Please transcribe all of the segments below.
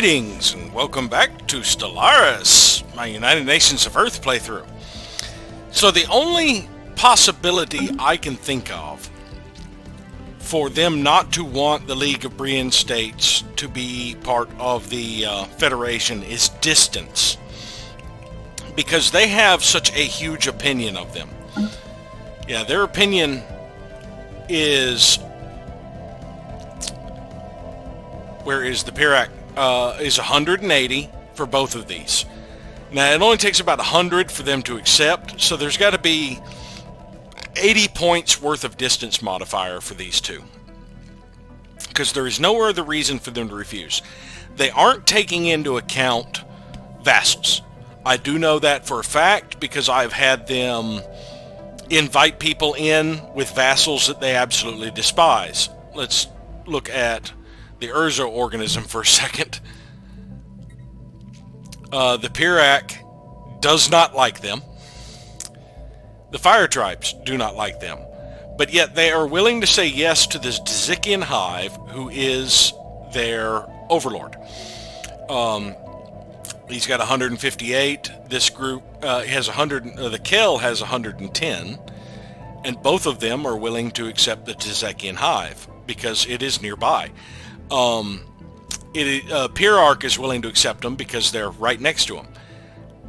Greetings and welcome back to Stellaris, my United Nations of Earth playthrough. So the only possibility I can think of for them not to want the League of Brienne states to be part of the Federation is distance, because they have such a huge opinion of them. Yeah, their opinion is... Where is the Pirac? Is 180 for both of these. Now, it only takes about 100 for them to accept, so there's got to be 80 points worth of distance modifier for these two, because there is no other reason for them to refuse. They aren't taking into account vassals. I do know that for a fact because I've had them invite people in with vassals that they absolutely despise. Let's look at the Urza organism for a second. The Pirac does not like them. The fire tribes do not like them. But yet they are willing to say yes to this Dzikian hive, who is their overlord. He's got 158. This group has 100. The Kel has 110. And both of them are willing to accept the Dzikian hive because it is nearby. Pyrarch is willing to accept them because they're right next to him.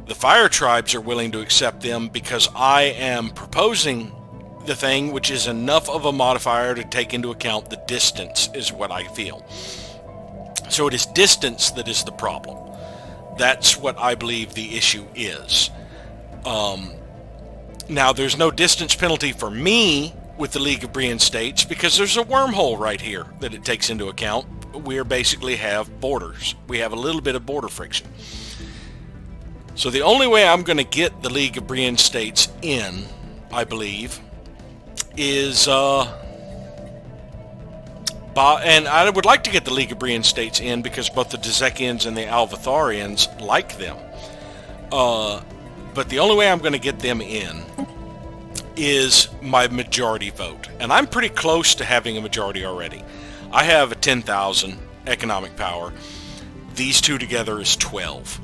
The fire tribes are willing to accept them because I am proposing the thing, which is enough of a modifier to take into account the distance, is what I feel. So it is distance that is the problem. That's what I believe the issue is. Now, there's no distance penalty for me with the League of Brienne states because there's a wormhole right here that it takes into account. We basically have borders. We have a little bit of border friction. So the only way I'm going to get the League of Brienne states in, I believe, is and I would like to get the League of Brienne states in because both the Dzekians and the Alvatharians like them. But the only way I'm going to get them in is my majority vote. And I'm pretty close to having a majority already. I have a 10,000 economic power. These two together is 12.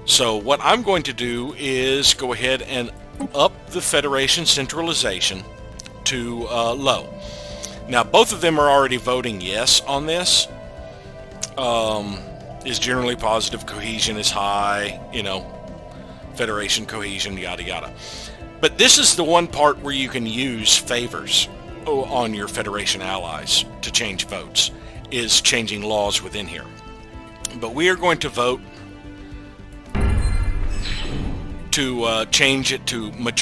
So what I'm going to do is go ahead and up the Federation centralization to low. Now, both of them are already voting yes on this. Is generally positive, cohesion is high, Federation cohesion, yada yada. But this is the one part where you can use favors on your Federation allies to change votes, is changing laws within here. But we are going to vote to change it to the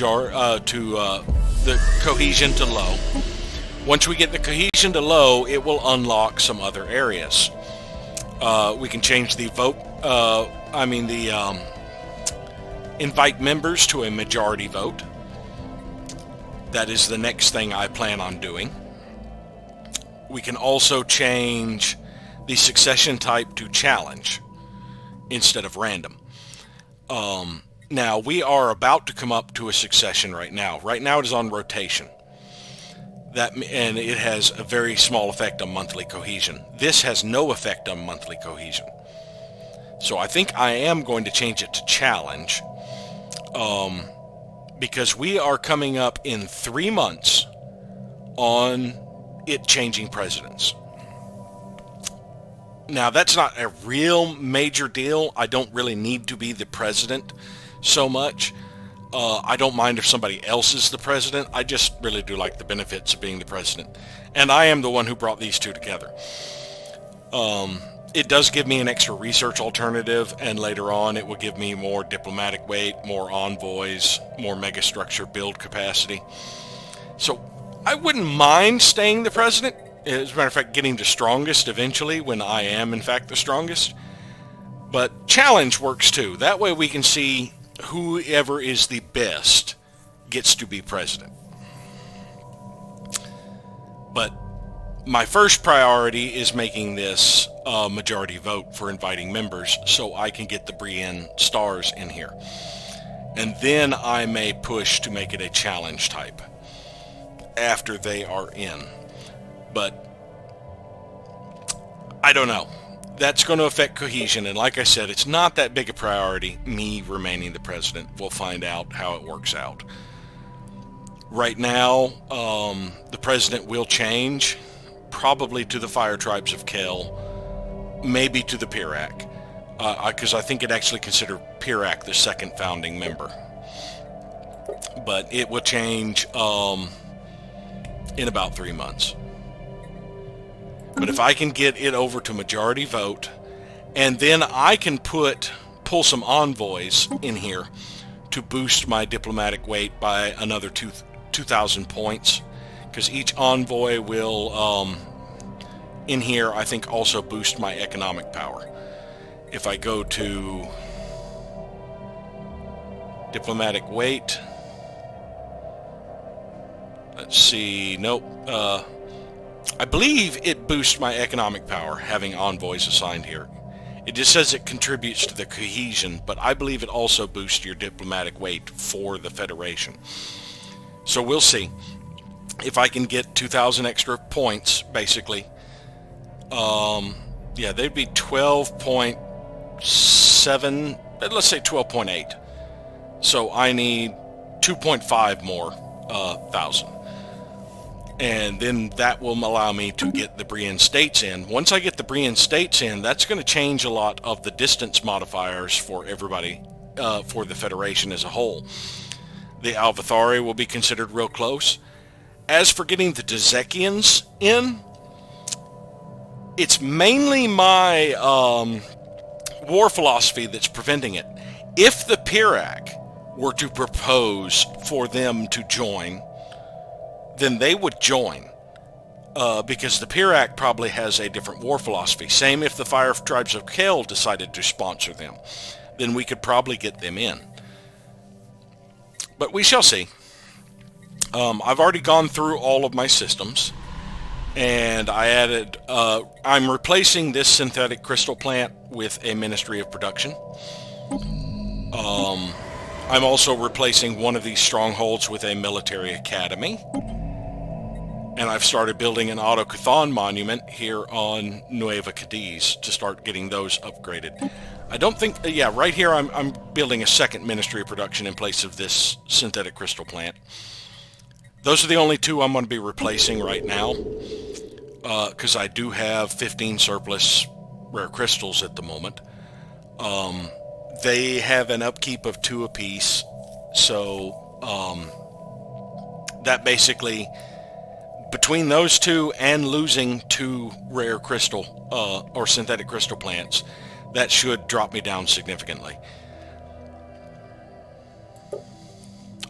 cohesion to low. Once we get the cohesion to low, it will unlock some other areas. We can change the vote, invite members to a majority vote. That is the next thing I plan on doing. We can also change the succession type to challenge instead of random. Now, we are about to come up to a succession right now. Right now it is on rotation. And it has a very small effect on monthly cohesion. This has no effect on monthly cohesion. So I think I am going to change it to challenge. Because we are coming up in 3 months on it changing presidents. Now, that's not a real major deal. I don't really need to be the president so much. I don't mind if somebody else is the president. I just really do like the benefits of being the president. And I am the one who brought these two together. It does give me an extra research alternative, and later on it will give me more diplomatic weight, more envoys, more megastructure build capacity. So I wouldn't mind staying the president. As a matter of fact, getting the strongest eventually when I am in fact the strongest. But challenge works too. That way we can see whoever is the best gets to be president. But my first priority is making this a majority vote for inviting members so I can get the Brienne stars in here. And then I may push to make it a challenge type after they are in. But I don't know. that's going to affect cohesion, and like I said, it's not that big a priority, me remaining the president. We'll find out how it works out. Right now, the president will change, probably to the Fire Tribes of Kel, maybe to the Pirac, because I think it actually considered Pirac the second founding member. But it will change in about 3 months. But if I can get it over to majority vote, and then I can pull some envoys in here to boost my diplomatic weight by another 2,000 points, because each envoy will, in here, I think also boost my economic power. If I go to diplomatic weight, let's see, nope, I believe it boosts my economic power having envoys assigned here. It just says it contributes to the cohesion, but I believe it also boosts your diplomatic weight for the Federation. So we'll see if I can get 2,000 extra points, basically. Yeah, they'd be 12.7, let's say 12.8. So I need 2.5 more thousand. And then that will allow me to get the Brienne states in. Once I get the Brienne states in, that's going to change a lot of the distance modifiers for everybody, for the Federation as a whole. The Alvathari will be considered real close. As for getting the Dezekians in, it's mainly my war philosophy that's preventing it. If the Pirac were to propose for them to join, then they would join, because the Pirac probably has a different war philosophy. Same if the Fire Tribes of Kel decided to sponsor them, then we could probably get them in. But we shall see. I've already gone through all of my systems, and I added, I'm replacing this synthetic crystal plant with a Ministry of Production. I'm also replacing one of these strongholds with a military academy. And I've started building an Auto-Chthon monument here on Nueva Cadiz to start getting those upgraded. I don't think, yeah, right here I'm building a second Ministry of Production in place of this synthetic crystal plant. Those are the only two I'm going to be replacing right now, because I do have 15 surplus rare crystals at the moment. They have an upkeep of 2 apiece, so that basically, between those two and losing 2 rare crystal or synthetic crystal plants, that should drop me down significantly.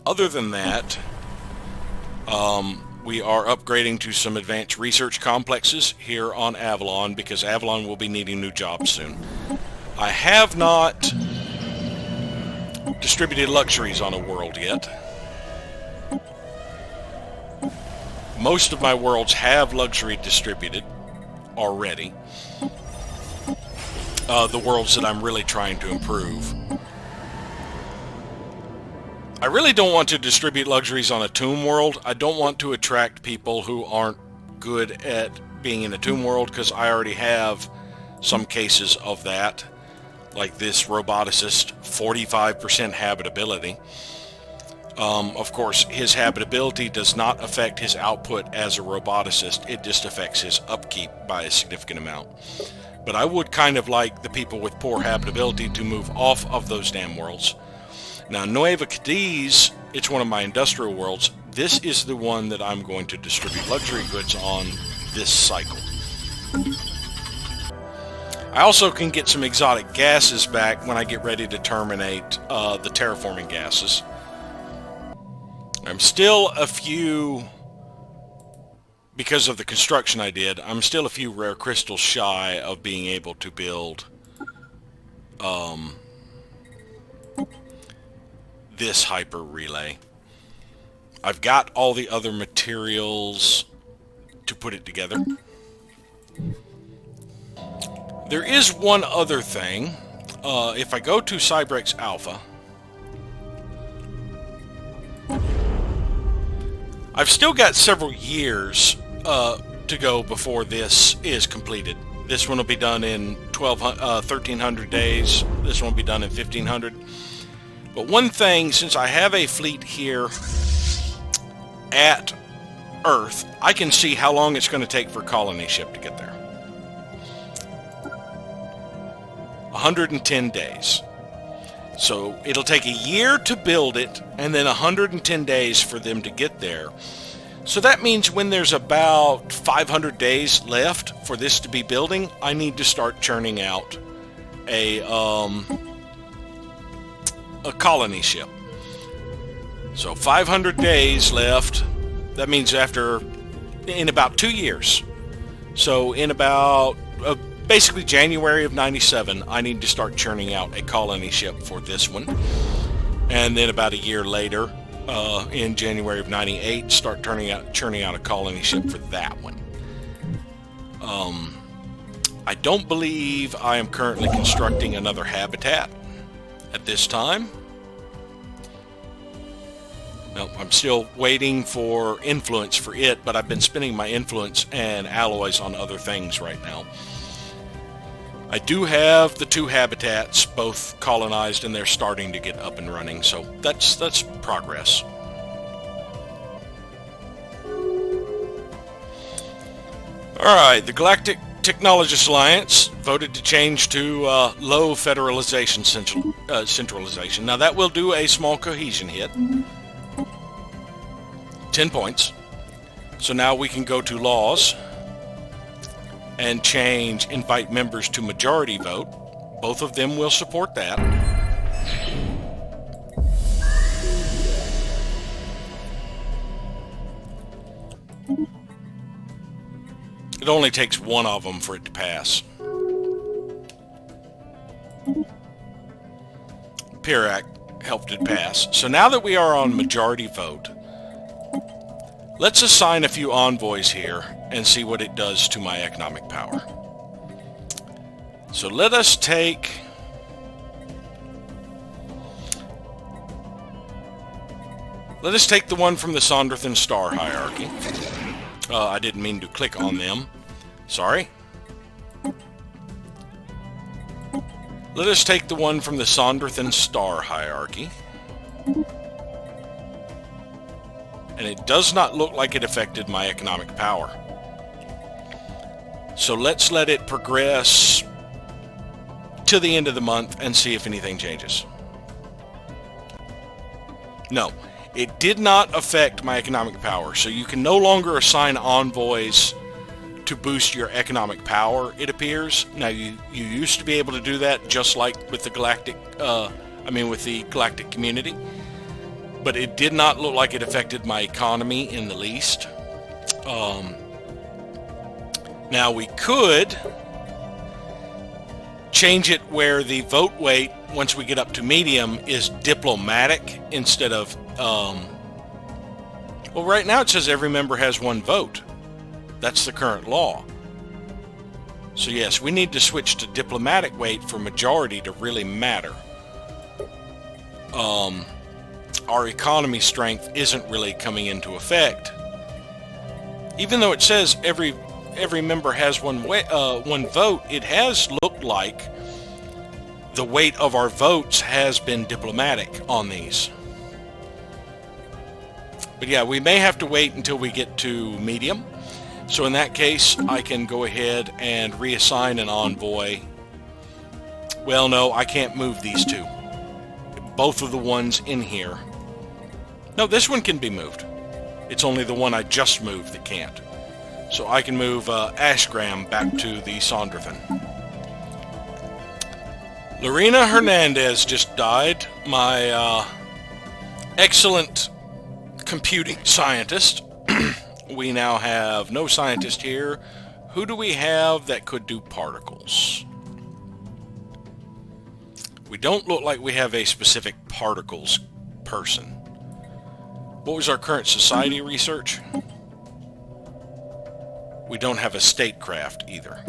Other than that, we are upgrading to some advanced research complexes here on Avalon, because Avalon will be needing new jobs soon. I have not distributed luxuries on a world yet. Most of my worlds have luxury distributed already. The worlds that I'm really trying to improve. I really don't want to distribute luxuries on a tomb world. I don't want to attract people who aren't good at being in a tomb world, because I already have some cases of that. Like this roboticist, 45% habitability. Of course, his habitability does not affect his output as a roboticist. It just affects his upkeep by a significant amount. But I would kind of like the people with poor habitability to move off of those damn worlds. Now, Nueva Cadiz, it's one of my industrial worlds. This is the one that I'm going to distribute luxury goods on this cycle. I also can get some exotic gases back when I get ready to terminate the terraforming gases. I'm still a few, because of the construction I did, I'm still a few rare crystals shy of being able to build this hyper relay. I've got all the other materials to put it together. There is one other thing. If I go to Cybrex Alpha, I've still got several years to go before this is completed. This one will be done in 1300 days. This one will be done in 1500. But one thing, since I have a fleet here at Earth, I can see how long it's going to take for a colony ship to get there. 110 days. So it'll take a year to build it, and then 110 days for them to get there. So that means when there's about 500 days left for this to be building, I need to start churning out a colony ship. So 500 days left. That means in about 2 years. So in about basically January of 97, I need to start churning out a colony ship for this one. And then about a year later, in January of 98, start churning out a colony ship for that one. I don't believe I am currently constructing another habitat at this time. No, I'm still waiting for influence for it, but I've been spending my influence and alloys on other things right now. I do have the 2 habitats both colonized, and they're starting to get up and running, so that's progress. Alright, the Galactic Technologist Alliance voted to change to low federalization centralization. Now that will do a small cohesion hit. 10 points. So now we can go to laws and change invite members to majority vote. Both of them will support that. It only takes one of them for it to pass. Pirac helped it pass. So now that we are on majority vote, let's assign a few envoys here and see what it does to my economic power. So let us take... the one from the Sondrathan star hierarchy. I didn't mean to click on them. Sorry. Let us take the one from the Sondrathan star hierarchy. And it does not look like it affected my economic power. So let's let it progress to the end of the month and see if anything changes. No, it did not affect my economic power. So you can no longer assign envoys to boost your economic power, it appears. Now you used to be able to do that just like with the Galactic, with the Galactic community. But it did not look like it affected my economy in the least. Now we could change it where the vote weight, once we get up to medium, is diplomatic instead of... well, right now it says every member has 1 vote. That's the current law. So yes, we need to switch to diplomatic weight for majority to really matter. Our economy strength isn't really coming into effect. Even though it says every member has one vote, it has looked like the weight of our votes has been diplomatic on these. But yeah, we may have to wait until we get to medium. So in that case, I can go ahead and reassign an envoy. Well, no, I can't move these 2. Both of the ones in here. No, this one can be moved. It's only the one I just moved that can't. So I can move Ashgram back to the Sondrathan. Lorena Hernandez just died. My excellent computing scientist. We now have no scientist here. Who do we have that could do particles? We don't look like we have a specific particles person. What was our current society research? We don't have a statecraft either.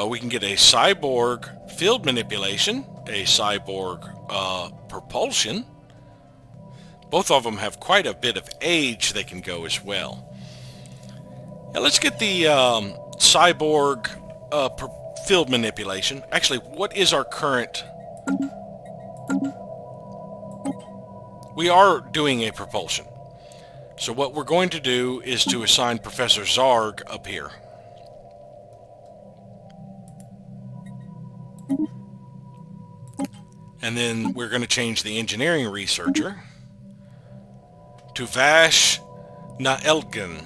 We can get a cyborg field manipulation, a cyborg propulsion. Both of them have quite a bit of age they can go as well. Now let's get the cyborg field manipulation. Actually, what is our current... We are doing a propulsion. So what we're going to do is to assign Professor Zarg up here. And then we're going to change the engineering researcher to Vash Naelgen.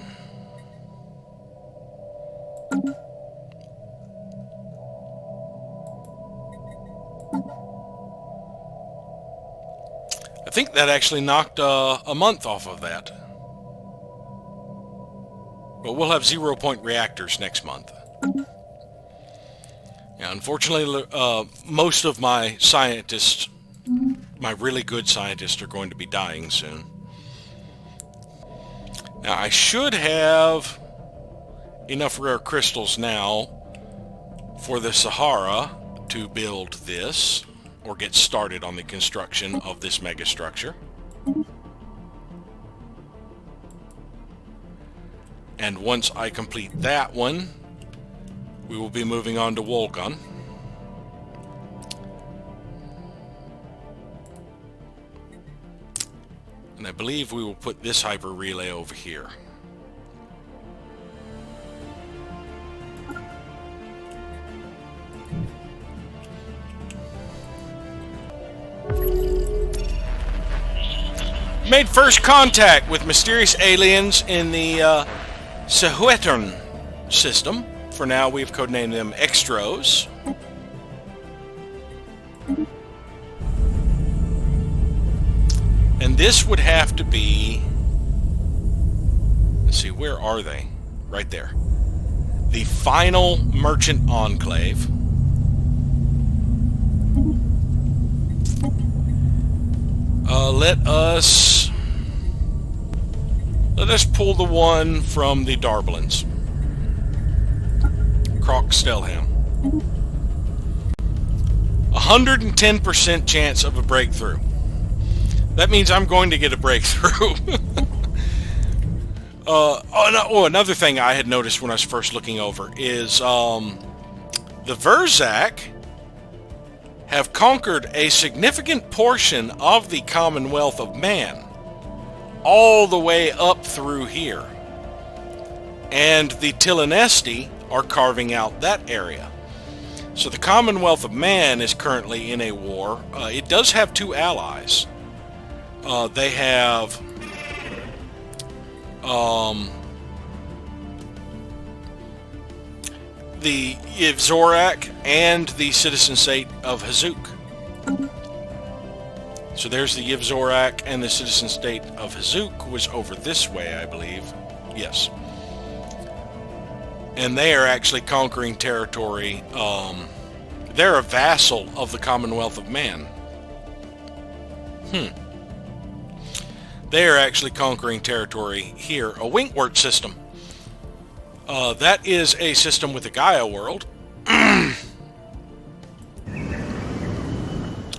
I think that actually knocked a month off of that. But we'll have 0-point reactors next month. Yeah, unfortunately, most of my scientists, my really good scientists, are going to be dying soon. Now, I should have enough rare crystals now for the Sahara to build this, or get started on the construction of this megastructure. And once I complete that one, we will be moving on to Wolgon. And I believe we will put this hyper relay over here. Made first contact with mysterious aliens in the Sehuetern system. For now, we've codenamed them Extros. And this would have to be... Let's see, where are they? Right there. The final merchant enclave. Let us pull the one from the Darblins. Croc Stelham. 110% chance of a breakthrough. That means I'm going to get a breakthrough. Another thing I had noticed when I was first looking over is the Verzak have conquered a significant portion of the Commonwealth of Man, all the way up through here. And the Tilinesti are carving out that area. So the Commonwealth of Man is currently in a war. It does have two allies. They have the Yvzorak and the citizen state of Hazuk. So there's the Yvzorak, and the citizen state of Hazuk was over this way, I believe. Yes. And they are actually conquering territory. They're a vassal of the Commonwealth of Man. They are actually conquering territory here. A Winkwort system. That is a system with a Gaia world.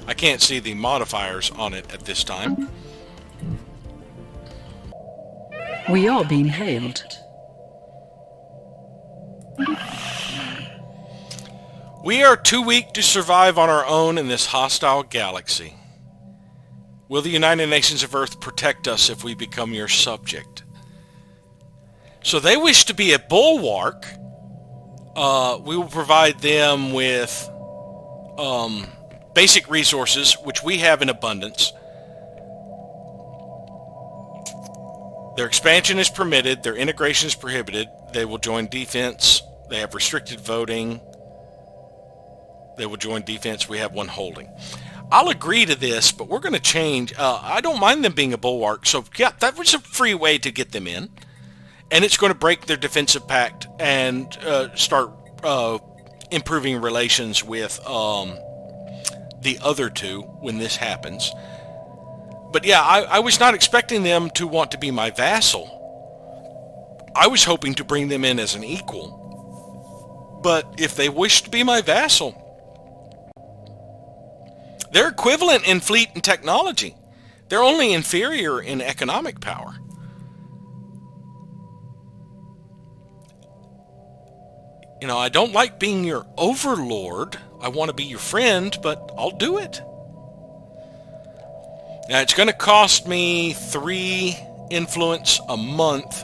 I can't see the modifiers on it at this time. We are being hailed. We are too weak to survive on our own in this hostile galaxy. Will the United Nations of Earth protect us if we become your subject? So they wish to be a bulwark. We will provide them with basic resources, which we have in abundance. Their expansion is permitted. Their integration is prohibited. They will join defense. They have restricted voting. They will join defense. We have one holding. I'll agree to this, but we're going to change. I don't mind them being a bulwark. So, yeah, that was a free way to get them in. And it's going to break their defensive pact and start improving relations with the other two when this happens. But yeah, I was not expecting them to want to be my vassal. I was hoping to bring them in as an equal. But if they wish to be my vassal, they're equivalent in fleet and technology. They're only inferior in economic power. You know, I don't like being your overlord. I want to be your friend, but I'll do it. Now, it's going to cost me 3 influence a month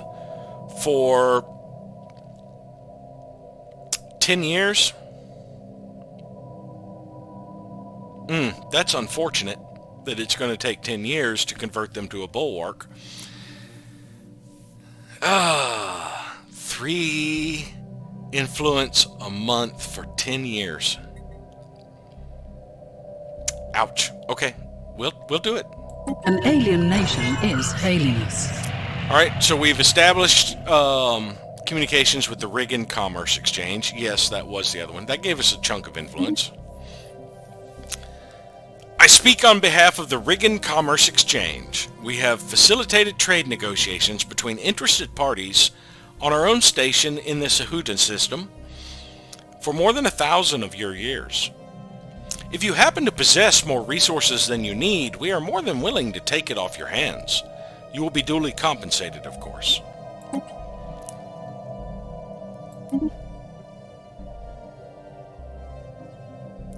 for 10 years. That's unfortunate that it's going to take 10 years to convert them to a bulwark. 3 influence a month for 10 years. Ouch. Okay, we'll do it. An alien nation is hailing us. All right, so we've established communications with the Riggin Commerce Exchange. Yes, that was the other one. That gave us a chunk of influence. I speak on behalf of the Riggin Commerce Exchange. We have facilitated trade negotiations between interested parties on our own station in the Sahutan system for more than 1,000 of your years. If you happen to possess more resources than you need, we are more than willing to take it off your hands. You will be duly compensated, of course.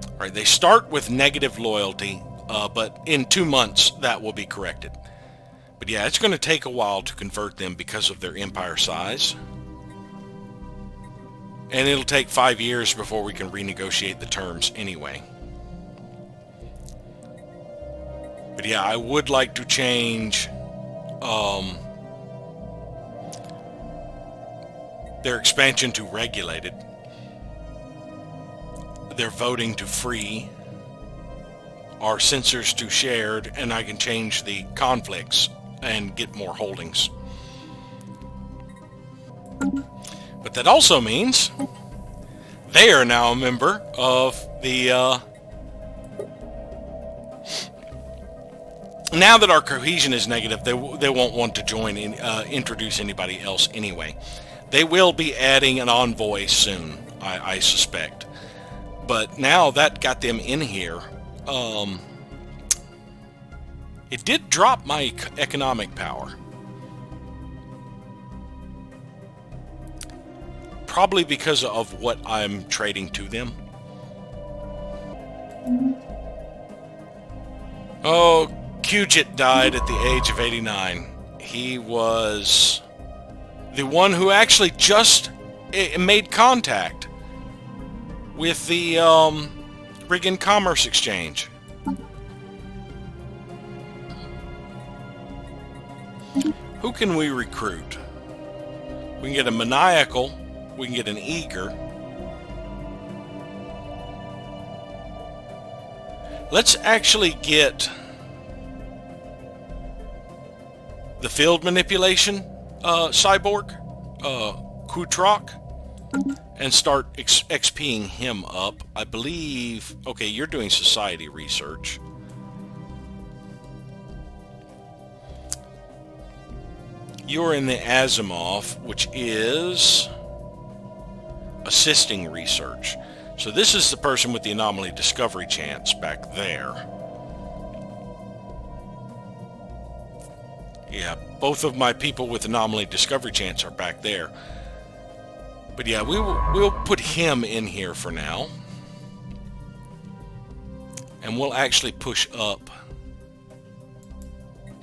All right, they start with negative loyalty, but in 2 months that will be corrected. But yeah, it's going to take a while to convert them because of their empire size. And it'll take 5 years before we can renegotiate the terms anyway. But yeah, I would like to change their expansion to regulated, their voting to free, our censors to shared, and I can change the conflicts and get more holdings. But that also means they are now a member of the now that our cohesion is negative, they won't want to join in, introduce anybody else anyway. They will be adding an envoy soon, I suspect. But now that got them in here. It did drop my economic power. Probably because of what I'm trading to them. Oh, Cuget died at the age of 89. He was the one who actually just made contact with the Riggin Commerce Exchange. Who can we recruit? We can get a maniacal. We can get an eager. Let's actually get the field manipulation cyborg, Kutrok, and start XPing him up. I believe, okay, you're doing society research. You're in the Asimov, which is assisting research. So this is the person with the anomaly discovery chance back there. Yeah, both of my people with anomaly discovery chance are back there. But yeah, we'll put him in here for now. And we'll actually push up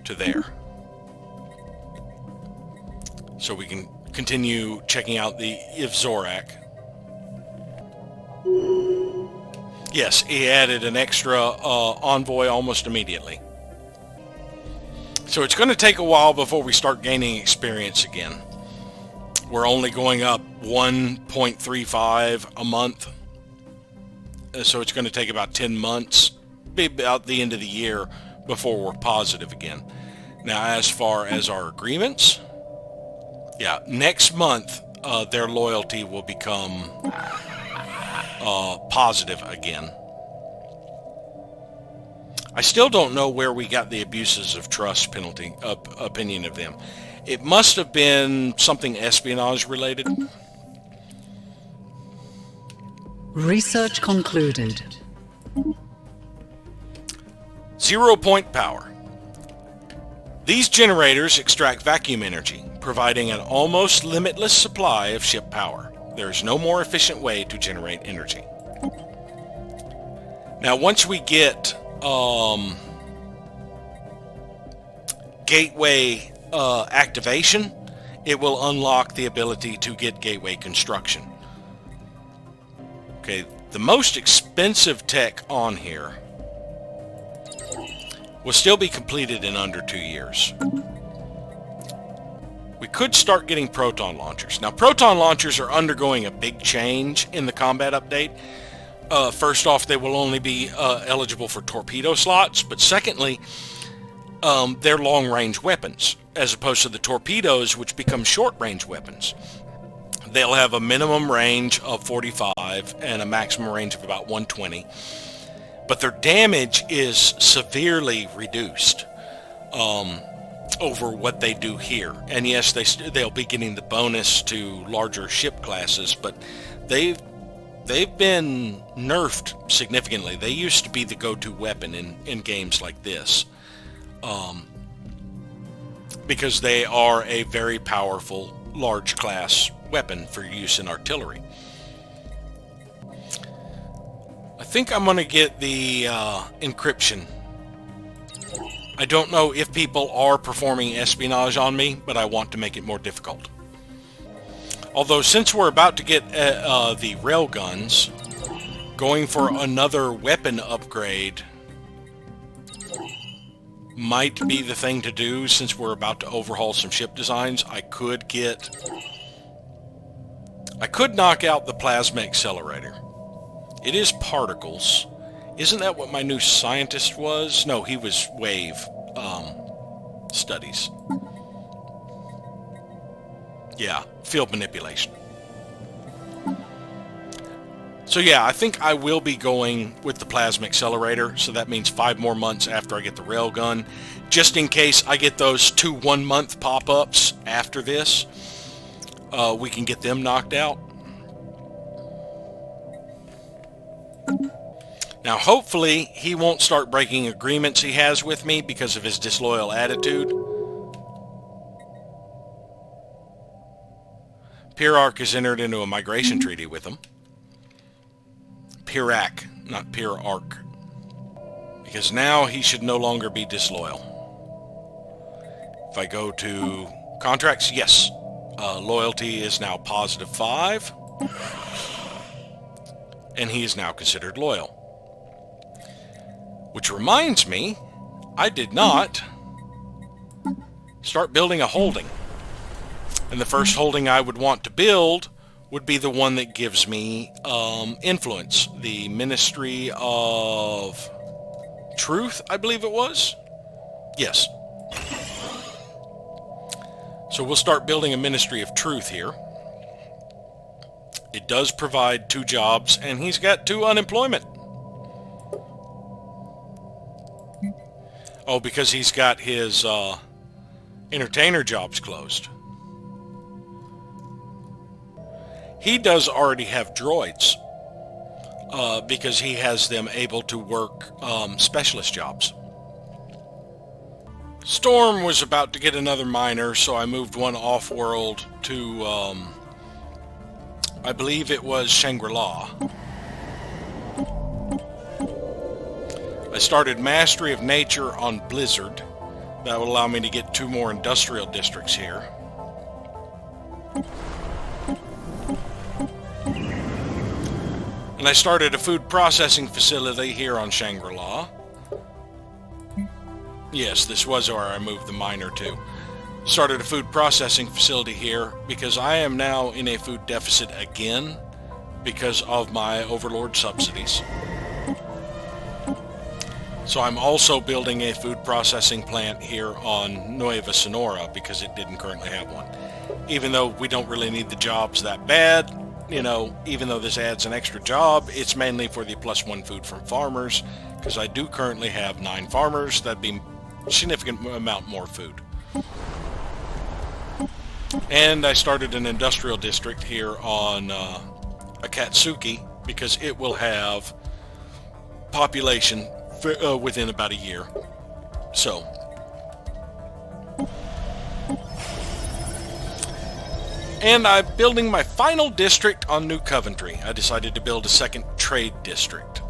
to there. So we can continue checking out the Ivzorak. Yes, he added an extra envoy almost immediately. So it's going to take a while before we start gaining experience again. We're only going up 1.35 a month. So it's going to take about 10 months, be about the end of the year, before we're positive again. Now, as far as our agreements, yeah, next month their loyalty will become positive again. I still don't know where we got the abuses of trust penalty opinion of them. It must have been something espionage related. Research concluded. 0 point power. These generators extract vacuum energy, providing an almost limitless supply of ship power. There is no more efficient way to generate energy. Now, once we get gateway activation, it will unlock the ability to get gateway construction. Okay, the most expensive tech on here will still be completed in under 2 years. We could start getting proton launchers. Now, proton launchers are undergoing a big change in the combat update. First off, they will only be eligible for torpedo slots, but secondly, they're long-range weapons, as opposed to the torpedoes, which become short-range weapons. They'll have a minimum range of 45 and a maximum range of about 120, but their damage is severely reduced over what they do here. And yes, they'll be getting the bonus to larger ship classes, but they've been nerfed significantly. They used to be the go-to weapon in games like this, because they are a very powerful large class weapon for use in artillery. I think I'm going to get the encryption. I don't know if people are performing espionage on me, but I want to make it more difficult. Although, since we're about to get the railguns, going for another weapon upgrade might be the thing to do, since we're about to overhaul some ship designs. I could knock out the plasma accelerator. It is particles. Isn't that what my new scientist was? No, he was wave studies. Yeah, field manipulation. So yeah, I think I will be going with the plasma accelerator, so that means 5 more months after I get the railgun, just in case I get those 2 one-month pop-ups after this. We can get them knocked out. Now, hopefully, he won't start breaking agreements he has with me because of his disloyal attitude. Pirac has entered into a migration treaty with him. Pirac, not Pirac. Because now he should no longer be disloyal. If I go to contracts, yes. Loyalty is now +5. And he is now considered loyal. Which reminds me, I did not start building a holding. And the first holding I would want to build would be the one that gives me influence. The Ministry of Truth, I believe it was? Yes. So we'll start building a Ministry of Truth here. It does provide 2 jobs, and he's got 2 unemployment. Oh, because he's got his entertainer jobs closed. He does already have droids, because he has them able to work specialist jobs. Storm was about to get another miner, so I moved one off-world to, I believe it was Shangri-La. I started Mastery of Nature on Blizzard. That would allow me to get 2 more industrial districts here. And I started a food processing facility here on Shangri-La. Yes, this was where I moved the miner to. Started a food processing facility here because I am now in a food deficit again because of my overlord subsidies. So I'm also building a food processing plant here on Nueva Sonora because it didn't currently have one. Even though we don't really need the jobs that bad, you know, even though this adds an extra job, it's mainly for the +1 food from farmers, because I do currently have 9 farmers. That'd be a significant amount more food. And I started an industrial district here on Akatsuki because it will have population within about a year. So And I'm building my final district on New Coventry. I decided to build a second trade district.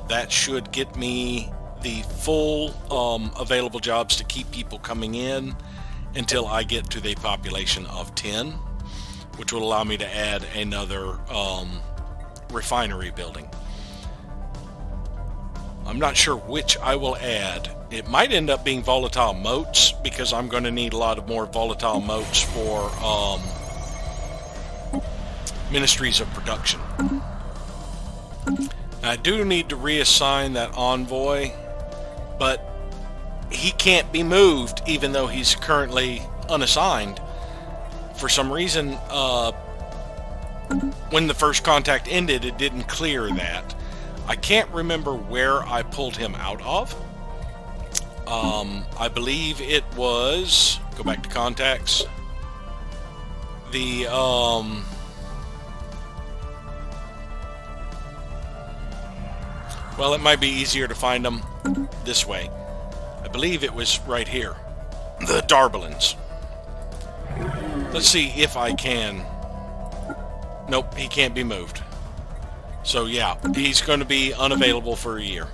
That should get me the full available jobs to keep people coming in until I get to the population of 10, which will allow me to add another refinery building. I'm not sure which I will add. It might end up being volatile moats, because I'm going to need a lot of more volatile moats for ministries of production. I do need to reassign that envoy, but he can't be moved even though he's currently unassigned. For some reason, when the first contact ended, it didn't clear that. I can't remember where I pulled him out of. I believe it was, go back to contacts, the well, it might be easier to find them this way. I believe it was right here, the Darbalins. Let's see if I can. Nope, he can't be moved. So yeah, he's going to be unavailable for a year.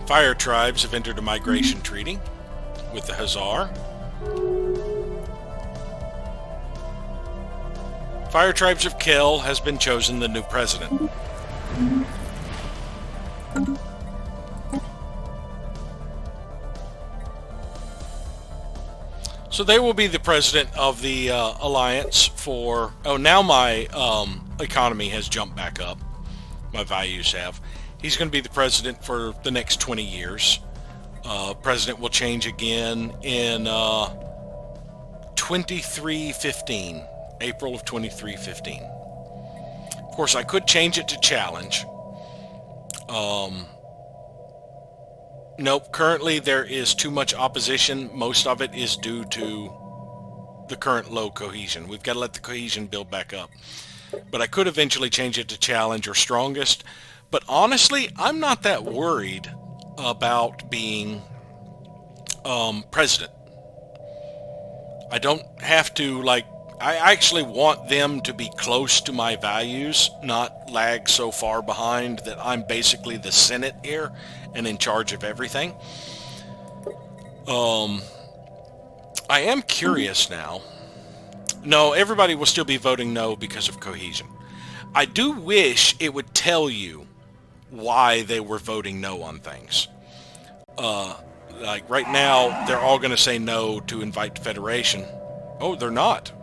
Fire tribes have entered a migration treaty with the Hussar. Fire tribes of Kel has been chosen the new president. So they will be the president of the alliance for... Oh, now my economy has jumped back up. My values have. He's going to be the president for the next 20 years. President will change again in 2315. April of 2315. Of course, I could change it to challenge. Nope, currently there is too much opposition. Most of it is due to the current low cohesion. We've got to let the cohesion build back up. But I could eventually change it to challenge or strongest. But honestly, I'm not that worried about being president. I don't have to, like, I actually want them to be close to my values, not lag so far behind that I'm basically the Senate here and in charge of everything. I am curious now. No, everybody will still be voting no because of cohesion. I do wish it would tell you why they were voting no on things. Like right now, they're all going to say no to invite to Federation. Oh, they're not.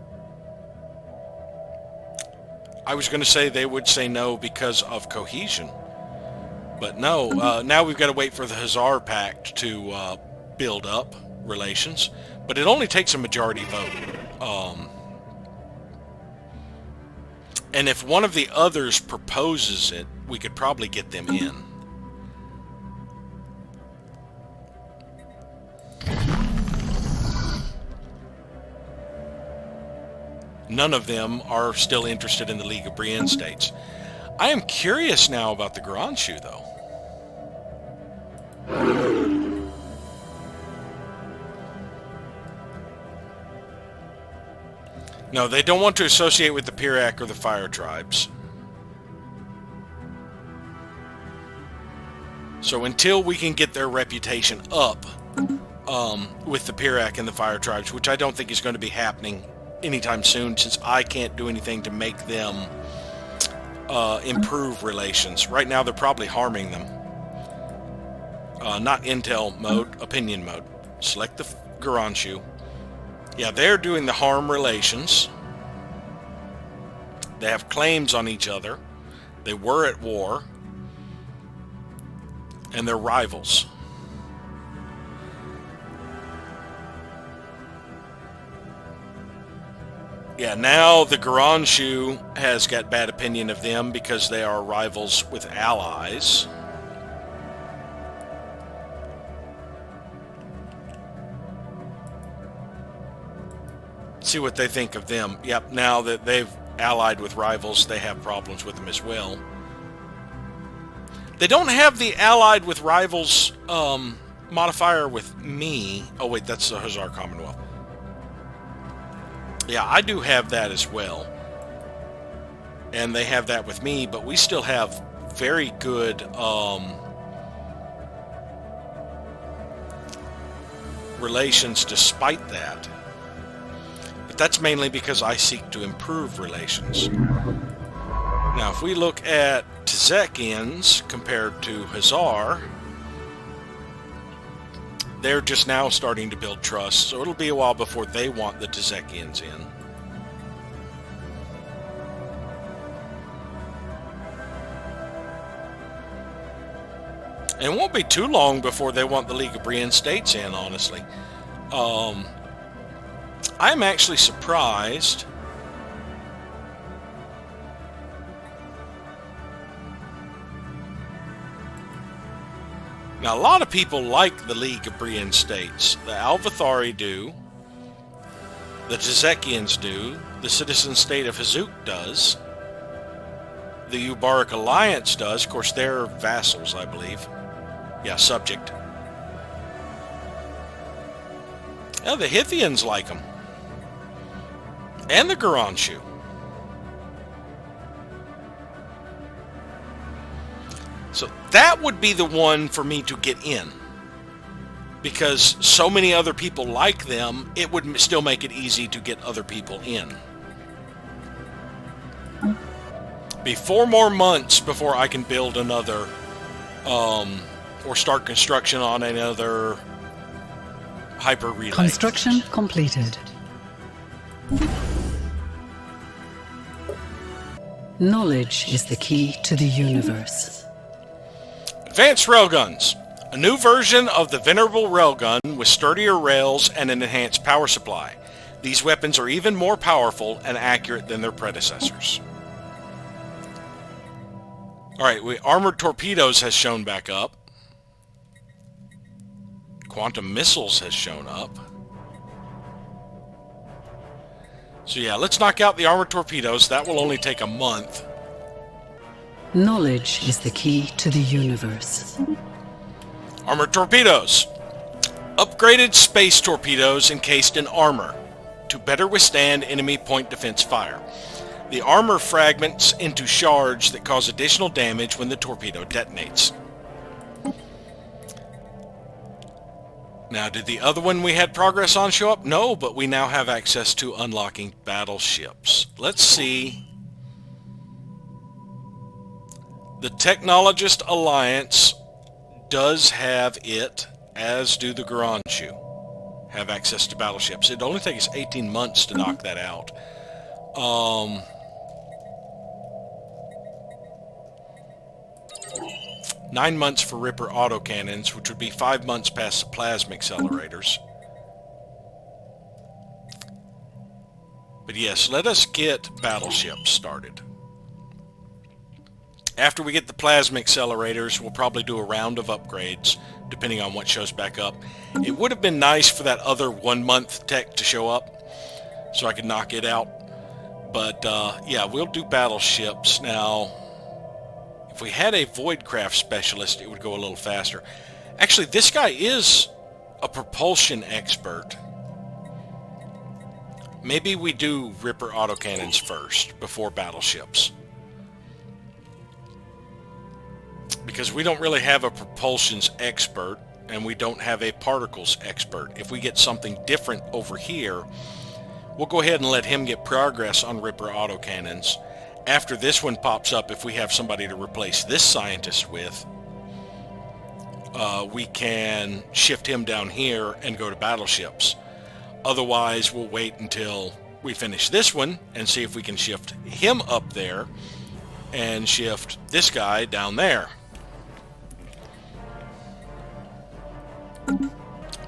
I was going to say they would say no because of cohesion. But no, now we've got to wait for the Hussar Pact to build up relations. But it only takes a majority vote. And if one of the others proposes it, we could probably get them in. None of them are still interested in the League of Brienne states. I am curious now about the Garanshu, though. No, they don't want to associate with the Pirac or the Fire Tribes. So until we can get their reputation up with the Pirac and the Fire Tribes, which I don't think is going to be happening anytime soon, since I can't do anything to make them improve relations. Right now they're probably harming them. Not intel mode, opinion mode. Select the Garanshu. Yeah, they're doing the harm relations. They have claims on each other. They were at war. And they're rivals. Yeah, now the Garanshu has got bad opinion of them because they are rivals with allies. See what they think of them. Yep, now that they've allied with rivals, they have problems with them as well. They don't have the allied with rivals modifier with me. Oh wait, that's the Hussar Commonwealth. Yeah, I do have that as well. And they have that with me, but we still have very good relations despite that. But that's mainly because I seek to improve relations. Now, if we look at Tzekians compared to Hussar, they're just now starting to build trust, so it'll be a while before they want the Tzekians in. And it won't be too long before they want the League of Brienne states in, honestly. I'm actually surprised. Now, a lot of people like the League of Brienne states. The Alvathari do. The Tzekians do. The citizen state of Hazook does. The Ubaric Alliance does. Of course, they're vassals, I believe. Yeah, subject. Yeah, the Hithians like them. And the Garanshu. So that would be the one for me to get in. Because so many other people like them, it would still make it easy to get other people in. Be 4 more months before I can build another, or start construction on another hyper relay. Construction completed. Knowledge is the key to the universe. Advanced railguns. A new version of the venerable railgun with sturdier rails and an enhanced power supply. These weapons are even more powerful and accurate than their predecessors. Alright, armored torpedoes has shown back up. Quantum missiles has shown up. So yeah, let's knock out the armored torpedoes. That will only take a month. Knowledge is the key to the universe. Armored torpedoes. Upgraded space torpedoes encased in armor to better withstand enemy point defense fire. The armor fragments into shards that cause additional damage when the torpedo detonates. Now, did the other one we had progress on show up? No, but we now have access to unlocking battleships. Let's see. The Technologist Alliance does have it, as do the Garanshu. Have access to battleships. It only takes 18 months to knock that out. 9 months for Ripper autocannons, which would be 5 months past the plasma accelerators. But yes, let us get battleships started. After we get the plasma accelerators, we'll probably do a round of upgrades, depending on what shows back up. It would have been nice for that other 1 month tech to show up, so I could knock it out. But yeah, we'll do battleships. Now, if we had a Voidcraft specialist, it would go a little faster. Actually, this guy is a propulsion expert. Maybe we do Ripper autocannons first, before battleships. Because we don't really have a propulsions expert, and we don't have a particles expert. If we get something different over here, we'll go ahead and let him get progress on Ripper autocannons. After this one pops up, if we have somebody to replace this scientist with, we can shift him down here and go to battleships. Otherwise, we'll wait until we finish this one and see if we can shift him up there and shift this guy down there.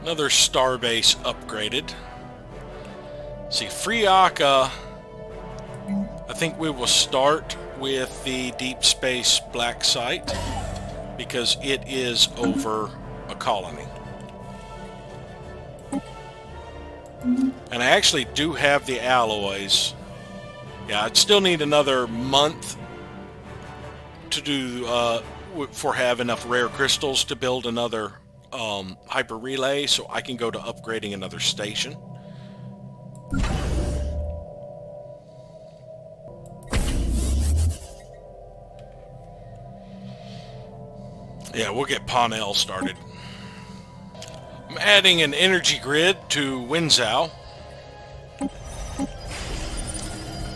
Another starbase upgraded. See, Friaka, I think we will start with the Deep Space Black Site because it is over a colony. And I actually do have the alloys. Yeah, I'd still need another month to do have enough rare crystals to build another hyper relay, so I can go to upgrading another station. Yeah, we'll get Ponel started. I'm adding an energy grid to Winzhou.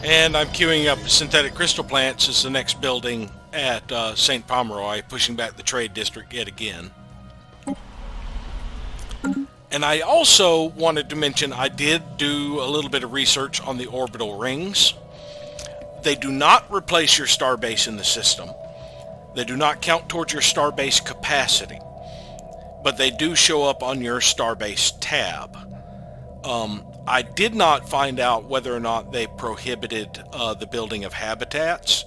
And I'm queuing up synthetic crystal plants as the next building at St. Pomeroy, pushing back the trade district yet again. And I also wanted to mention I did do a little bit of research on the orbital rings. They do not replace your starbase in the system. They do not count towards your starbase capacity, but they do show up on your starbase tab. I did not find out whether or not they prohibited the building of habitats.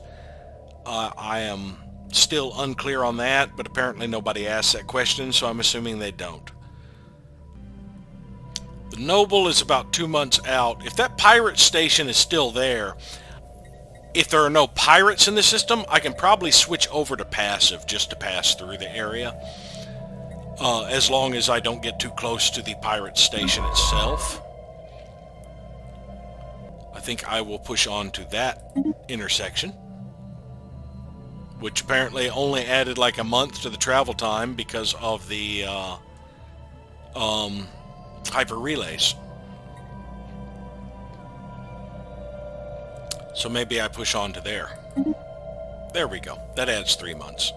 I am still unclear on that, but apparently nobody asked that question, so I'm assuming they don't. The Noble is about 2 months out. If that pirate station is still there, if there are no pirates in the system, I can probably switch over to passive just to pass through the area. As long as I don't get too close to the pirate station itself. I think I will push on to that intersection, which apparently only added like a month to the travel time because of the hyper relays. So maybe I push on to there. There we go. That adds 3 months.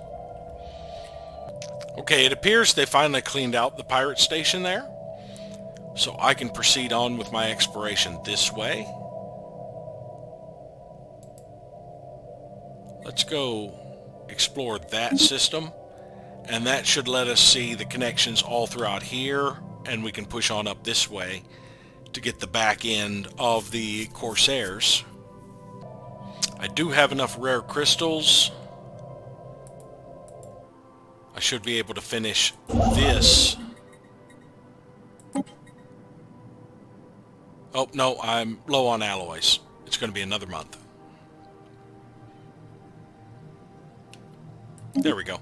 Okay, it appears they finally cleaned out the pirate station there. So I can proceed on with my exploration this way. Let's go explore that system. And that should let us see the connections all throughout here. And we can push on up this way to get the back end of the Corsairs. I do have enough rare crystals. I should be able to finish this. Oh, no, I'm low on alloys. It's going to be another month. There we go.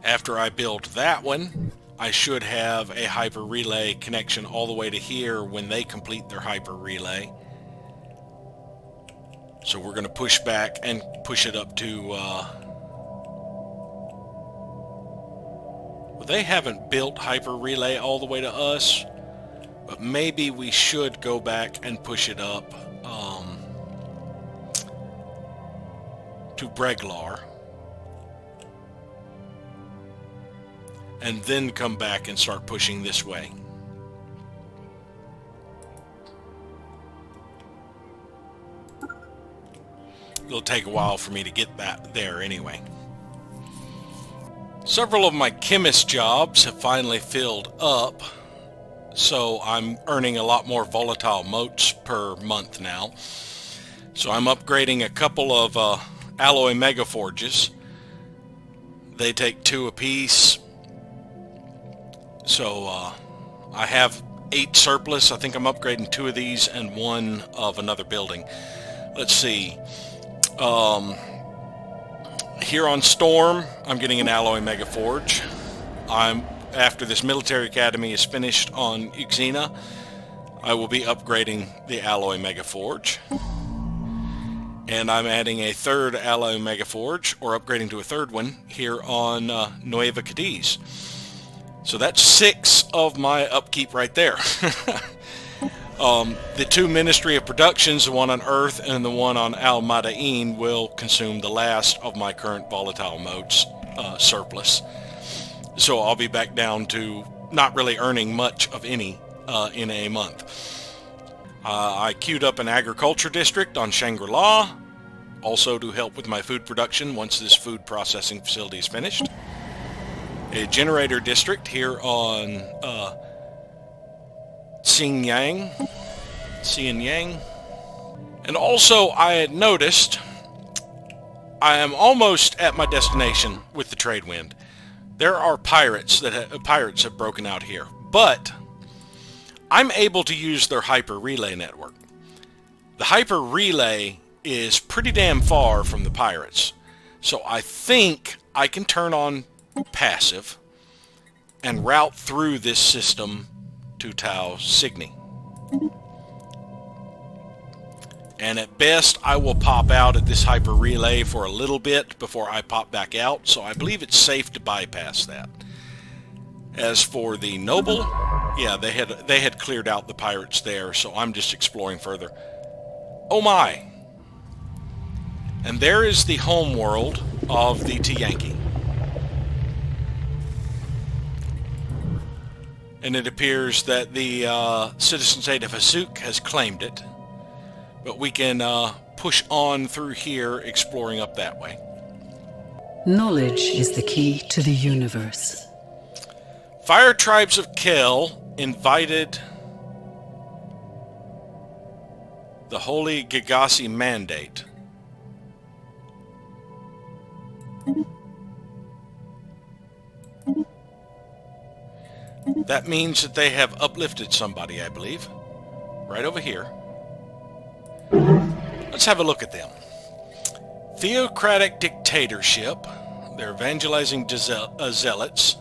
After I build that one, I should have a hyper relay connection all the way to here when they complete their hyper relay. So we're going to push back and push it up to... well, they haven't built hyper relay all the way to us, but maybe we should go back and push it up to Breglar. And then come back and start pushing this way. It'll take a while for me to get that there anyway. Several of my chemist jobs have finally filled up, so I'm earning a lot more volatile motes per month now. So I'm upgrading a couple of alloy megaforges. They take 2 apiece. So I have 8 surplus. I think I'm upgrading 2 of these and 1 of another building. Let's see. Here on Storm, I'm getting an alloy megaforge. After this military academy is finished on Uxina, I will be upgrading the alloy megaforge. And I'm adding a 3rd alloy megaforge, or upgrading to a 3rd one, here on Nueva Cadiz. So that's 6 of my upkeep right there. The 2 Ministry of Productions, the one on Earth and the one on Al Madain, will consume the last of my current volatile modes surplus. So I'll be back down to not really earning much of any in a month. I queued up an agriculture district on Shangri-La, also to help with my food production once this food processing facility is finished. A generator district here on Xinjiang. And also I had noticed I am almost at my destination with the trade wind. There are pirates have broken out here, but I'm able to use their hyper relay network. The hyper relay is pretty damn far from the pirates, so I think I can turn on passive and route through this system to Tau Cygni. And at best, I will pop out at this hyper relay for a little bit before I pop back out, so I believe it's safe to bypass that. As for the Noble, yeah, they had cleared out the pirates there, so I'm just exploring further. Oh my! And there is the home world of the T-Yankee. And it appears that the citizen state of Hasuk has claimed it. But we can push on through here, exploring up that way. Knowledge is the key to the universe. Fire tribes of Kel invited the Holy Gigasi Mandate. That means that they have uplifted somebody, I believe. Right over here. Let's have a look at them. Theocratic dictatorship. They're evangelizing zealots.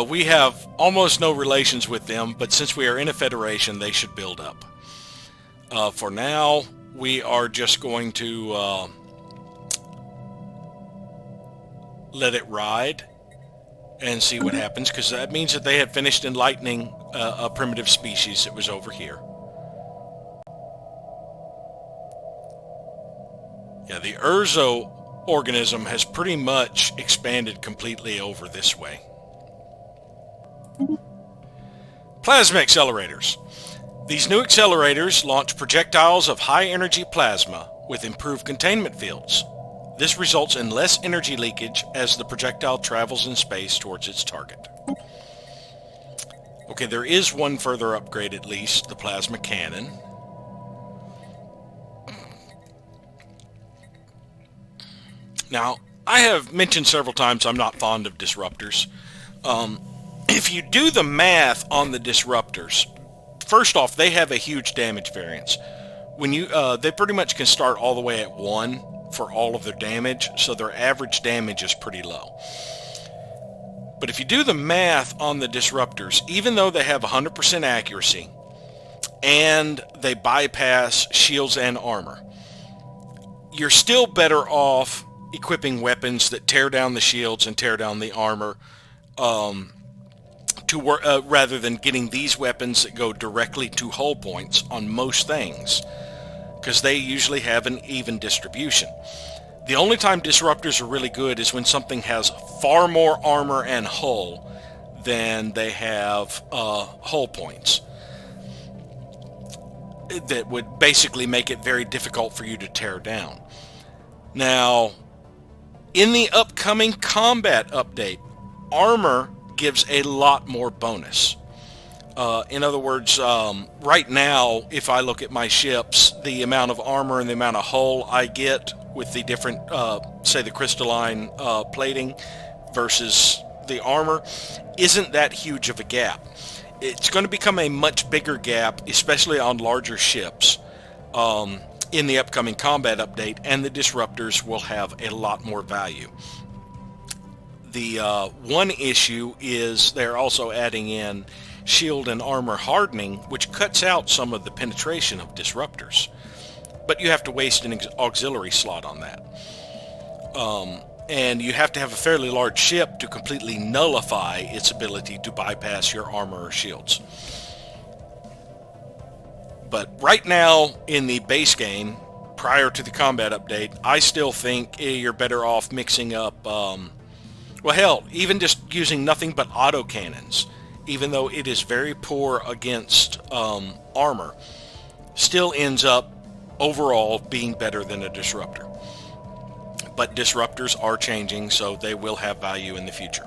We have almost no relations with them, but since we are in a federation, they should build up. For now, we are just going to let it ride and see what happens, because that means that they had finished enlightening a primitive species that was over here. Yeah, the Urzo organism has pretty much expanded completely over this way. Plasma accelerators. These new accelerators launch projectiles of high energy plasma with improved containment fields. This results in less energy leakage as the projectile travels in space towards its target. Okay, there is one further upgrade at least, the plasma cannon. Now, I have mentioned several times I'm not fond of disruptors. If you do the math on the disruptors, first off, they have a huge damage variance. When you, they pretty much can start all the way at 1 for all of their damage, so their average damage is pretty low. But if you do the math on the disruptors, even though they have 100% accuracy and they bypass shields and armor, you're still better off equipping weapons that tear down the shields and tear down the armor rather than getting these weapons that go directly to hull points on most things, because they usually have an even distribution. The only time disruptors are really good is when something has far more armor and hull than they have hull points. That would basically make it very difficult for you to tear down. Now, in the upcoming combat update, armor gives a lot more bonus. In other words, right now, if I look at my ships, the amount of armor and the amount of hull I get with the different, say the crystalline plating versus the armor, isn't that huge of a gap. It's going to become a much bigger gap, especially on larger ships, in the upcoming combat update, and the disruptors will have a lot more value. The one issue is they're also adding in shield and armor hardening, which cuts out some of the penetration of disruptors. But you have to waste an auxiliary slot on that. And you have to have a fairly large ship to completely nullify its ability to bypass your armor or shields. But right now, in the base game, prior to the combat update, I still think you're better off mixing up, well hell, even just using nothing but autocannons, even though it is very poor against armor, still ends up overall being better than a disruptor. But disruptors are changing, so they will have value in the future.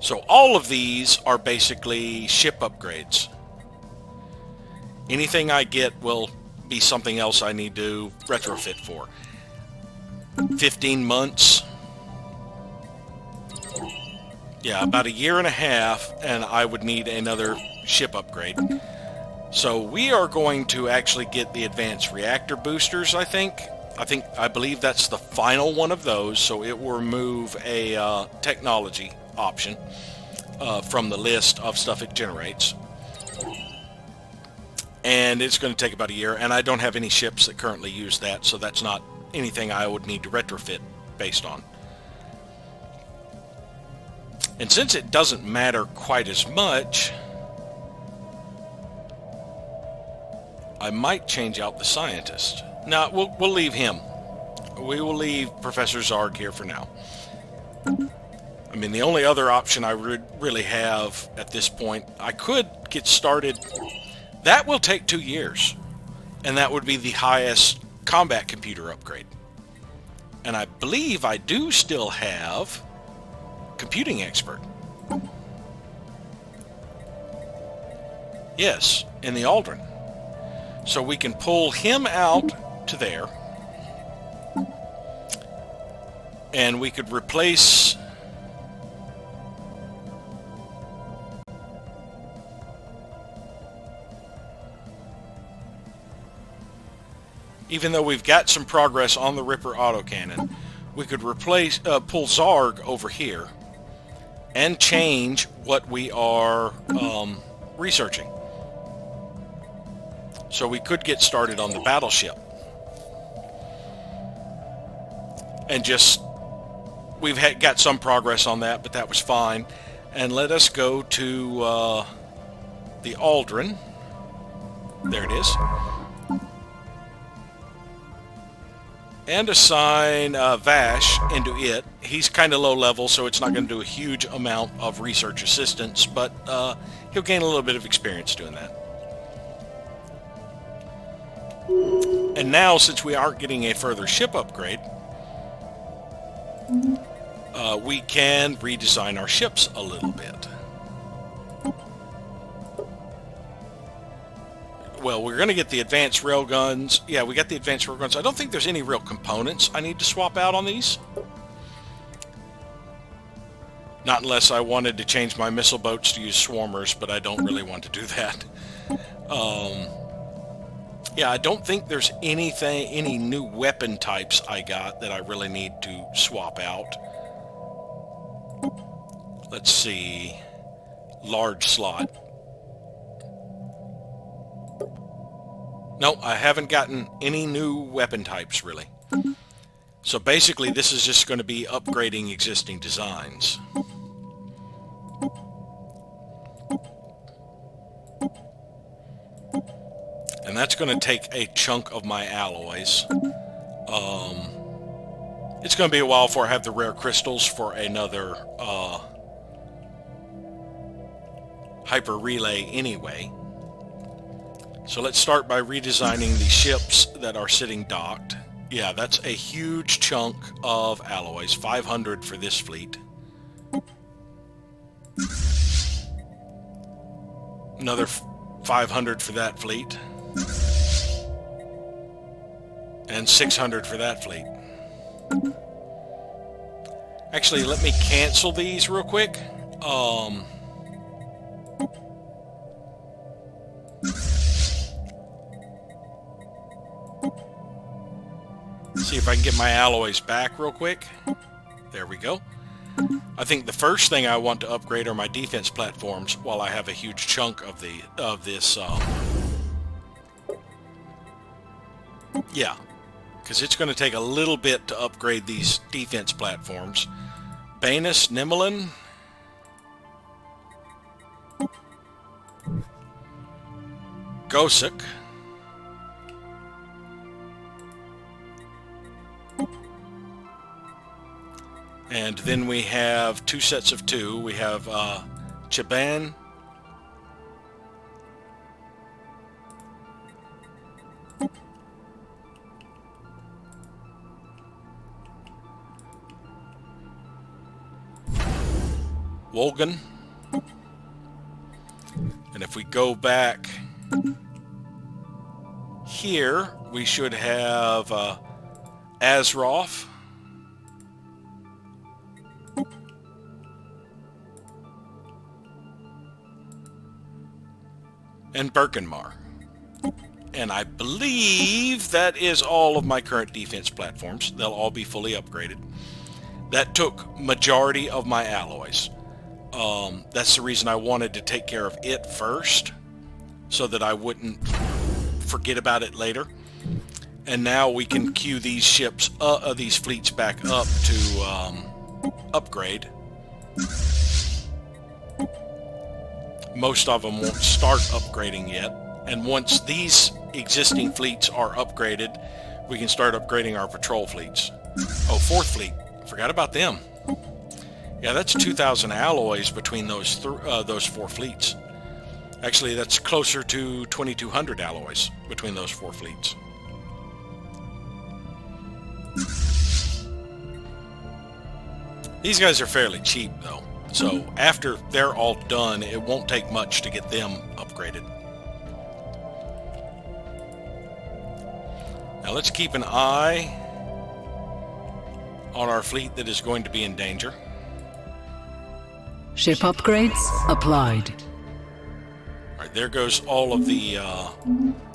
So all of these are basically ship upgrades. Anything I get will be something else I need to retrofit for. 15 months. Yeah, about a year and a half, and I would need another ship upgrade. So we are going to actually get the advanced reactor boosters, I think. I believe that's the final one of those, so it will remove a technology option from the list of stuff it generates. And it's going to take about a year, and I don't have any ships that currently use that, so that's not anything I would need to retrofit based on. And since it doesn't matter quite as much, I might change out the scientist. No, we'll leave him. We will leave Professor Zarg here for now. I mean, the only other option I would really have at this point, I could get started. That will take 2 years, and that would be the highest combat computer upgrade. And I believe I do still have computing expert. Yes, in the Aldrin. So we can pull him out to there, and we could replace even though we've got some progress on the Ripper autocannon, we could replace pull Zarg over here and change what we are researching. So we could get started on the battleship. And just, we've got some progress on that, but that was fine. And let us go to the Aldrin. There it is. And assign Vash into it. He's kind of low level, so it's not going to do a huge amount of research assistance, but he'll gain a little bit of experience doing that. And now, since we aren't getting a further ship upgrade, we can redesign our ships a little bit. Well, we're going to get the advanced railguns. Yeah, we got the advanced railguns. I don't think there's any real components I need to swap out on these. Not unless I wanted to change my missile boats to use swarmers, but I don't really want to do that. Yeah, I don't think there's any new weapon types I got that I really need to swap out. Let's see. Large slot. No, I haven't gotten any new weapon types, really. So basically, this is just going to be upgrading existing designs. And that's going to take a chunk of my alloys. It's going to be a while before I have the rare crystals for another hyper relay anyway. So let's start by redesigning the ships that are sitting docked. Yeah, that's a huge chunk of alloys. 500 for this fleet. Another 500 for that fleet. And 600 for that fleet. Actually, let me cancel these real quick. See if I can get my alloys back real quick. There we go. I think the first thing I want to upgrade are my defense platforms while I have a huge chunk of this. Yeah, because it's going to take a little bit to upgrade these defense platforms. Banus, Nimelin. Gosek. And then we have two sets of two. We have Chaban. Wolgan. And if we go back here, we should have Azroth. and Birkenmar. And I believe that is all of my current defense platforms. They'll all be fully upgraded. That took majority of my alloys. That's the reason I wanted to take care of it first, so that I wouldn't forget about it later. And now we can queue these ships, these fleets back up to upgrade. Most of them won't start upgrading yet. And once these existing fleets are upgraded, we can start upgrading our patrol fleets. Oh, 4th Fleet. Forgot about them. Yeah, that's 2,000 alloys between those 4 fleets. Actually, that's closer to 2,200 alloys between those 4 fleets. These guys are fairly cheap, though. So after they're all done, it won't take much to get them upgraded. Now let's keep an eye on our fleet that is going to be in danger. Ship upgrades applied. All right, there goes all of the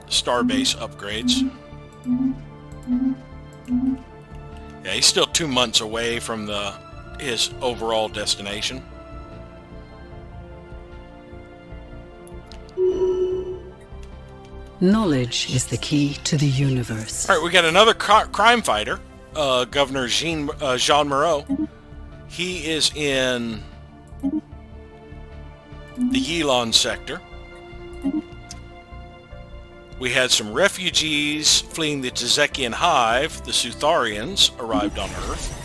starbase upgrades. Yeah, he's still 2 months away from his overall destination. Knowledge is the key to the universe. All right, we got another crime fighter, Governor Jean Moreau. He is in the Yilon sector. We had some refugees fleeing the Tezekian hive. The Sutharians arrived on Earth.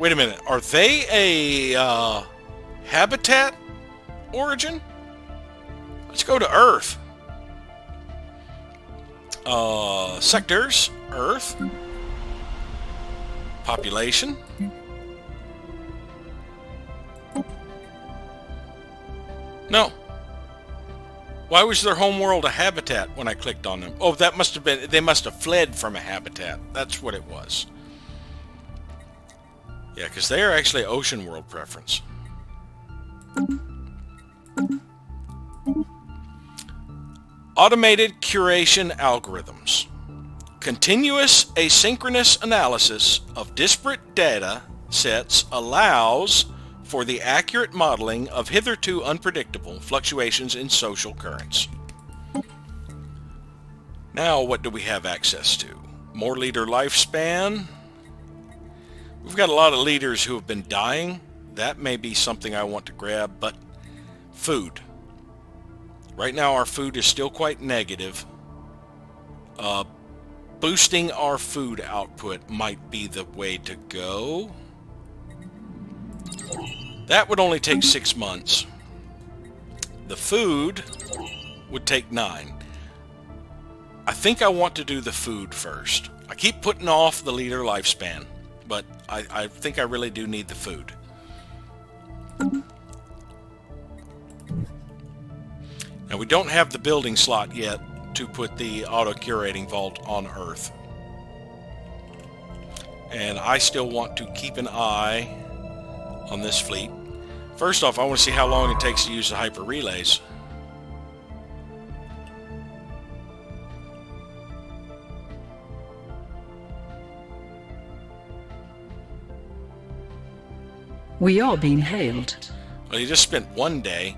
Wait a minute. Are they a habitat origin? Let's go to Earth. Sectors. Earth. Population. No. Why was their homeworld a habitat when I clicked on them? Oh, that must have been... They must have fled from a habitat. That's what it was. Yeah, because they are actually ocean world preference. Automated curation algorithms. Continuous asynchronous analysis of disparate data sets allows for the accurate modeling of hitherto unpredictable fluctuations in social currents. Now, what do we have access to? More leader lifespan. We've got a lot of leaders who have been dying. That may be something I want to grab, but food. Right now our food is still quite negative. Boosting our food output might be the way to go. That would only take 6 months. The food would take 9. I think I want to do the food first. I keep putting off the leader lifespan, but I think I really do need the food. Now we don't have the building slot yet to put the auto-curating vault on Earth. And I still want to keep an eye on this fleet. First off, I want to see how long it takes to use the hyper relays. We are being hailed. Well, he just spent 1 day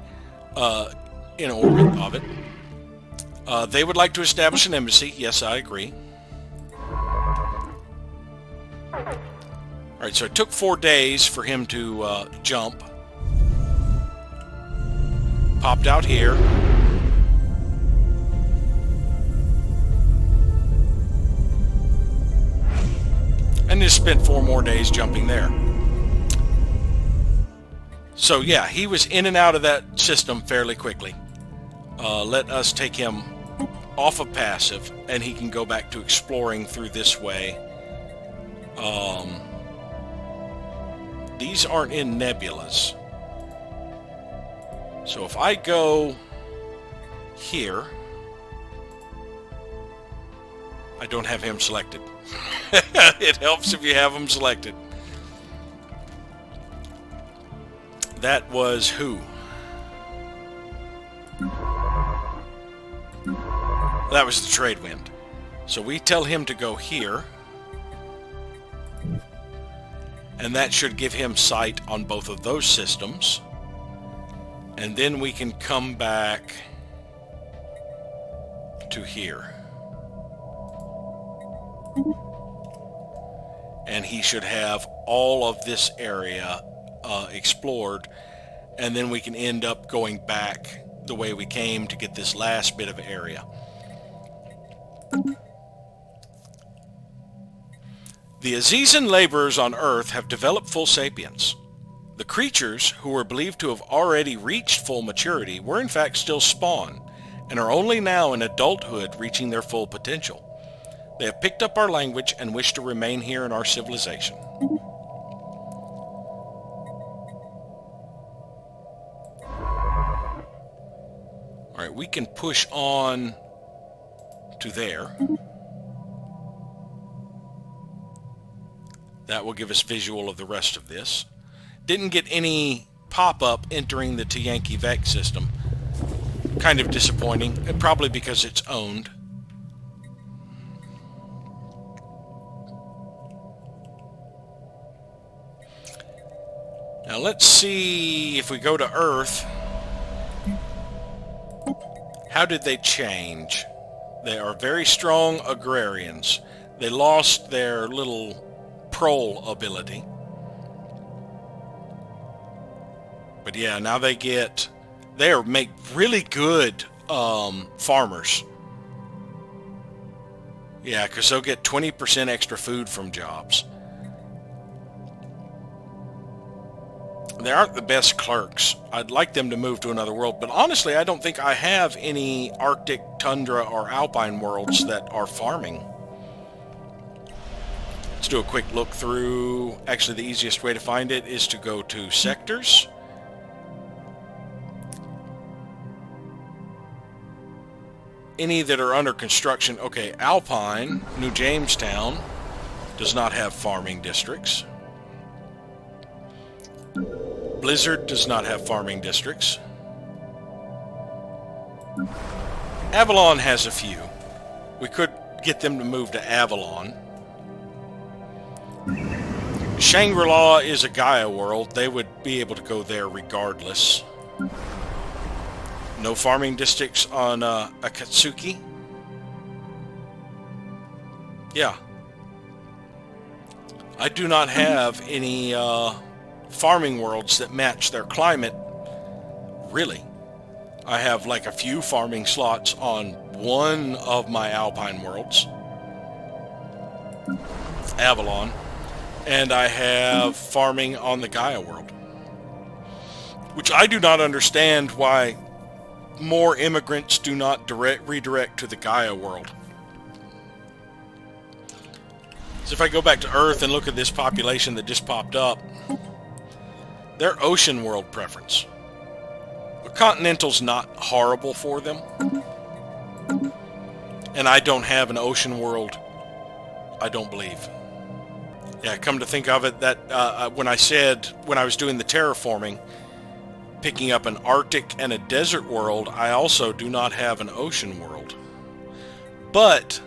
in orbit of it. They would like to establish an embassy. Yes, I agree. Alright, so it took 4 days for him to jump. Popped out here. And just spent 4 more days jumping there. So yeah, he was in and out of that system fairly quickly. Let us take him off of passive, and he can go back to exploring through this way. These aren't in nebulas. So if I go here, I don't have him selected. It helps if you have him selected. That was who? That was the trade wind. So we tell him to go here. And that should give him sight on both of those systems. And then we can come back to here. And he should have all of this area explored. And then we can end up going back the way we came to get this last bit of area. The Azizan laborers on Earth have developed full sapience. The creatures, who were believed to have already reached full maturity, were in fact still spawn, and are only now in adulthood reaching their full potential. They have picked up our language and wish to remain here in our civilization. Alright, we can push on to there. That will give us visual of the rest of this. Didn't get any pop-up entering the Tiyanki Vec system. Kind of disappointing, and probably because it's owned. Now let's see if we go to Earth. How did they change? They are very strong agrarians. They lost their little prole ability. But yeah, now they make really good farmers. Yeah, because they'll get 20% extra food from jobs. They aren't the best clerks. I'd like them to move to another world, but honestly, I don't think I have any Arctic, tundra, or alpine worlds that are farming. Let's do a quick look through. Actually, the easiest way to find it is to go to sectors. Any that are under construction. Okay, Alpine, New Jamestown, does not have farming districts. Blizzard does not have farming districts. Avalon has a few. We could get them to move to Avalon. Shangri-La is a Gaia world. They would be able to go there regardless. No farming districts on Akatsuki. Yeah. I do not have any farming worlds that match their climate, really. I have like a few farming slots on one of my Alpine worlds, Avalon, and I have farming on the Gaia world, which I do not understand why more immigrants do not redirect to the Gaia world. So if I go back to Earth and look at this population that just popped up, their ocean world preference. The Continental's not horrible for them. And I don't have an ocean world, I don't believe. Yeah, come to think of it, that when I was doing the terraforming, picking up an Arctic and a desert world, I also do not have an ocean world. But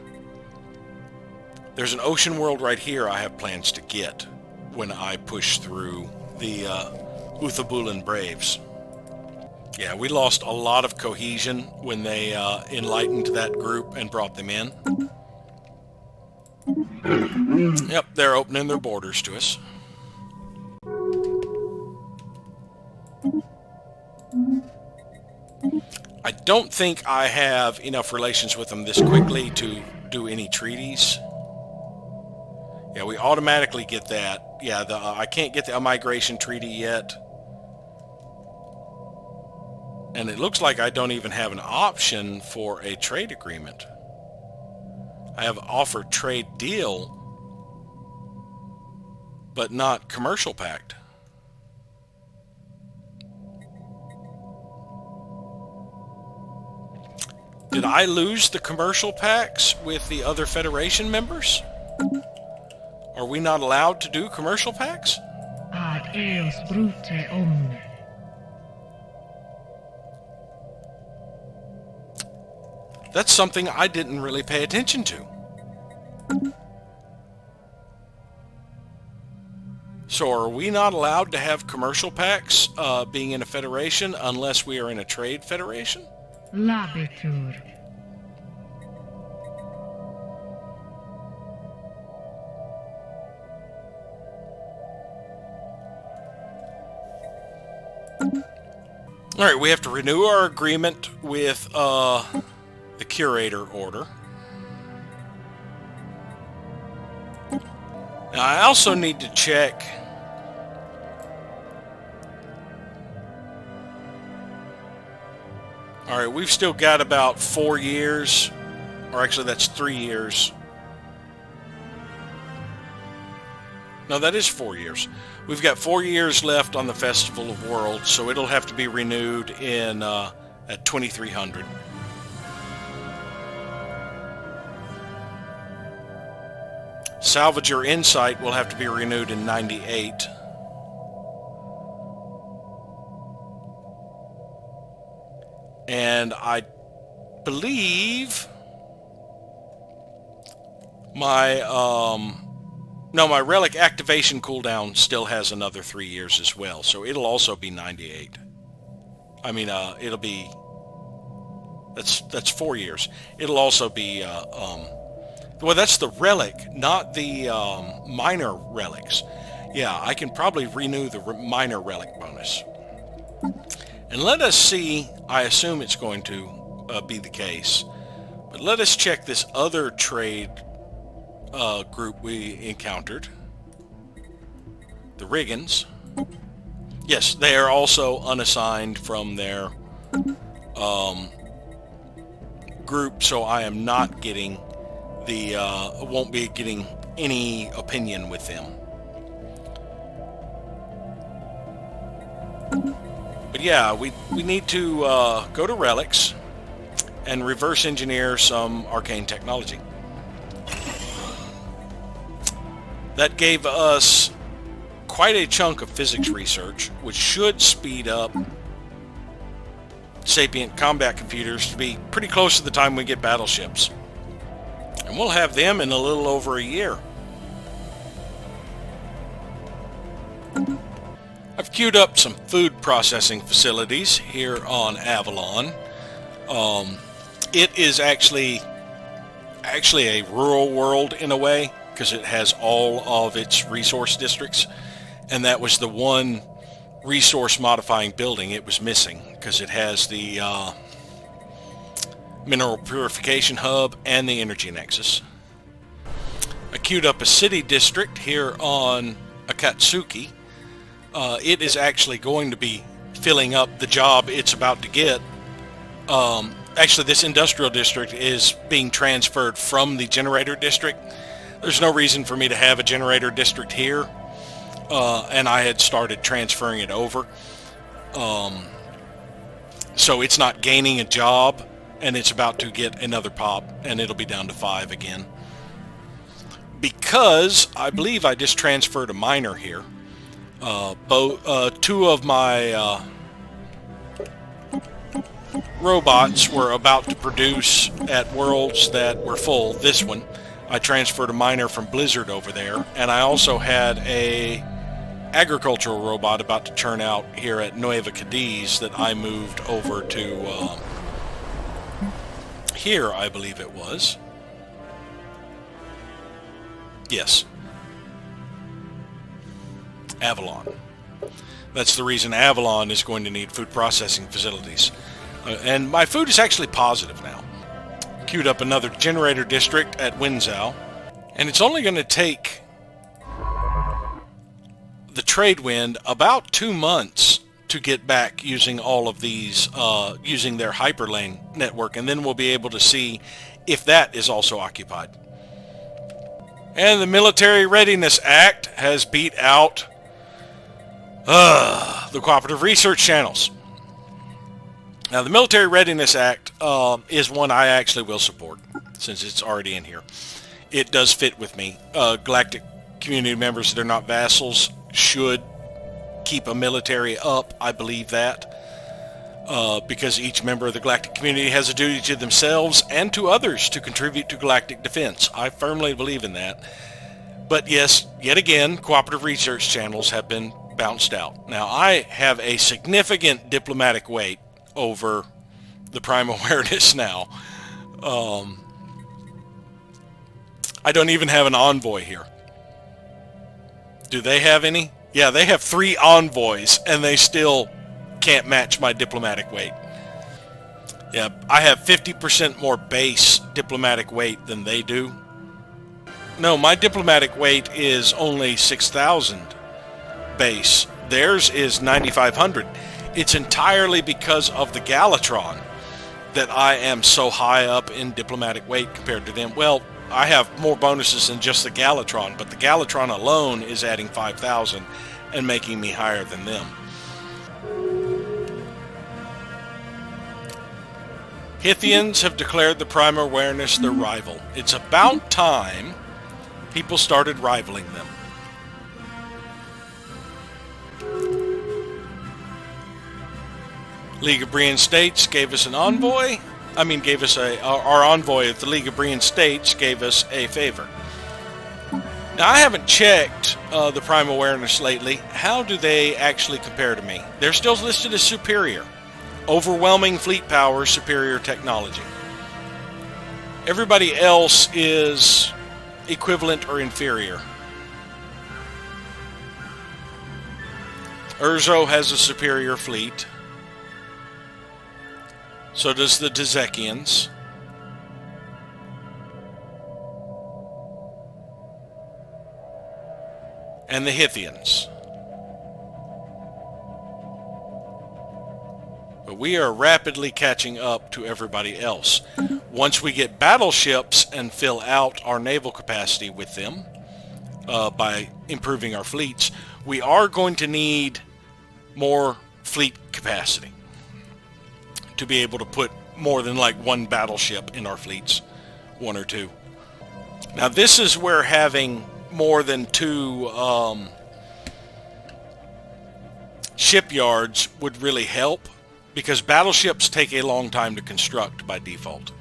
there's an ocean world right here I have plans to get when I push through the Uthabulan Braves. Yeah, we lost a lot of cohesion when they enlightened that group and brought them in. Yep, they're opening their borders to us. I don't think I have enough relations with them this quickly to do any treaties. Yeah, we automatically get that. Yeah, I can't get the migration treaty yet. And it looks like I don't even have an option for a trade agreement. I have offered trade deal, but not commercial pact. Did I lose the commercial pacts with the other Federation members? Are we not allowed to do commercial pacts? Ad eos brute omne. That's something I didn't really pay attention to. So are we not allowed to have commercial pacts being in a federation unless we are in a trade federation? Labitur. Alright, we have to renew our agreement with the Curator Order. Now, I also need to check... Alright, we've still got about 4 years, or actually that's 3 years. No, that is 4 years. We've got 4 years left on the Festival of Worlds, so it'll have to be renewed in at 2300. Salvager Insight will have to be renewed in 98. And I believe my my relic activation cooldown still has another 3 years as well, so it'll also be 98. I mean, it'll be that's 4 years. It'll also be well, that's the relic, not the minor relics. Yeah, I can probably renew the minor relic bonus. And let us see, I assume it's going to be the case, but let us check this other trade group we encountered. The Riggins. Yes, they are also unassigned from their group, so I am not getting the, won't be getting any opinion with them. But yeah, we need to go to relics and reverse engineer some arcane technology. That gave us quite a chunk of physics research, which should speed up sapient combat computers to be pretty close to the time we get battleships. And we'll have them in a little over a year. I've queued up some food processing facilities here on Avalon. It is actually a rural world in a way, because it has all of its resource districts, and that was the one resource modifying building it was missing, because it has the mineral purification hub and the energy nexus. I queued up a city district here on Akatsuki. It is actually going to be filling up the job it's about to get. Actually, this industrial district is being transferred from the generator district. There's no reason for me to have a generator district here, and I had started transferring it over. So it's not gaining a job, and it's about to get another pop, and it'll be down to 5 again. Because I believe I just transferred a miner here. Two of my robots were about to produce at worlds that were full. This one, I transferred a miner from Blizzard over there, and I also had a agricultural robot about to churn out here at Nueva Cadiz that I moved over to here, I believe it was. Yes. Avalon. That's the reason Avalon is going to need food processing facilities. And my food is actually positive now. Queued up another generator district at Winzhou. And it's only going to take the trade wind about 2 months to get back using all of these, using their hyperlane network. And then we'll be able to see if that is also occupied. And the Military Readiness Act has beat out the cooperative research channels. Now, the Military Readiness Act is one I actually will support, since it's already in here. It does fit with me. Galactic community members that are not vassals should keep a military up, I believe that. because each member of the galactic community has a duty to themselves and to others to contribute to galactic defense. I firmly believe in that. But yes, yet again, cooperative research channels have been bounced out. Now, I have a significant diplomatic weight over the Prime Awareness now. I don't even have an envoy here. Do they have any? Yeah, they have 3 envoys, and they still can't match my diplomatic weight. Yeah, I have 50% more base diplomatic weight than they do. No, my diplomatic weight is only 6,000 base. Theirs is 9,500. It's entirely because of the Galatron that I am so high up in diplomatic weight compared to them. Well, I have more bonuses than just the Galatron, but the Galatron alone is adding 5,000 and making me higher than them. Hithians have declared the Prime Awareness their rival. It's about time people started rivaling them. League of Brienne States gave us an envoy. Our envoy at the League of Brienne States gave us a favor. Now, I haven't checked the Prime Awareness lately. How do they actually compare to me? They're still listed as superior. Overwhelming fleet power, superior technology. Everybody else is equivalent or inferior. Urzo has a superior fleet. So does the Dezekians. And the Hithians. But we are rapidly catching up to everybody else. Once we get battleships and fill out our naval capacity with them by improving our fleets, we are going to need more fleet capacity to be able to put more than like 1 battleship in our fleets, 1 or 2. Now this is where having more than 2 shipyards would really help, because battleships take a long time to construct by default.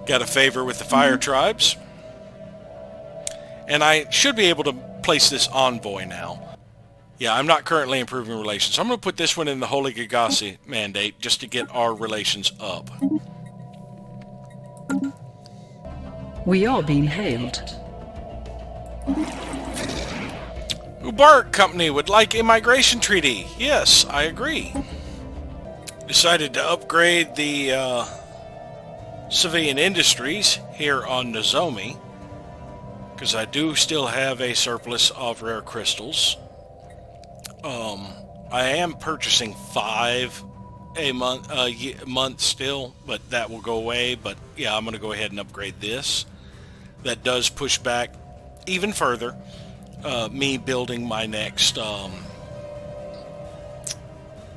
Got a favor with the fire tribes. And I should be able to place this envoy now. Yeah, I'm not currently improving relations. So I'm going to put this one in the Holy Gagasi mandate just to get our relations up. We are being hailed. Ubark Company would like a migration treaty. Yes, I agree. Decided to upgrade the civilian industries here on Nozomi, because I do still have a surplus of rare crystals. I am purchasing 5 a month still, but that will go away. But yeah, I'm going to go ahead and upgrade this. That does push back even further me building my next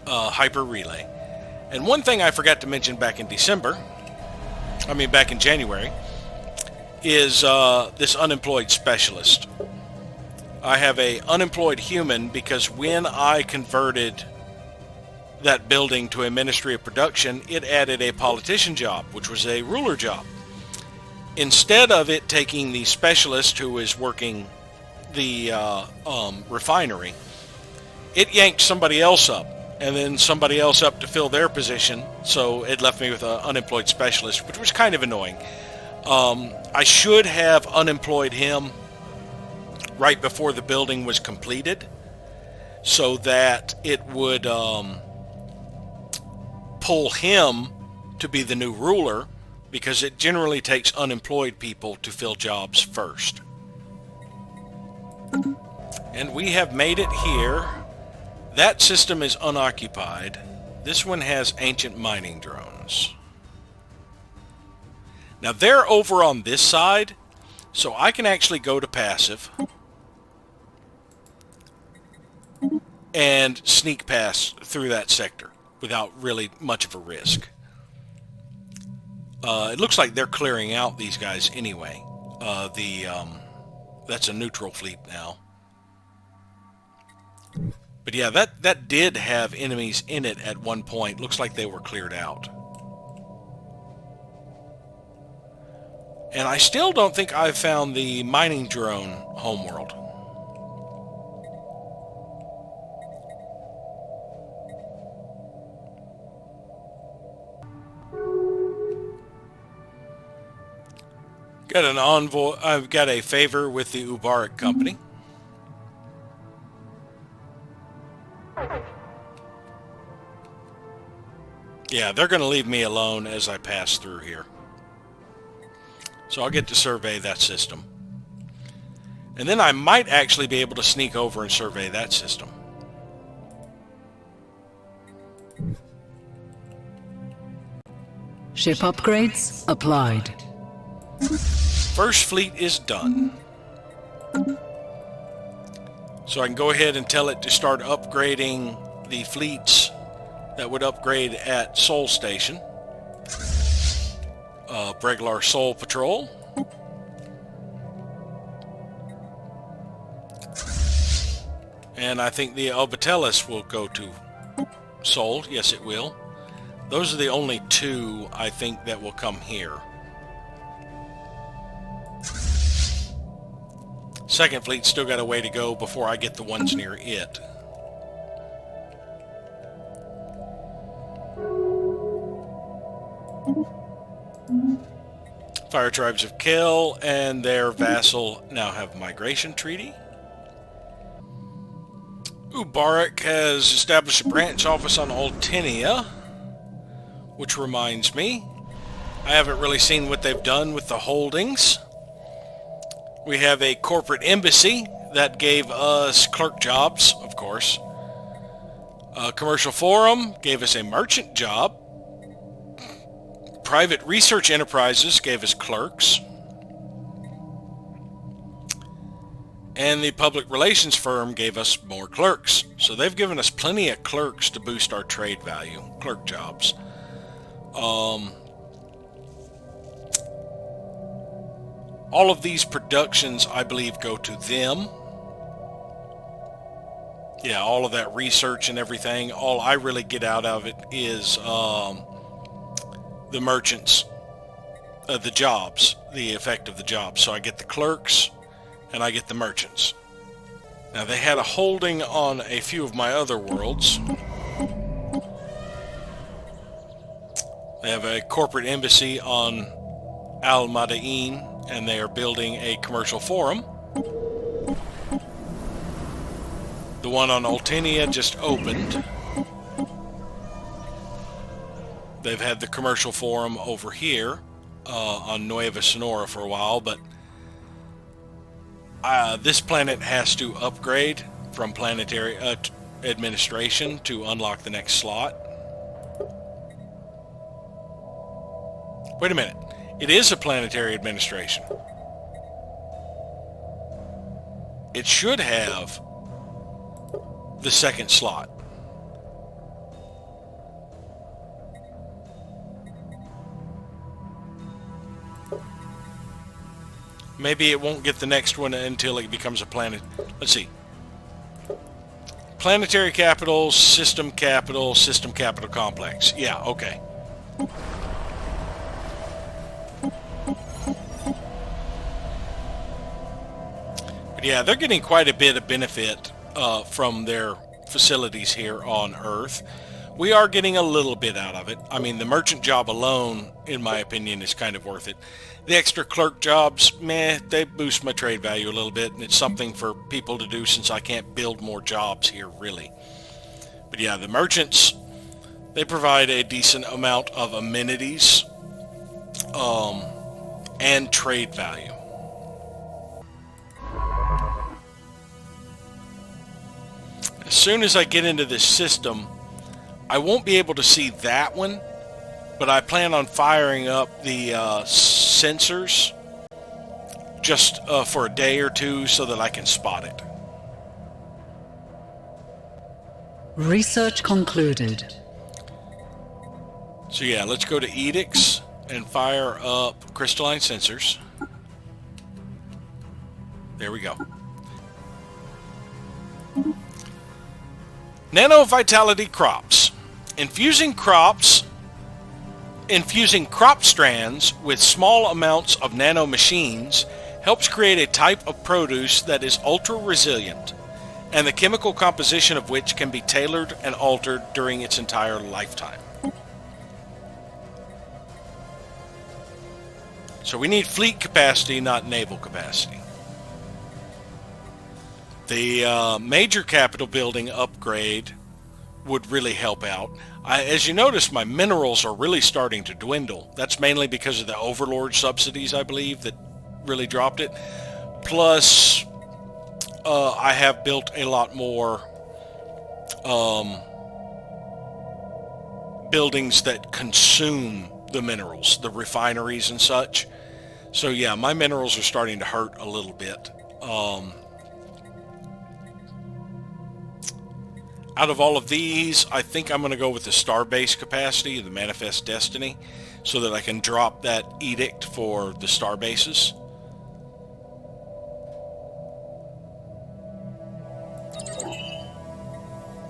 hyper relay. And one thing I forgot to mention back in January, is this unemployed specialist. I have a unemployed human because when I converted that building to a Ministry of Production, it added a politician job, which was a ruler job. Instead of it taking the specialist who is working the refinery, it yanked somebody else up, and then somebody else up to fill their position, so it left me with an unemployed specialist, which was kind of annoying. I should have unemployed him right before the building was completed, so that it would pull him to be the new ruler, because it generally takes unemployed people to fill jobs first. And we have made it here. That system is unoccupied. This one has ancient mining drones. Now they're over on this side, so I can actually go to passive and sneak past through that sector without really much of a risk. It looks like they're clearing out these guys anyway. The That's a neutral fleet now. But yeah, that did have enemies in it at one point. Looks like they were cleared out. And I still don't think I've found the mining drone homeworld. Got an envoy. I've got a favor with the Ubarak company. Yeah, they're going to leave me alone as I pass through here. So I'll get to survey that system. And then I might actually be able to sneak over and survey that system. Ship upgrades applied. First fleet is done. So I can go ahead and tell it to start upgrading the fleets that would upgrade at Sol Station. Regular Sol Patrol. And I think the Obatellis will go to Sol. Yes, it will. Those are the only two, I think, that will come here. Second fleet's still got a way to go before I get the ones near it. Fire Tribes of Kel and their vassal now have migration treaty. Ubarak has established a branch office on Ultinia, which reminds me, I haven't really seen what they've done with the holdings. We have a corporate embassy that gave us clerk jobs, of course. A commercial forum gave us a merchant job. Private research enterprises gave us clerks. And the public relations firm gave us more clerks. So they've given us plenty of clerks to boost our trade value, clerk jobs. All of these productions, I believe, go to them. Yeah, all of that research and everything. All I really get out of it is the merchants, the jobs, the effect of the jobs. So I get the clerks and I get the merchants. Now they had a holding on a few of my other worlds. They have a corporate embassy on Al Madain, and they are building a commercial forum. The one on Ultinia just opened. They've had the commercial forum over here on Nueva Sonora for a while, but this planet has to upgrade from planetary administration to unlock the next slot. Wait a minute. It is a planetary administration. It should have the second slot. Maybe it won't get the next one until it becomes a planet. Let's see. Planetary capital, system capital complex. Yeah, okay. Yeah, they're getting quite a bit of benefit from their facilities here on Earth. We are getting a little bit out of it. I mean, the merchant job alone, in my opinion, is kind of worth it. The extra clerk jobs, meh, they boost my trade value a little bit, and it's something for people to do since I can't build more jobs here, really. But yeah, the merchants, they provide a decent amount of amenities and trade value. As soon as I get into this system, I won't be able to see that one, but I plan on firing up the sensors just for a day or two so that I can spot it. Research concluded. So yeah, let's go to edicts and fire up crystalline sensors. There we go. Nano-vitality crops. Infusing crop strands with small amounts of nano-machines helps create a type of produce that is ultra-resilient, and the chemical composition of which can be tailored and altered during its entire lifetime. So we need fleet capacity, not naval capacity. The major capital building upgrade would really help out. As you notice, my minerals are really starting to dwindle. That's mainly because of the overlord subsidies, I believe, that really dropped it. Plus, I have built a lot more buildings that consume the minerals, the refineries and such. So yeah, my minerals are starting to hurt a little bit. Out of all of these, I think I'm going to go with the starbase capacity, the Manifest Destiny, so that I can drop that edict for the starbases.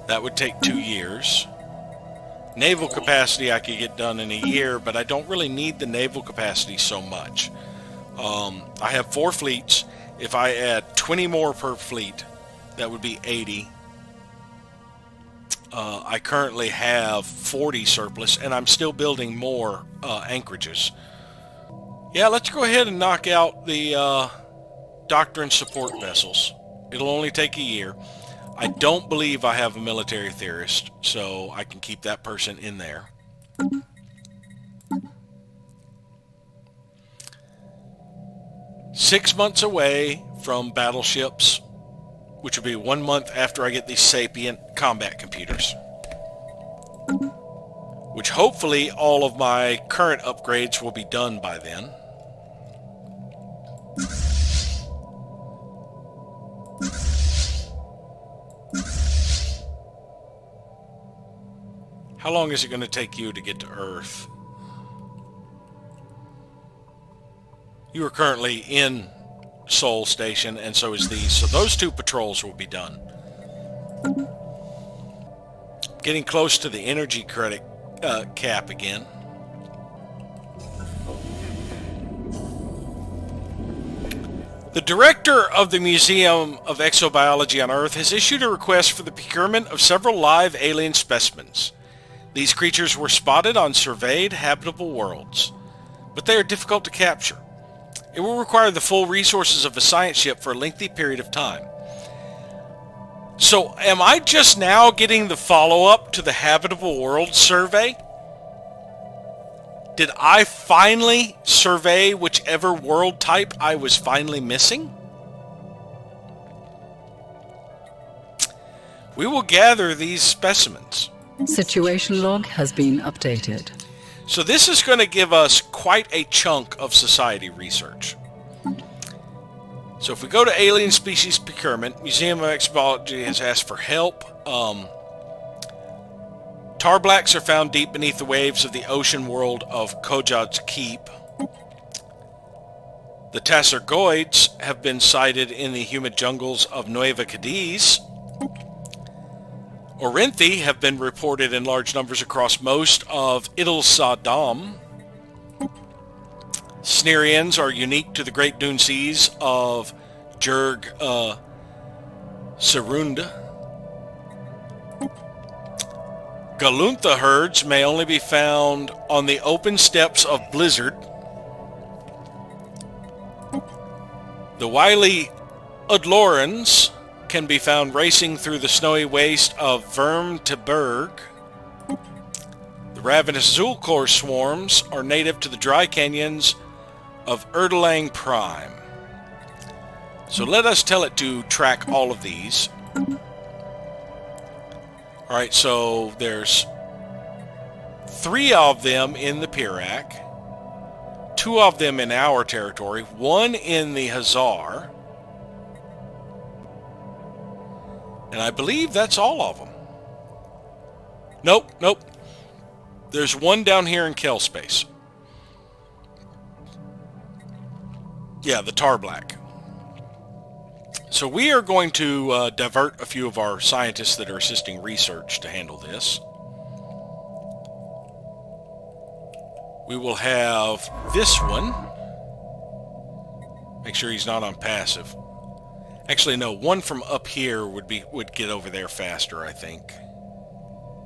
That would take 2 years. Naval capacity I could get done in a year, but I don't really need the naval capacity so much. I have 4 fleets. If I add 20 more per fleet, that would be 80. I currently have 40 surplus, and I'm still building more anchorages. Yeah, let's go ahead and knock out the doctrine support vessels. It'll only take a year. I don't believe I have a military theorist, so I can keep that person in there. Six months away from battleships, which will be 1 month after I get these sapient combat computers. Which hopefully all of my current upgrades will be done by then. How long is it going to take you to get to Earth? You are currently in Sol Station, and so is these. So those 2 patrols will be done. Getting close to the energy credit cap again. The director of the Museum of Exobiology on Earth has issued a request for the procurement of several live alien specimens. These creatures were spotted on surveyed habitable worlds, but they are difficult to capture. It will require the full resources of a science ship for a lengthy period of time. So, am I just now getting the follow-up to the habitable world survey? Did I finally survey whichever world type I was finally missing? We will gather these specimens. Situation log has been updated. So this is going to give us quite a chunk of society research. So if we go to Alien Species Procurement, Museum of Exobiology has asked for help. Tarblacks are found deep beneath the waves of the ocean world of Kojad's Keep. The Tassergoids have been sighted in the humid jungles of Nueva Cadiz. Orinthi have been reported in large numbers across most of Idil Saddam. Snerians are unique to the Great Dune Seas of Jurg Serunda. Galuntha herds may only be found on the open steppes of Blizzard. The wily Udlorans can be found racing through the snowy waste of Vermteberg. The ravenous Zulkor swarms are native to the dry canyons of Erdelang Prime. So let us tell it to track all of these. Alright, so there's 3 of them in the Pirac, 2 of them in our territory, 1 in the Hazar, and I believe that's all of them. Nope. There's 1 down here in Kel Space. Yeah, the Tarblack. So we are going to divert a few of our scientists that are assisting research to handle this. We will have this one. Make sure he's not on passive. Actually, no, one from up here would get over there faster, I think.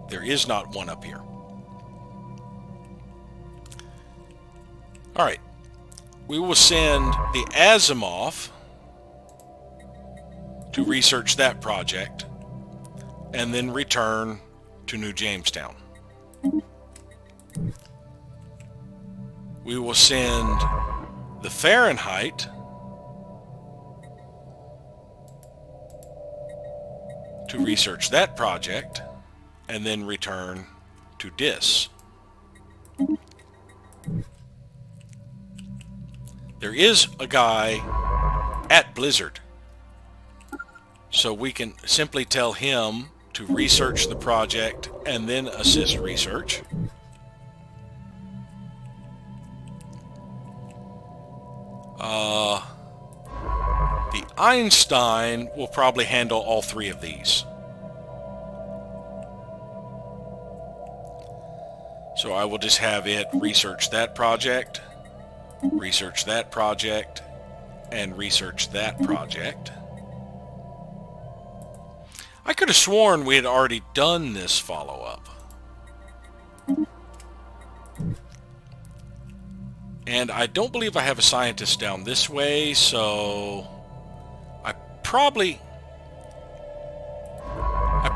There is not one up here. Alright. We will send the Asimov to research that project and then return to New Jamestown. We will send the Fahrenheit to research that project and then return to DIS. There is a guy at Blizzard, so we can simply tell him to research the project and then assist research. The Einstein will probably handle all three of these. So I will just have it research that project, and research that project. I could have sworn we had already done this follow-up. And I don't believe I have a scientist down this way, so I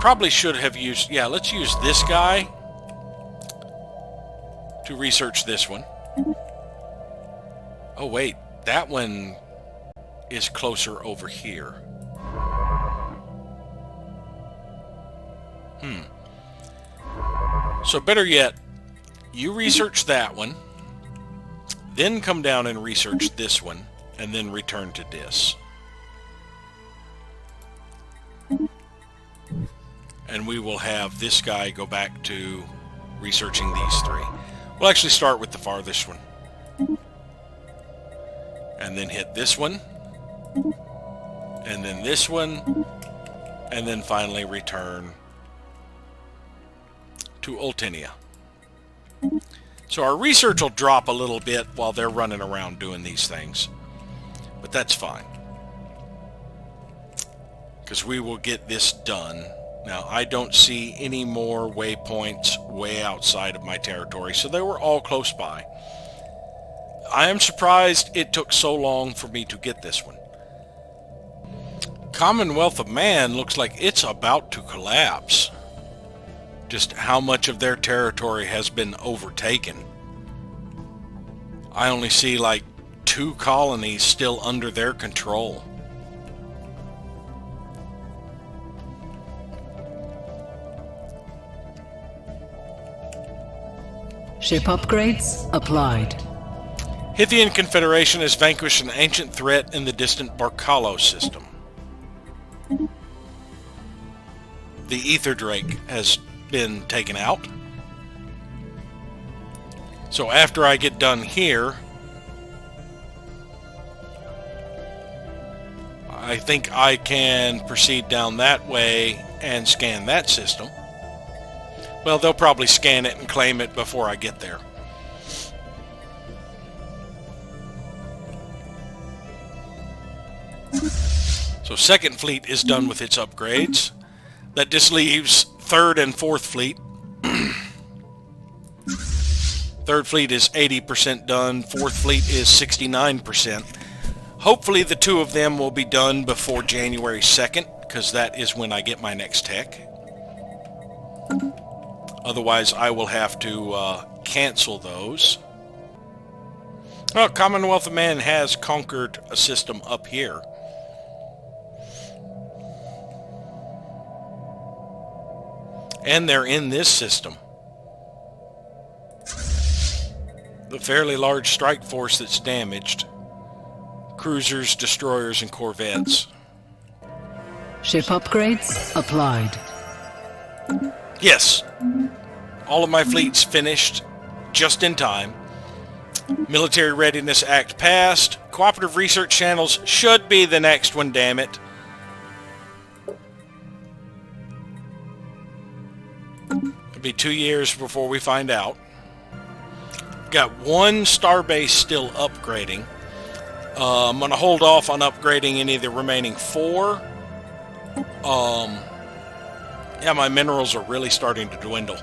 probably should have used, yeah, let's use this guy to research this one. Oh wait, that one is closer over here. So better yet, you research that one, then come down and research this one, and then return to DIS. And we will have this guy go back to researching these three. We'll actually start with the farthest one. And then hit this one. And then this one. And then finally return to Ultinia. So our research will drop a little bit while they're running around doing these things. But that's fine, because we will get this done. Now, I don't see any more waypoints way outside of my territory, so they were all close by. I am surprised it took so long for me to get this one. Commonwealth of Man looks like it's about to collapse. Just how much of their territory has been overtaken. I only see like 2 colonies still under their control. Ship upgrades applied. Hithian Confederation has vanquished an ancient threat in the distant Barkalo system. The Ether Drake has been taken out. So after I get done here, I think I can proceed down that way and scan that system. Well, they'll probably scan it and claim it before I get there. So Second Fleet is done with its upgrades. That just leaves Third and Fourth Fleet. Third Fleet is 80% done. Fourth Fleet is 69%. Hopefully the 2 of them will be done before January 2nd, because that is when I get my next tech. Otherwise, I will have to cancel those. Well, Commonwealth of Man has conquered a system up here. And they're in this system. The fairly large strike force that's damaged. Cruisers, destroyers, and corvettes. Ship upgrades applied. Yes. All of my fleets finished just in time. Military Readiness Act passed. Cooperative research channels should be the next one, damn it. It'll be 2 years before we find out. Got one starbase still upgrading. I'm going to hold off on upgrading any of the remaining 4. Yeah, my minerals are really starting to dwindle.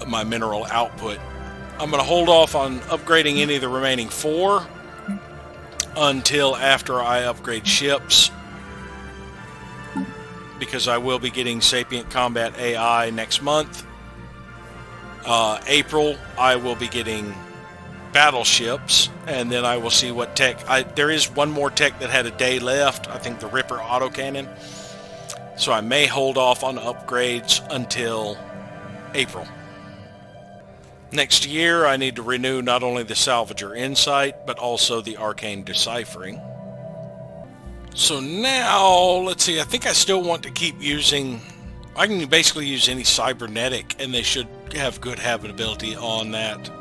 My mineral output. I'm going to hold off on upgrading any of the remaining 4 until after I upgrade ships, because I will be getting Sapient Combat AI next month. April, I will be getting battleships, and then I will see what tech. There is one more tech that had a day left, I think the Ripper autocannon. So I may hold off on upgrades until April. Next year, I need to renew not only the Salvager Insight, but also the Arcane Deciphering. So now, let's see, I think I still want to keep using... I can basically use any cybernetic, and they should have good habitability on that.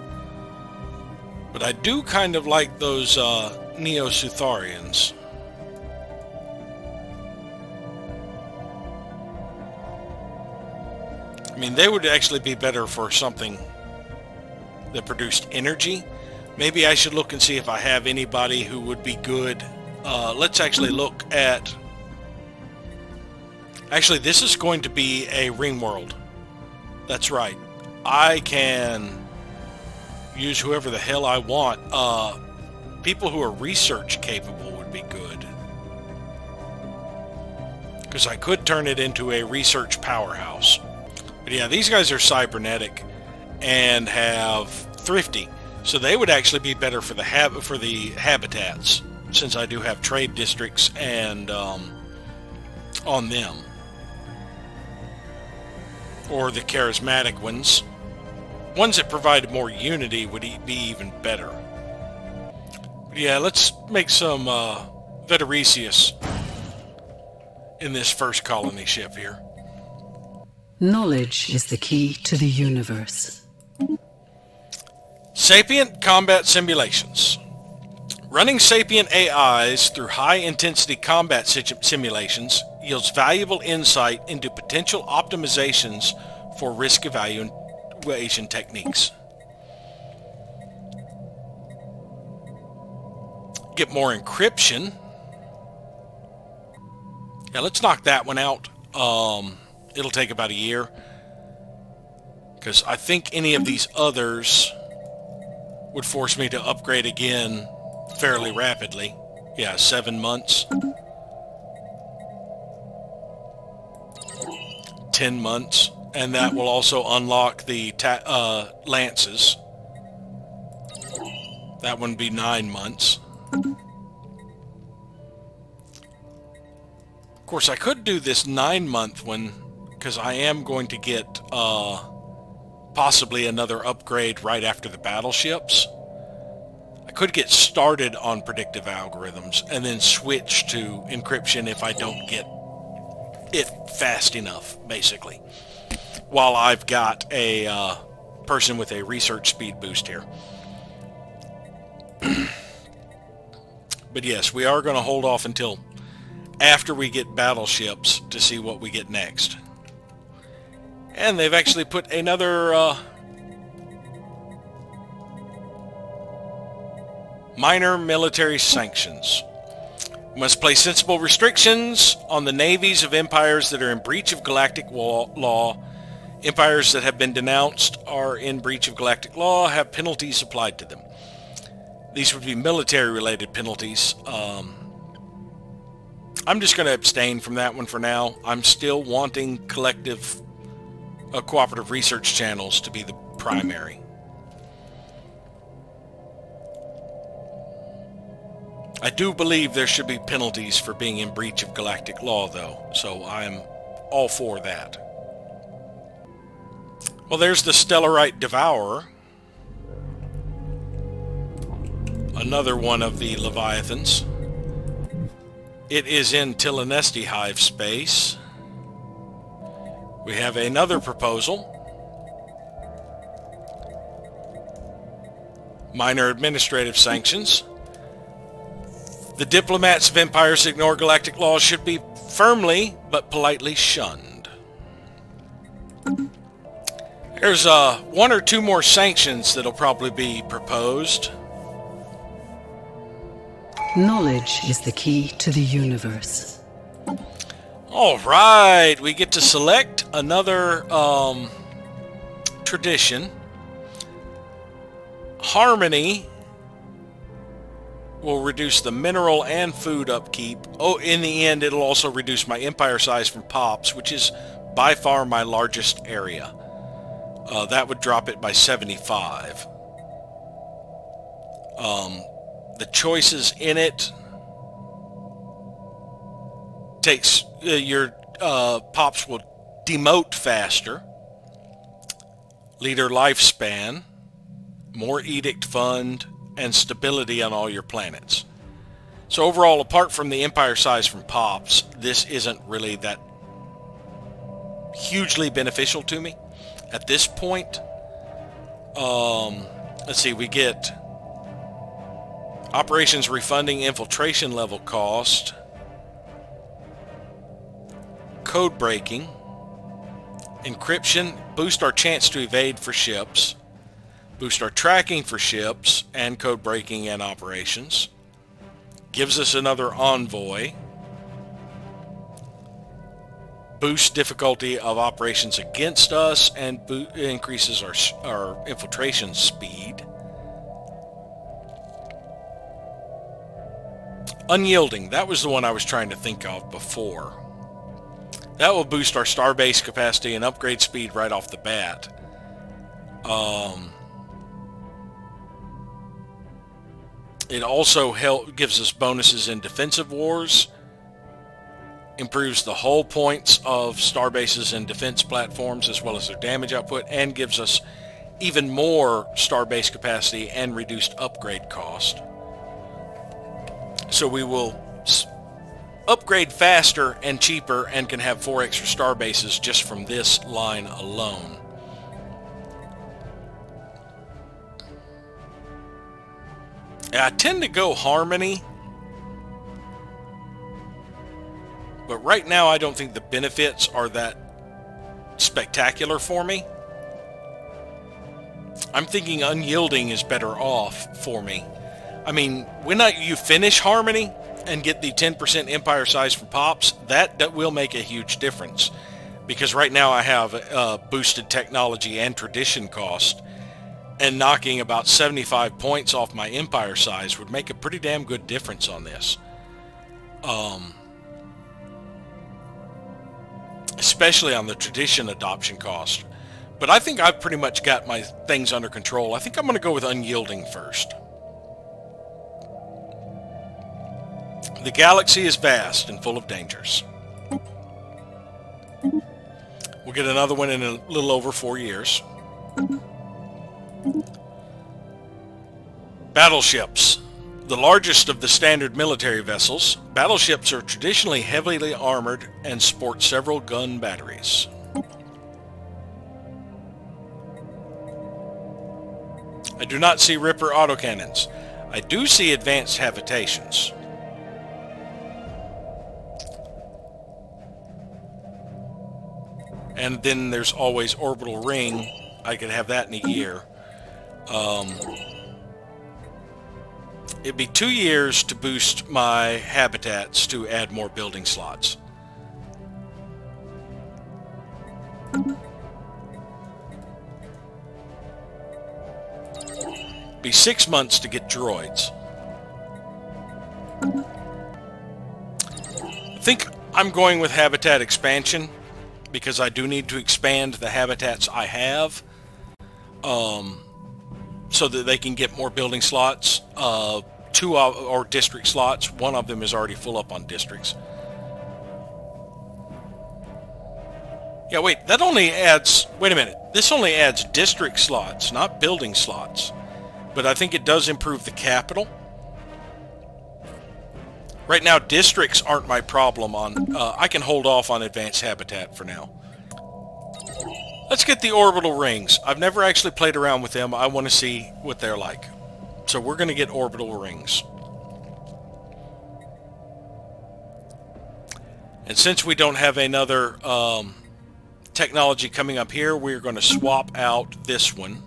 But I do kind of like those Neo-Sutharians. I mean, they would actually be better for something that produced energy. Maybe I should look and see if I have anybody who would be good. Let's actually look at... Actually, this is going to be a ring world. That's right. I can use whoever the hell I want. People who are research capable would be good. Because I could turn it into a research powerhouse. But yeah, these guys are cybernetic and have thrifty. So they would actually be better for the habitats, since I do have trade districts and on them. Or the charismatic ones. Ones that provide more unity would be even better. But yeah, let's make some Veteresius in this first colony ship here. Knowledge is the key to the universe. Sapient combat simulations. Running sapient AIs through high-intensity combat simulations yields valuable insight into potential optimizations for risk evaluation techniques. Get more encryption. Yeah, let's knock that one out. It'll take about a year, because I think any of these others would force me to upgrade again fairly rapidly. Yeah, 7 months. 10 months. And that will also unlock the lances. That one would be 9 months. Of course, I could do this 9-month one, because I am going to get possibly another upgrade right after the battleships. I could get started on predictive algorithms and then switch to encryption if I don't get it fast enough, basically. While I've got a person with a research speed boost here. But yes, we are going to hold off until after we get battleships to see what we get next. And they've actually put another minor military sanctions. Must place sensible restrictions on the navies of empires that are in breach of galactic law. Empires that have been denounced are in breach of galactic law, have penalties applied to them. These would be military-related penalties. I'm just going to abstain from that one for now. I'm still wanting collective cooperative research channels to be the primary. I do believe there should be penalties for being in breach of galactic law, though, so I'm all for that. Well, there's the Stellarite Devourer. Another one of the Leviathans. It is in Tilinesti Hive space. We have another proposal. Minor administrative sanctions. The diplomats of empires that ignore galactic laws should be firmly but politely shunned. There's one or two more sanctions that'll probably be proposed. Knowledge is the key to the universe. All right, we get to select another tradition. Harmony will reduce the mineral and food upkeep. Oh, in the end, it'll also reduce my empire size from POPs, which is by far my largest area. That would drop it by 75. The choices in it takes your POPs will demote faster, leader lifespan, more edict fund, and stability on all your planets. So overall, apart from the empire size from POPs, this isn't really that hugely beneficial to me at this point. Let's see, we get operations refunding infiltration level cost, code breaking, encryption, boost our chance to evade for ships, boost our tracking for ships and code breaking and operations, gives us another envoy, boosts difficulty of operations against us, and increases our infiltration speed. Unyielding, that was the one I was trying to think of before. That will boost our starbase capacity and upgrade speed right off the bat. It also gives us bonuses in defensive wars, improves the hull points of starbases and defense platforms as well as their damage output, and gives us even more starbase capacity and reduced upgrade cost. So we will upgrade faster and cheaper and can have 4 extra starbases just from this line alone. I tend to go Harmony, but right now I don't think the benefits are that spectacular for me. I'm thinking Unyielding is better off for me. I mean, when you finish Harmony and get the 10% empire size from POPs, that will make a huge difference. Because right now I have boosted technology and tradition cost, and knocking about 75 points off my empire size would make a pretty damn good difference on this. Especially on the tradition adoption cost. But I think I've pretty much got my things under control. I think I'm going to go with Unyielding first. The galaxy is vast and full of dangers. We'll get another one in a little over 4 years. Battleships. The largest of the standard military vessels, battleships are traditionally heavily armored and sport several gun batteries. I do not see Ripper autocannons. I do see advanced habitations. And then there's always Orbital Ring. I could have that in a year. It'd be 2 years to boost my habitats to add more building slots. Be 6 months to get droids. I think I'm going with habitat expansion because I do need to expand the habitats I have. So that they can get more building slots, 2 or district slots. One of them is already full up on districts. Yeah, wait, that only adds, wait a minute, this only adds district slots, not building slots. But I think it does improve the capital. Right now, districts aren't my problem on, I can hold off on advanced habitat for now. Let's get the orbital rings. I've never actually played around with them. I want to see what they're like. So we're going to get orbital rings. And since we don't have another technology coming up here, we're going to swap out this one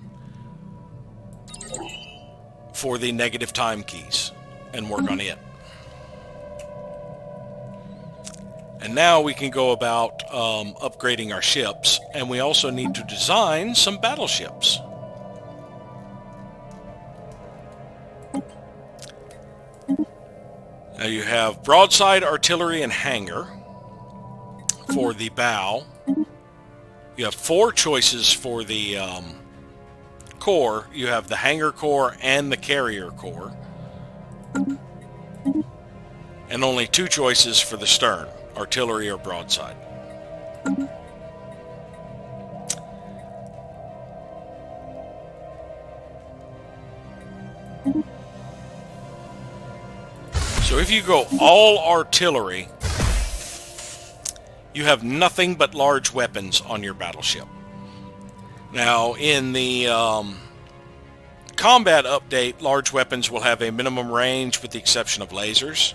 for the negative time keys and work on it. And now we can go about upgrading our ships, and we also need to design some battleships. Now you have broadside, artillery, and hangar for the bow. You have 4 choices for the core. You have the hangar core and the carrier core. And only 2 choices for the stern, artillery or broadside. So if you go all artillery, you have nothing but large weapons on your battleship. Now, in the combat update, large weapons will have a minimum range with the exception of lasers.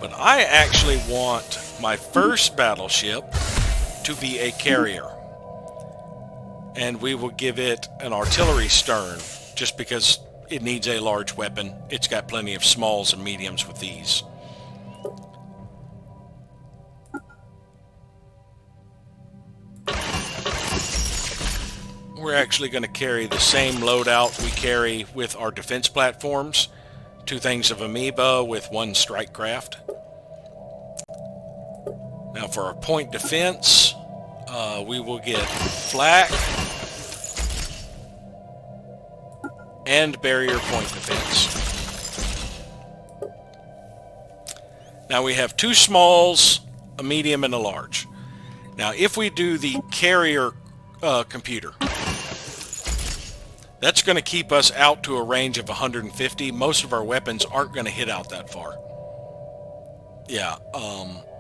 But I actually want my first battleship to be a carrier. And we will give it an artillery stern, just because it needs a large weapon. It's got plenty of smalls and mediums with these. We're actually going to carry the same loadout we carry with our defense platforms. 2 things of amoeba with 1 strike craft. Now for our point defense, we will get flak and barrier point defense. Now we have 2 smalls, a medium, and a large. Now if we do the carrier computer, that's going to keep us out to a range of 150. Most of our weapons aren't going to hit out that far. Yeah,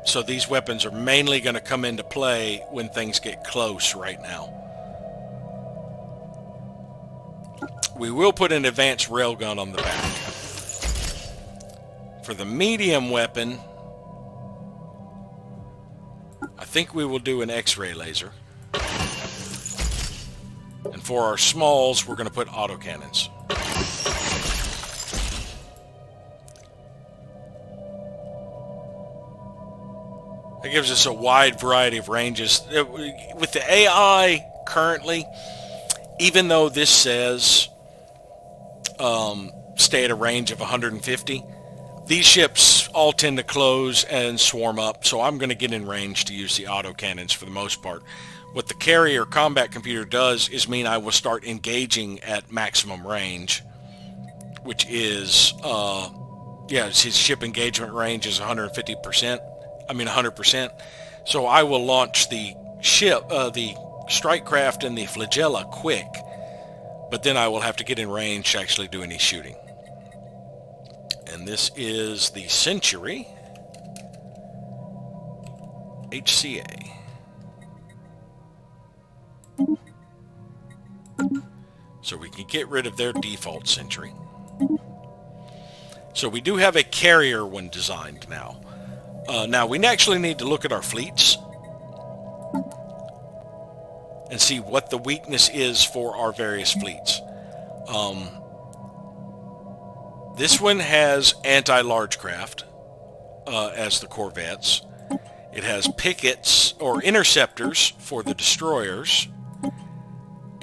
so these weapons are mainly going to come into play when things get close right now. We will put an advanced railgun on the back. For the medium weapon, I think we will do an X-ray laser. And for our smalls, we're going to put autocannons. That gives us a wide variety of ranges. With the AI currently, even though this says stay at a range of 150, these ships all tend to close and swarm up, so I'm going to get in range to use the autocannons for the most part. What the carrier combat computer does is mean I will start engaging at maximum range, which is, his ship engagement range is 100%. So I will launch the ship, the strike craft and the flagella quick, but then I will have to get in range to actually do any shooting. And this is the Century HCA. So we can get rid of their default Century. So we do have a carrier one designed now. Now we actually need to look at our fleets and see what the weakness is for our various fleets. This one has anti-large craft as the corvettes. It has pickets or interceptors for the destroyers.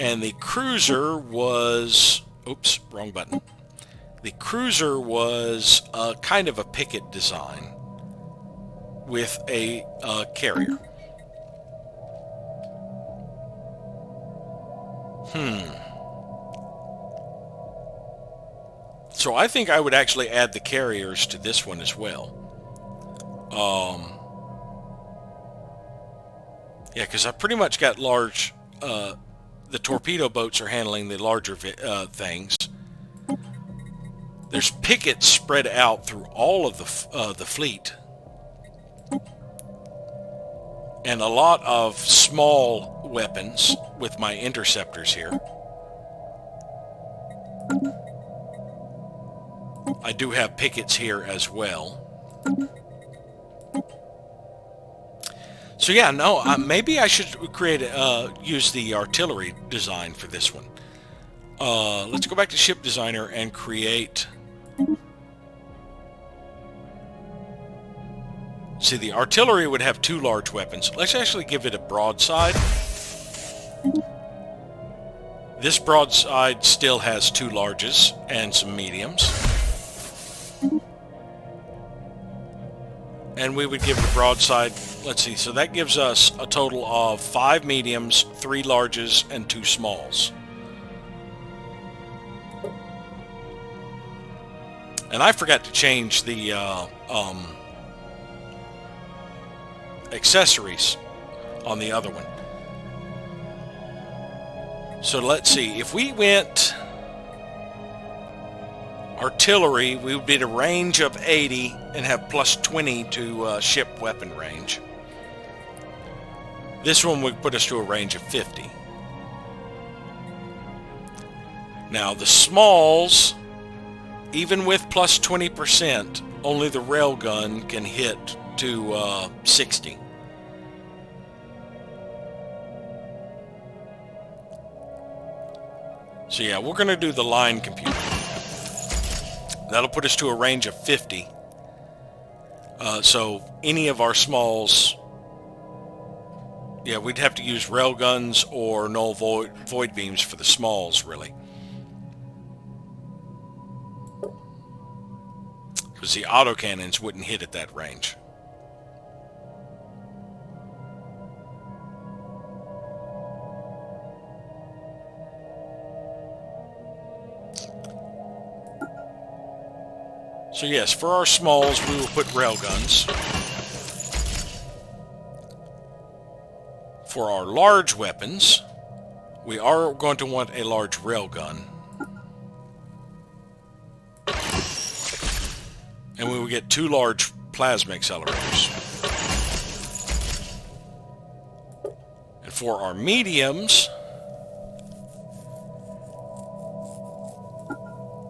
And the cruiser was... Oops, wrong button. The cruiser was kind of a picket design with a carrier. So I think I would actually add the carriers to this one as well. Yeah, because I pretty much got large... the torpedo boats are handling the larger things. There's pickets spread out through all of the fleet. And a lot of small weapons with my interceptors here. I do have pickets here as well. So yeah, no, maybe I should use the artillery design for this one. Let's go back to Ship Designer and create... See, the artillery would have 2 large weapons. Let's actually give it a broadside. This broadside still has 2 larges and some mediums. And we would give the broadside, let's see, so that gives us a total of 5 mediums, 3 larges, and 2 smalls. And I forgot to change the accessories on the other one. So let's see, if we went artillery, we would be at a range of 80 and have plus 20 to ship weapon range. This one would put us to a range of 50. Now the smalls, even with plus 20%, only the railgun can hit to 60. So yeah, we're going to do the line computer. That'll put us to a range of 50. So any of our smalls, yeah, we'd have to use railguns or null void beams for the smalls, really. Because the autocannons wouldn't hit at that range. So yes, for our smalls, we will put railguns. For our large weapons, we are going to want a large railgun. And we will get 2 large plasma accelerators. And for our mediums,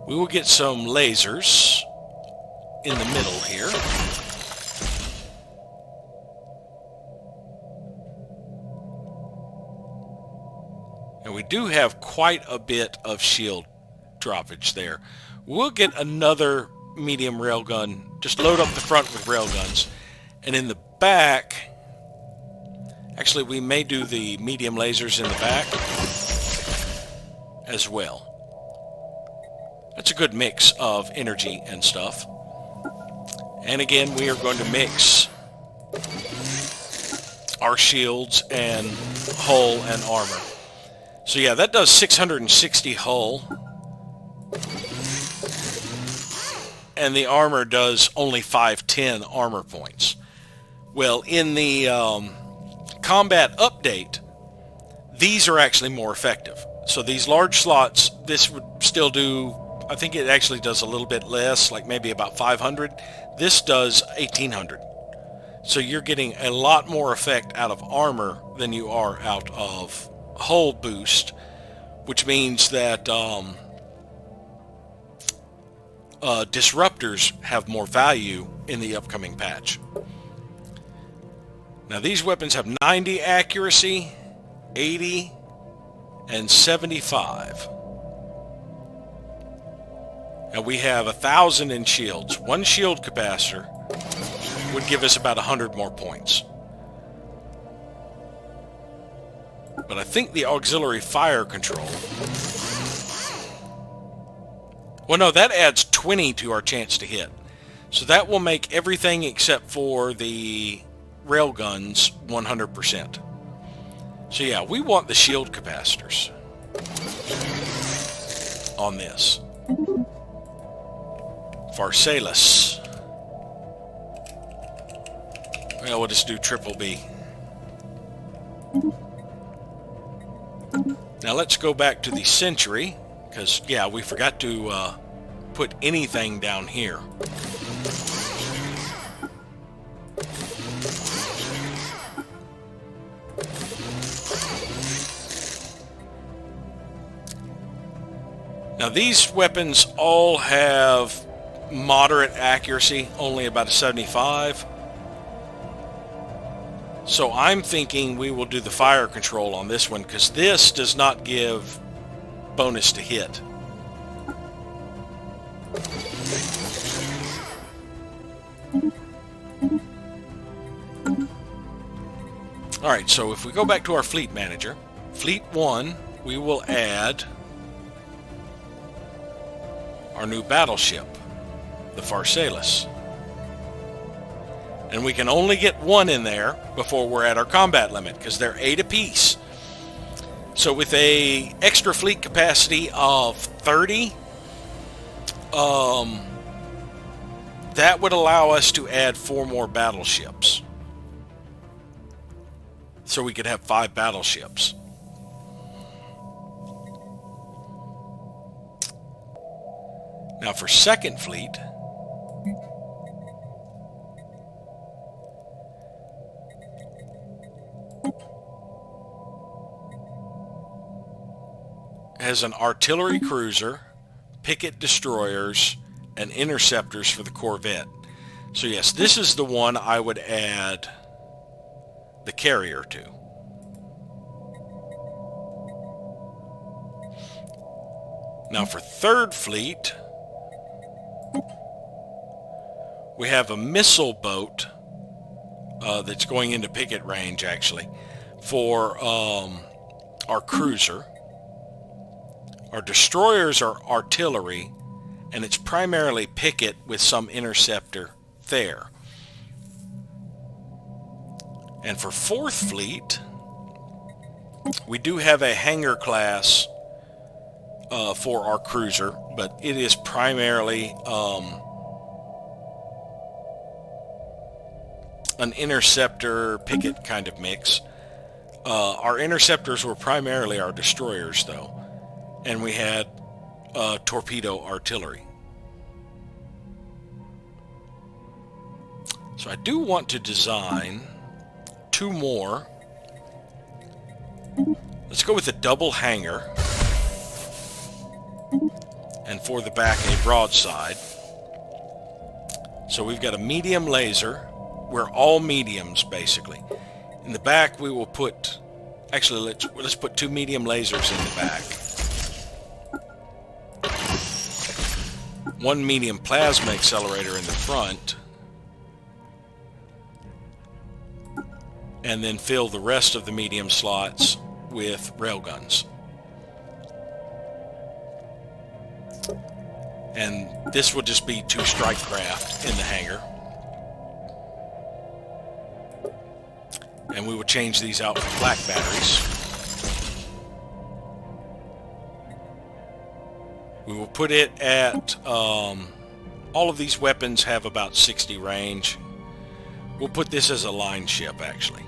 we will get some lasers in the middle here. And we do have quite a bit of shield droppage there. We'll get another medium railgun. Just load up the front with railguns. And in the back, actually we may do the medium lasers in the back as well. That's a good mix of energy and stuff. And again, we are going to mix our shields and hull and armor. So yeah, that does 660 hull. And the armor does only 510 armor points. Well, in the combat update, these are actually more effective. So these large slots, this would still do, I think it actually does a little bit less, like maybe about 500. This does 1800. So you're getting a lot more effect out of armor than you are out of hull boost, which means that disruptors have more value in the upcoming patch. Now these weapons have 90 accuracy, 80, and 75. And we have 1,000 in shields. One shield capacitor would give us about 100 more points. But I think the auxiliary fire control... Well, no, that adds 20 to our chance to hit. So that will make everything except for the railguns 100%. So yeah, we want the shield capacitors on this. Varsalis. Well, we'll just do triple B. Now let's go back to the Century, because, yeah, we forgot to put anything down here. Now these weapons all have moderate accuracy, only about a 75. So I'm thinking we will do the fire control on this one, because this does not give bonus to hit. Alright, so if we go back to our fleet manager, Fleet 1, we will add our new battleship, the Pharsalis. And we can only get one in there before we're at our combat limit, because they're 8 apiece. So with a extra fleet capacity of 30, that would allow us to add 4 more battleships. So we could have 5 battleships. Now for second fleet, has an artillery cruiser, picket destroyers, and interceptors for the corvette. So yes, this is the one I would add the carrier to. Now for third fleet, we have a missile boat that's going into picket range, actually, for our cruiser. Our destroyers are artillery, and it's primarily picket with some interceptor there. And for fourth fleet, we do have a hangar class for our cruiser, but it is primarily an interceptor picket kind of mix. Our interceptors were primarily our destroyers, though, and we had torpedo artillery. So I do want to design 2 more. Let's go with a double hangar, and for the back a broadside. So we've got a medium laser. We're all mediums basically. In the back we will put, actually let's put 2 medium lasers in the back. 1 medium plasma accelerator in the front, and then fill the rest of the medium slots with railguns. And this will just be 2 strike craft in the hangar. And we will change these out for black batteries. We will put it at, all of these weapons have about 60 range. We'll put this as a line ship, actually.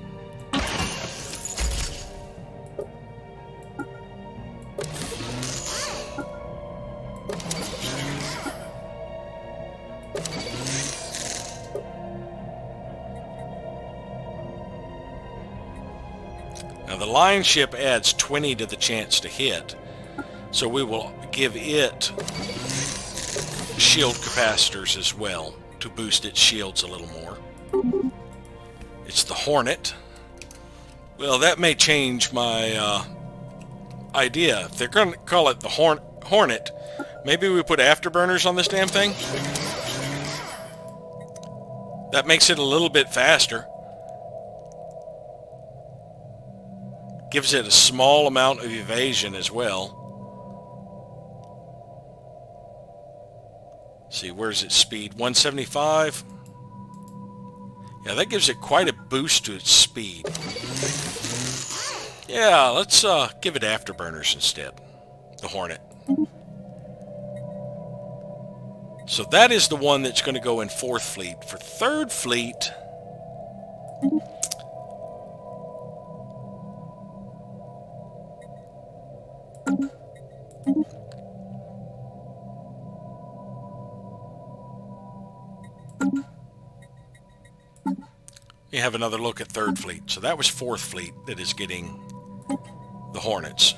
Now the line ship adds 20 to the chance to hit, so we will give it shield capacitors as well to boost its shields a little more. It's the Hornet. Well, that may change my idea. If they're going to call it the Hornet, maybe we put afterburners on this damn thing? That makes it a little bit faster. Gives it a small amount of evasion as well. See, where's its speed? 175? Yeah, that gives it quite a boost to its speed. Yeah, let's give it afterburners instead. The Hornet. So that is the one that's going to go in 4th Fleet. For 3rd Fleet, we have another look at 3rd Fleet. So that was 4th Fleet that is getting the Hornets.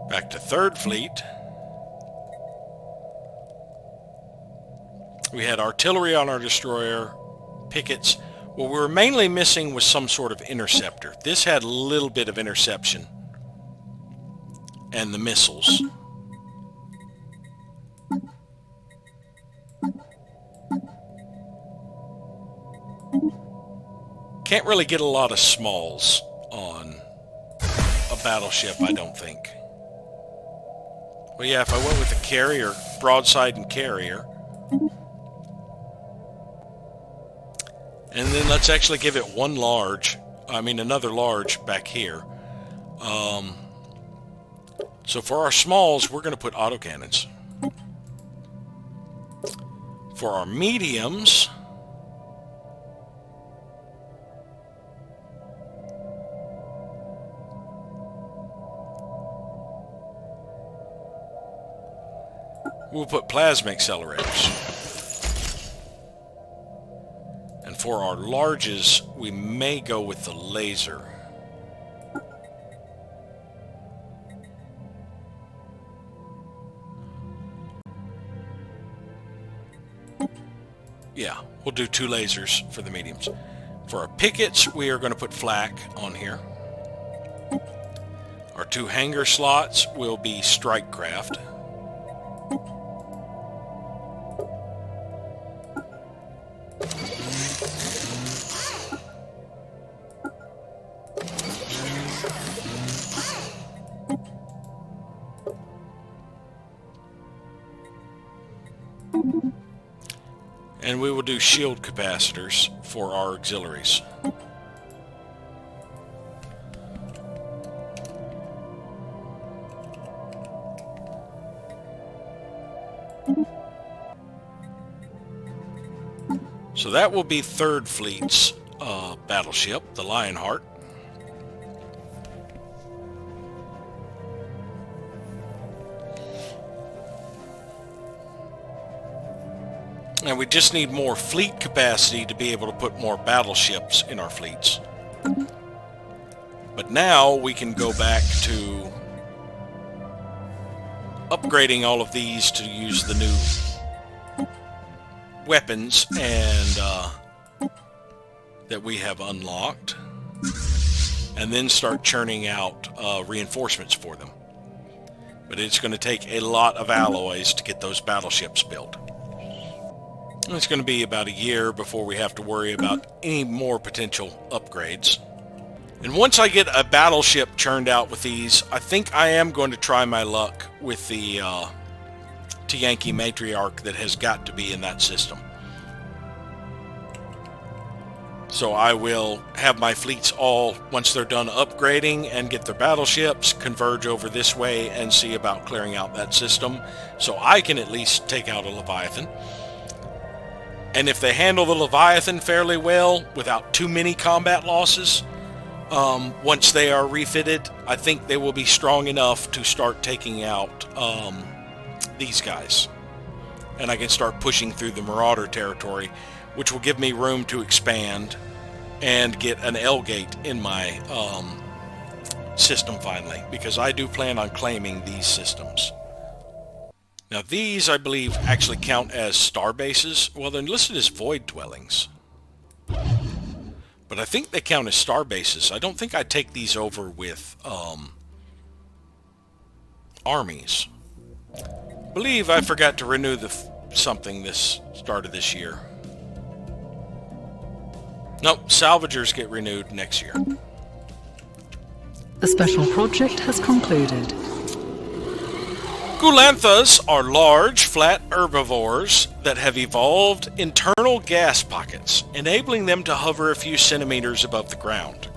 Back to 3rd Fleet. We had artillery on our destroyer, pickets. What we were mainly missing was some sort of interceptor. This had a little bit of interception. And the missiles. Can't really get a lot of smalls on a battleship, I don't think. Well, yeah, if I went with a carrier, broadside and carrier. And then let's actually give it another large back here. So for our smalls, we're going to put autocannons. For our mediums, we'll put plasma accelerators. And for our larges, we may go with the laser. Yeah, we'll do 2 lasers for the mediums. For our pickets, we are going to put flak on here. Our 2 hangar slots will be strike craft. And we will do shield capacitors for our auxiliaries. So that will be 3rd Fleet's battleship, the Lionheart. And we just need more fleet capacity to be able to put more battleships in our fleets. But now we can go back to upgrading all of these to use the new weapons and that we have unlocked, and then start churning out reinforcements for them. But it's going to take a lot of alloys to get those battleships built. It's going to be about a year before we have to worry about any more potential upgrades. And once I get a battleship churned out with these, I think I am going to try my luck with the Yankee Matriarch that has got to be in that system. So I will have my fleets all, once they're done upgrading and get their battleships, converge over this way and see about clearing out that system so I can at least take out a Leviathan. And if they handle the Leviathan fairly well, without too many combat losses, once they are refitted, I think they will be strong enough to start taking out these guys. And I can start pushing through the Marauder territory, which will give me room to expand and get an L-gate in my system finally, because I do plan on claiming these systems. Now these, I believe, actually count as star bases. Well, they're listed as void dwellings. But I think they count as star bases. I don't think I take these over with armies. I believe I forgot to renew something this start of this year. Nope, salvagers get renewed next year. The special project has concluded. Gulanthas are large, flat herbivores that have evolved internal gas pockets, enabling them to hover a few centimeters above the ground.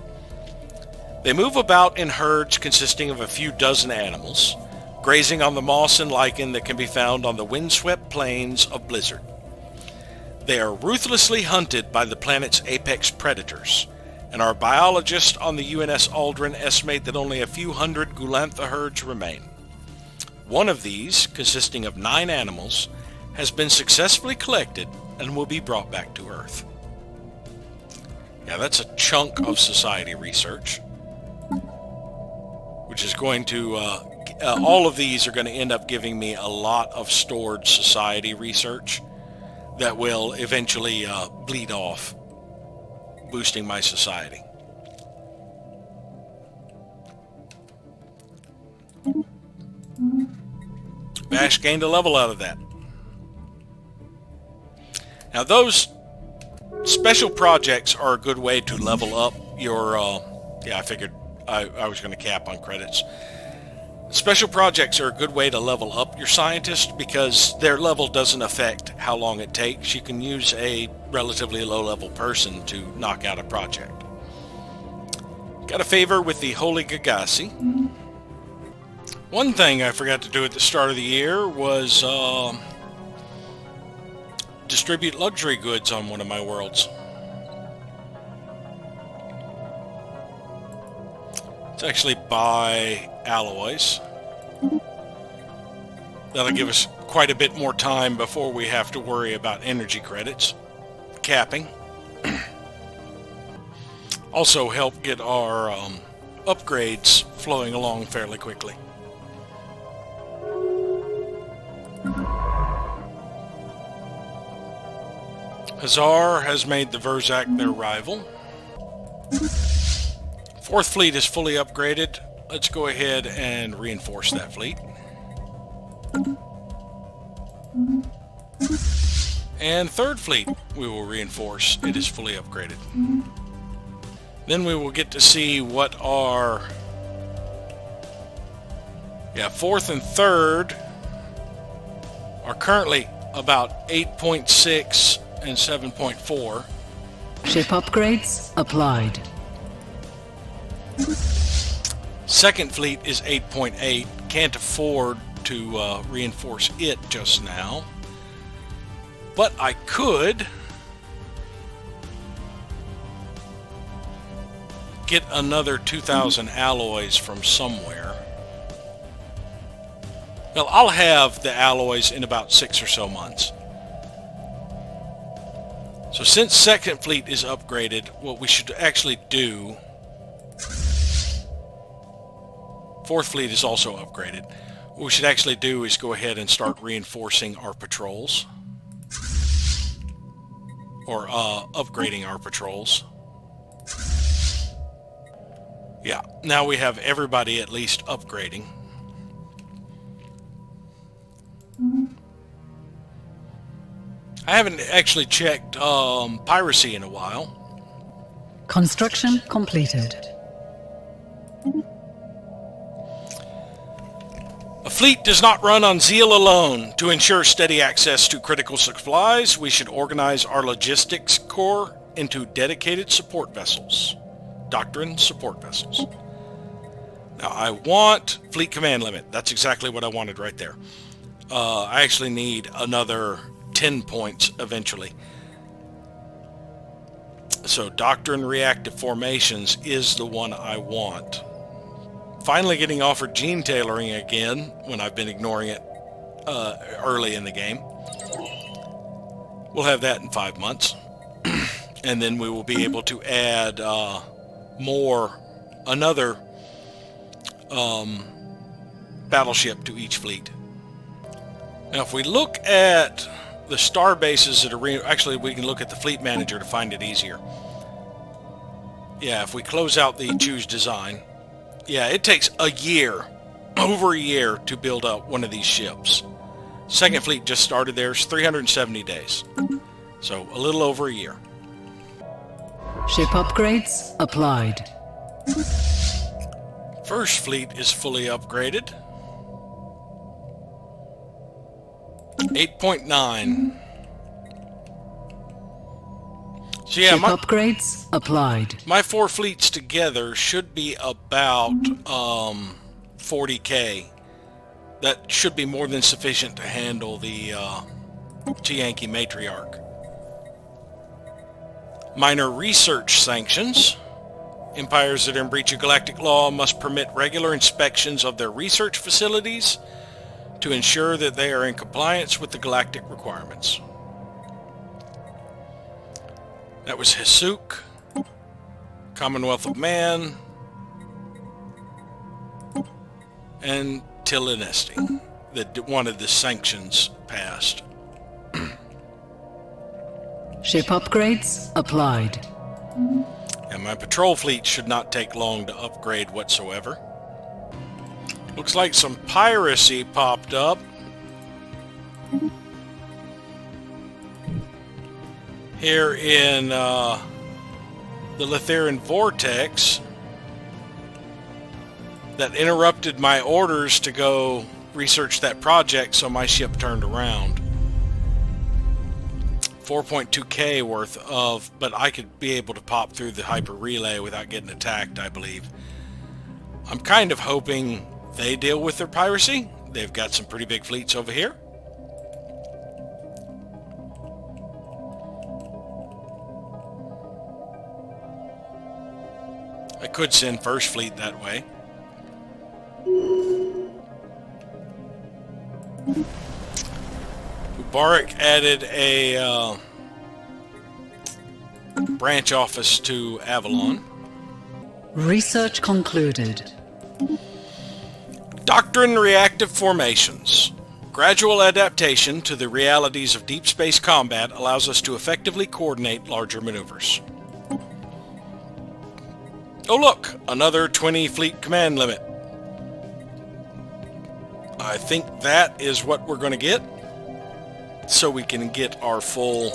They move about in herds consisting of a few dozen animals, grazing on the moss and lichen that can be found on the windswept plains of Blizzard. They are ruthlessly hunted by the planet's apex predators, and our biologists on the UNS Aldrin estimate that only a few hundred Gulantha herds remain. One of these, consisting of 9 animals, has been successfully collected and will be brought back to Earth. Yeah, that's a chunk of society research, which is going to, all of these are going to end up giving me a lot of stored society research, that will eventually bleed off, boosting my society. Bash gained a level out of that. Now those special projects are a good way to level up your, yeah, I figured I was going to cap on credits. Special projects are a good way to level up your scientist because their level doesn't affect how long it takes. You can use a relatively low-level person to knock out a project. Got a favor with the Holy Gagassi. One thing I forgot to do at the start of the year was distribute luxury goods on one of my worlds. It's actually buy alloys. That'll give us quite a bit more time before we have to worry about energy credits. Capping. Also help get our upgrades flowing along fairly quickly. Hazar has made the Verzak their rival. Fourth fleet is fully upgraded. Let's go ahead and reinforce that fleet. And third fleet we will reinforce. It is fully upgraded. Then we will get to see what our fourth and third are currently about 8.6 and 7.4. Ship upgrades applied. Second fleet is 8.8. Can't afford to reinforce it just now. But I could get another 2,000 alloys from somewhere. Well, I'll have the alloys in about 6 or so months. So since second fleet is upgraded, what we should actually do... Fourth fleet is also upgraded. What we should actually do is go ahead and start reinforcing our patrols. Or upgrading our patrols. Yeah, now we have everybody at least upgrading. I haven't actually checked piracy in a while. Construction completed. A fleet does not run on zeal alone. To ensure steady access to critical supplies, we should organize our logistics corps into dedicated support vessels. Doctrine support vessels. Now I want fleet command limit. That's exactly what I wanted right there. I actually need another 10 points eventually. So Doctrine Reactive Formations is the one I want. Finally getting offered gene tailoring again when I've been ignoring it early in the game. We'll have that in 5 months. And then we will be able to add another battleship to each fleet. Now if we look at the star bases that are actually we can look at the fleet manager to find it easier. Yeah, if we close out the choose design, yeah, it takes a year, over a year to build up one of these ships. Second fleet just started theirs, 370 days. So a little over a year. Ship upgrades applied. First fleet is fully upgraded. 8.9. So yeah, Ship upgrades applied. My 4 fleets together should be about 40k. That should be more than sufficient to handle the Yankee Matriarch. Minor research sanctions. Empires that are in breach of galactic law must permit regular inspections of their research facilities to ensure that they are in compliance with the galactic requirements. That was Hisuk, Commonwealth of Man, and Tilinesti that wanted the sanctions passed. Ship upgrades applied. And my patrol fleet should not take long to upgrade whatsoever. Looks like some piracy popped up. Here in the Letherian Vortex that interrupted my orders to go research that project, so my ship turned around. 4.2k worth of, but I could be able to pop through the hyper relay without getting attacked, I believe. I'm kind of hoping they deal with their piracy. They've got some pretty big fleets over here. I could send First Fleet that way. Mubarak added a branch office to Avalon. Research concluded. Doctrine reactive formations. Gradual adaptation to the realities of deep space combat allows us to effectively coordinate larger maneuvers. Oh look, another 20 fleet command limit. I think that is what we're going to get, so we can get our full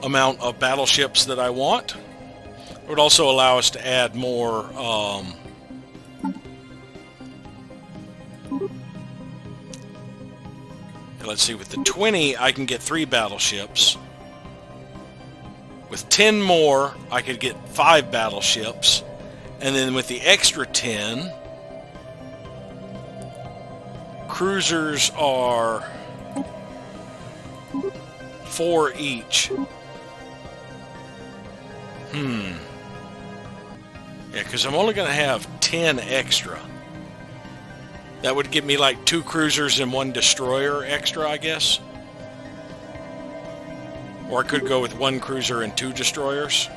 amount of battleships that I want. It would also allow us to add more let's see, with the 20 I can get 3 battleships. With 10 more I could get 5 battleships, and then with the extra 10, cruisers are 4 each. Yeah, because I'm only going to have 10 extra. That would give me like 2 cruisers and 1 destroyer extra, I guess. Or I could go with 1 cruiser and 2 destroyers.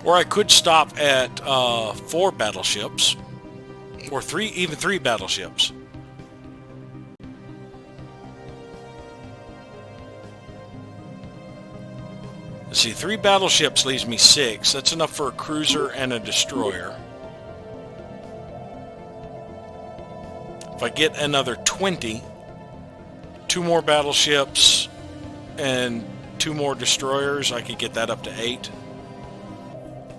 Or I could stop at 4 battleships. Or 3, even 3 battleships. Let's see, 3 battleships leaves me 6. That's enough for a cruiser and a destroyer. If I get another 20, 2 more battleships and 2 more destroyers, I could get that up to 8.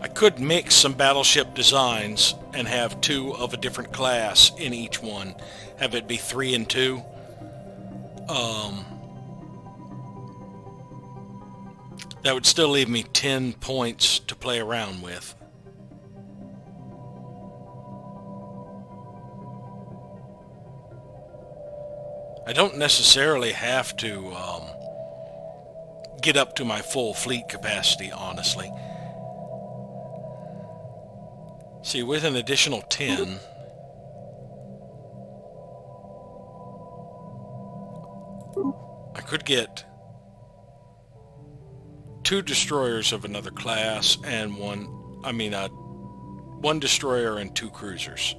I could mix some battleship designs and have 2 of a different class in each one. Have it be 3 and 2. That would still leave me 10 points to play around with. I don't necessarily have to get up to my full fleet capacity, honestly. See, with an additional 10, I could get 2 destroyers of another class and 1 destroyer and 2 cruisers.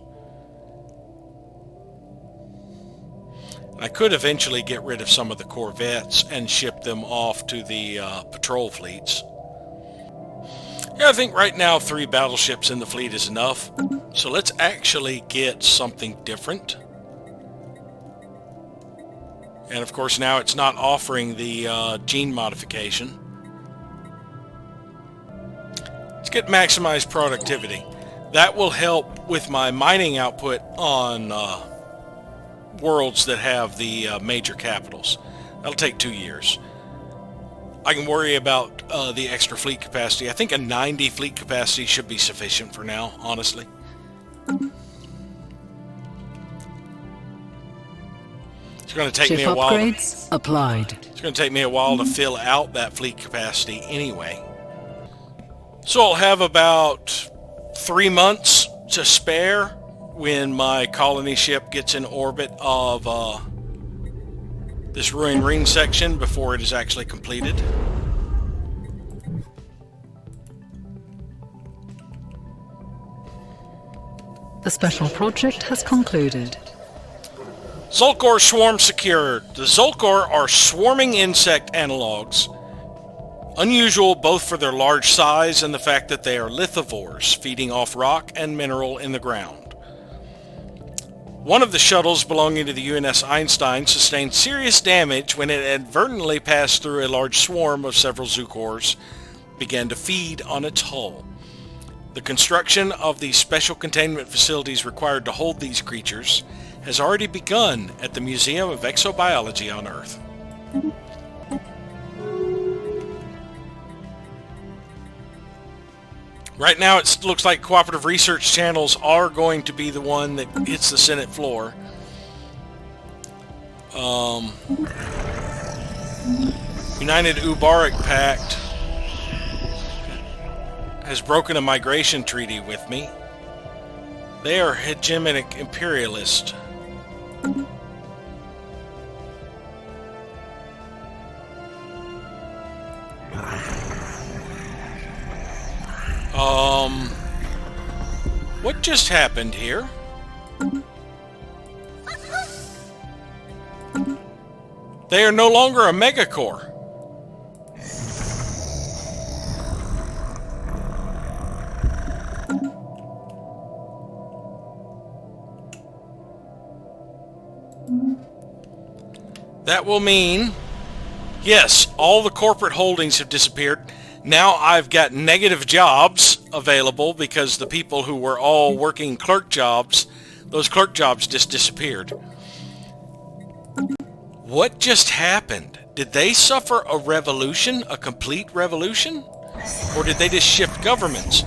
I could eventually get rid of some of the corvettes and ship them off to the patrol fleets. Yeah, I think right now 3 battleships in the fleet is enough. So let's actually get something different. And of course now it's not offering the gene modification. Let's get maximized productivity. That will help with my mining output on worlds that have the major capitals. That'll take 2 years. I can worry about the extra fleet capacity. I think a 90 fleet capacity should be sufficient for now, honestly. It's going to take me a while. Upgrades applied. It's going to take me a while to fill out that fleet capacity anyway. So I'll have about 3 months to spare when my colony ship gets in orbit of this ruined ring section before it is actually completed. The special project has concluded. Zulkor Swarm secured. The Zulkor are swarming insect analogs, unusual both for their large size and the fact that they are lithivores, feeding off rock and mineral in the ground. One of the shuttles belonging to the UNS Einstein sustained serious damage when it inadvertently passed through a large swarm of several Zulkors began to feed on its hull. The construction of the special containment facilities required to hold these creatures has already begun at the Museum of Exobiology on Earth. Right now it looks like cooperative research channels are going to be the one that hits the Senate floor. United Ubaric Pact has broken a migration treaty with me. They are hegemonic imperialist. What just happened here? They are no longer a megacore. That will mean, yes, all the corporate holdings have disappeared. Now I've got negative jobs available because the people who were all working clerk jobs, those clerk jobs just disappeared. What just happened? Did they suffer a revolution, a complete revolution? Or did they just shift governments?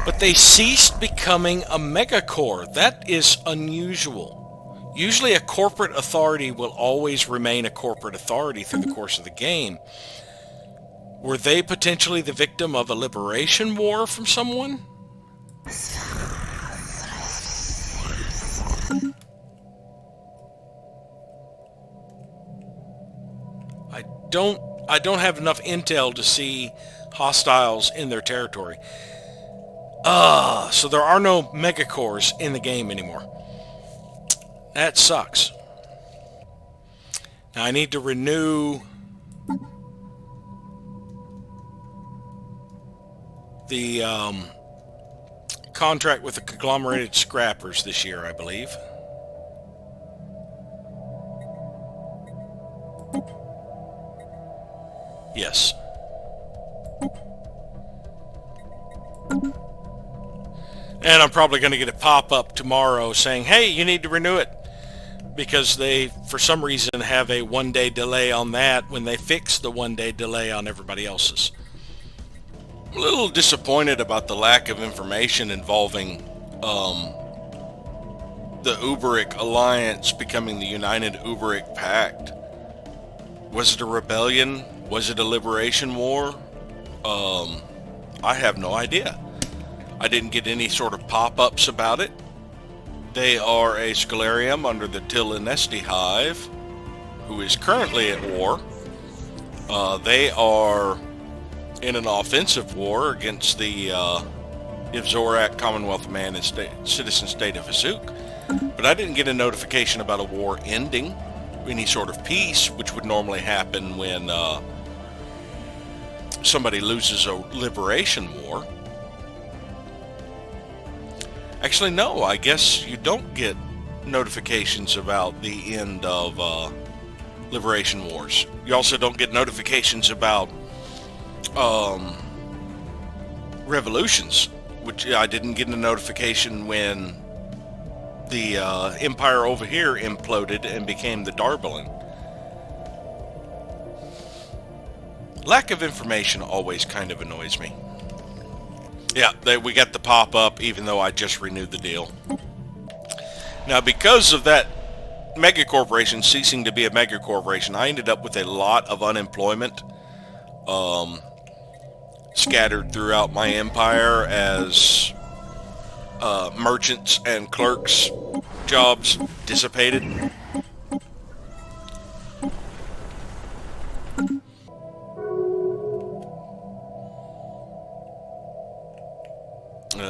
But they ceased becoming a megacore. That is unusual. Usually a corporate authority will always remain a corporate authority through the course of the game. Were they potentially the victim of a liberation war from someone? I don't have enough intel to see hostiles in their territory. So there are no megacores in the game anymore. That sucks. Now I need to renew the contract with the conglomerated scrappers this year, I believe. Yes. And I'm probably going to get a pop-up tomorrow saying, hey, you need to renew it. Because they, for some reason, have a one-day delay on that when they fix the one-day delay on everybody else's. I'm a little disappointed about the lack of information involving the Uberic Alliance becoming the United Uberic Pact. Was it a rebellion? Was it a liberation war? I have no idea. I didn't get any sort of pop-ups about it. They are a Scalarium under the Tillinesti Hive, who is currently at war. They are in an offensive war against the Ivzorak, Commonwealth of Man and Citizen State of Azuk. But I didn't get a notification about a war ending, any sort of peace, which would normally happen when somebody loses a liberation war. Actually, no, I guess you don't get notifications about the end of liberation wars. You also don't get notifications about revolutions, which I didn't get a notification when the empire over here imploded and became the Darbalin. Lack of information always kind of annoys me. Yeah, we got the pop-up even though I just renewed the deal. Now, because of that mega corporation ceasing to be a mega corporation, I ended up with a lot of unemployment scattered throughout my empire as merchants and clerks' jobs dissipated.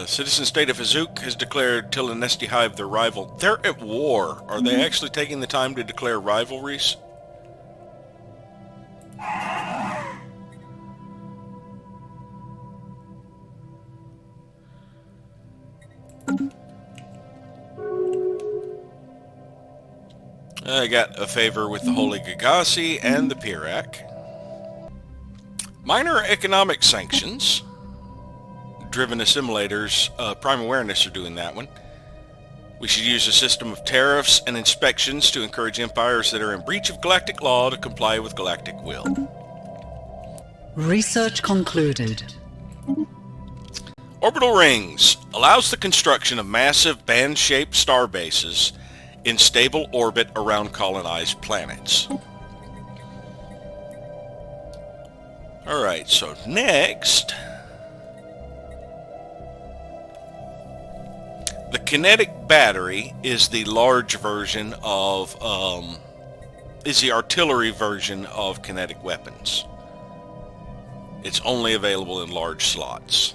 Citizen state of Azuk has declared Tilanesti Hive their rival. They're at war. Are they actually taking the time to declare rivalries? I got a favor with the Holy Gagasi and the Pirac. Minor economic sanctions. Driven assimilators, Prime Awareness are doing that one. We should use a system of tariffs and inspections to encourage empires that are in breach of galactic law to comply with galactic will. Research concluded. Orbital rings allows the construction of massive band-shaped star bases in stable orbit around colonized planets. Alright, so next, the kinetic battery is the large version of, is the artillery version of kinetic weapons. It's only available in large slots.